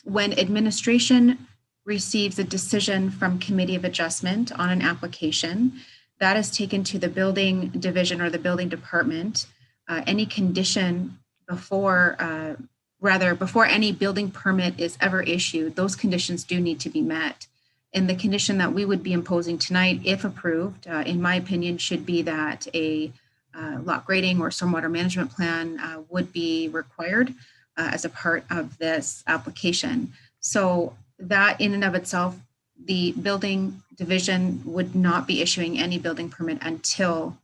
S8: when administration receives a decision from Committee of Adjustment on an application, that is taken to the building division or the building department. Any condition before any building permit is ever issued, those conditions do need to be met. And the condition that we would be imposing tonight, if approved, in my opinion, should be that a lot grading or stormwater management plan would be required as a part of this application. So that in and of itself, the building division would not be issuing any building permit until,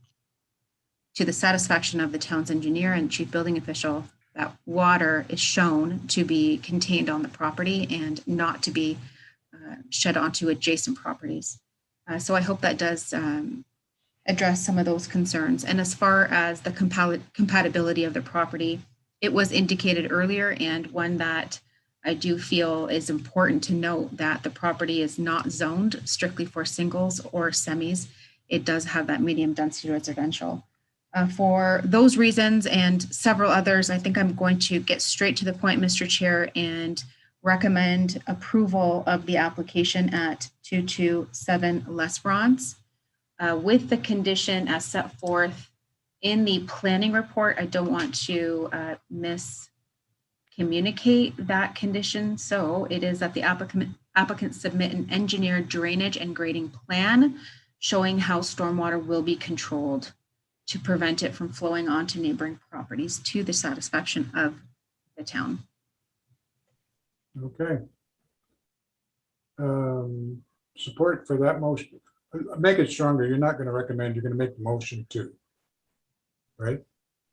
S8: to the satisfaction of the town's engineer and chief building official, that water is shown to be contained on the property and not to be shed onto adjacent properties. So I hope that does address some of those concerns. And as far as the compatibility of the property, it was indicated earlier, and one that I do feel is important to note, that the property is not zoned strictly for singles or semis. It does have that medium density residential. For those reasons and several others, I think I'm going to get straight to the point, Mr. Chair, and recommend approval of the application at 227 Les Bronze with the condition as set forth in the planning report. I don't want to miscommunicate that condition. So it is that the applicant submit an engineered drainage and grading plan showing how stormwater will be controlled to prevent it from flowing onto neighboring properties to the satisfaction of the town.
S1: Okay. Support for that motion. Make it stronger. You're not going to recommend, you're going to make the motion too, right?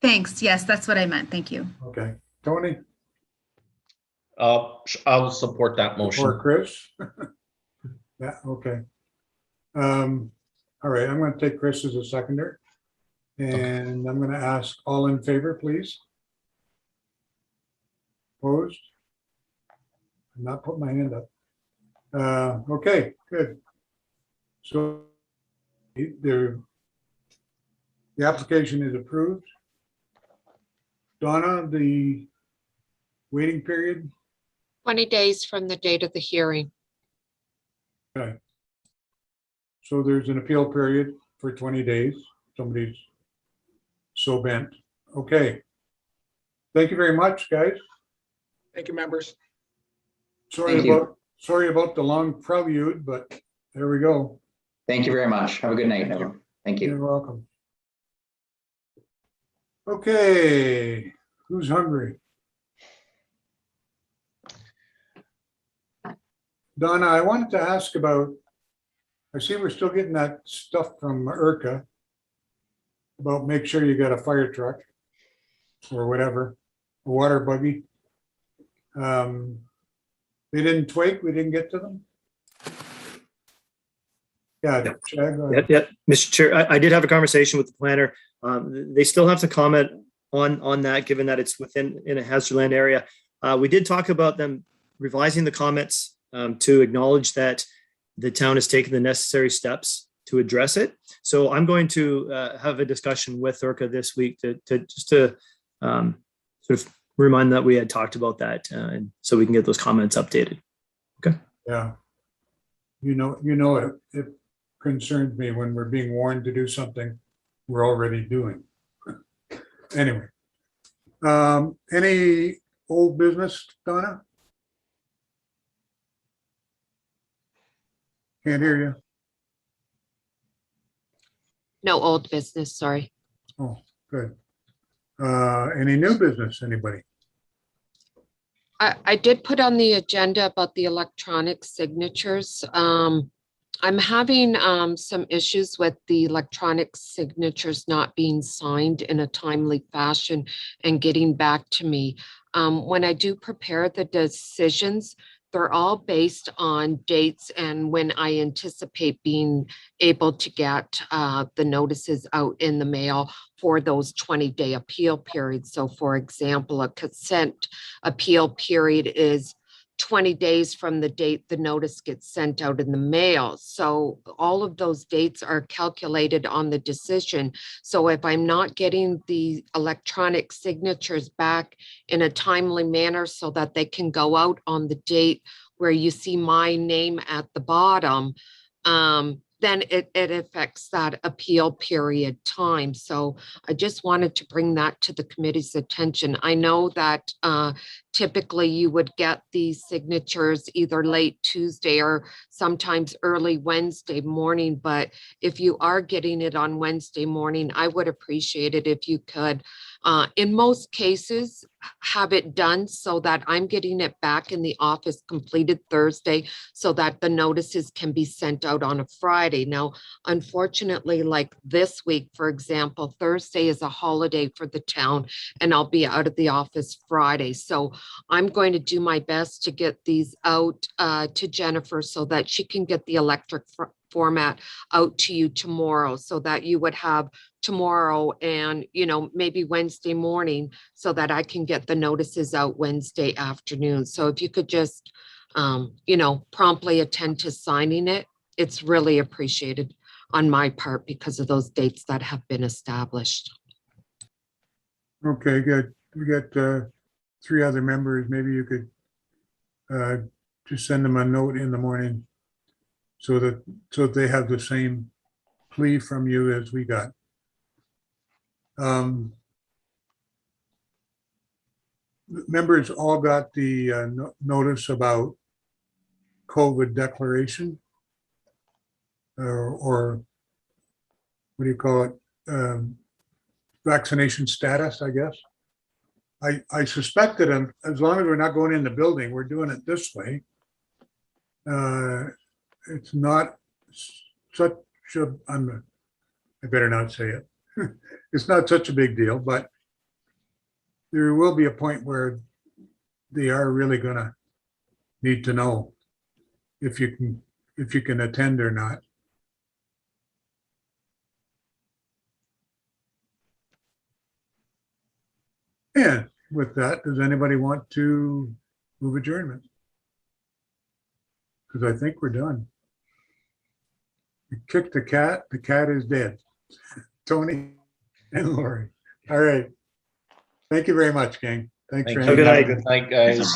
S8: Thanks. Yes, that's what I meant. Thank you.
S1: Okay. Tony?
S6: I'll support that motion.
S1: Or Chris? Yeah, okay. All right, I'm going to take Chris as a seconder. And I'm going to ask all in favor, please. Opposed? I'm not putting my hand up. Okay, good. So the application is approved. Donna, the waiting period?
S2: 20 days from the date of the hearing.
S1: Okay. So there's an appeal period for 20 days. Somebody's so bent. Okay. Thank you very much, guys.
S15: Thank you, members.
S1: Sorry about the long prelude, but there we go.
S16: Thank you very much. Have a good night, everyone. Thank you.
S1: You're welcome. Okay, who's hungry? Donna, I wanted to ask about, I see we're still getting that stuff from IRCA about make sure you got a fire truck or whatever, a water buggy. They didn't tweak, we didn't get to them? Yeah, Chad, go ahead.
S7: Yeah, Mr. Chair, I did have a conversation with the planner. They still have to comment on that, given that it's in a hazard land area. We did talk about them revising the comments to acknowledge that the town has taken the necessary steps to address it. So I'm going to have a discussion with IRCA this week to sort of remind that we had talked about that, and so we can get those comments updated. Okay.
S1: Yeah. You know, it concerns me when we're being warned to do something we're already doing. Anyway, any old business, Donna? Can't hear you.
S2: No old business, sorry.
S1: Oh, good. Any new business, anybody?
S2: I did put on the agenda about the electronic signatures. I'm having some issues with the electronic signatures not being signed in a timely fashion and getting back to me. When I do prepare the decisions, they're all based on dates and when I anticipate being able to get the notices out in the mail for those 20-day appeal periods. So for example, a consent appeal period is 20 days from the date the notice gets sent out in the mail. So all of those dates are calculated on the decision. So if I'm not getting the electronic signatures back in a timely manner so that they can go out on the date where you see my name at the bottom, then it affects that appeal period time. So I just wanted to bring that to the committee's attention. I know that typically you would get these signatures either late Tuesday or sometimes early Wednesday morning, but if you are getting it on Wednesday morning, I would appreciate it if you could, in most cases, have it done so that I'm getting it back in the office completed Thursday so that the notices can be sent out on a Friday. Now, unfortunately, like this week, for example, Thursday is a holiday for the town and I'll be out of the office Friday. So I'm going to do my best to get these out to Jennifer so that she can get the electric format out to you tomorrow so that you would have tomorrow and, maybe Wednesday morning so that I can get the notices out Wednesday afternoon. So if you could just, promptly attend to signing it, it's really appreciated on my part because of those dates that have been established.
S1: Okay, good. We got 3 other members. Maybe you could just send them a note in the morning so that they have the same plea from you as we got. Members all got the notice about COVID declaration or what do you call it? Vaccination status, I guess. I suspect that as long as we're not going in the building, we're doing it this way. It's not such a, I better not say it. It's not such a big deal, but there will be a point where they are really gonna need to know if you can attend or not. And with that, does anybody want to move adjournment? Because I think we're done. You kicked the cat is dead. Tony and Lori. All right. Thank you very much, gang. Thanks for
S6: Thank you.
S7: Good night.
S6: Good night, guys.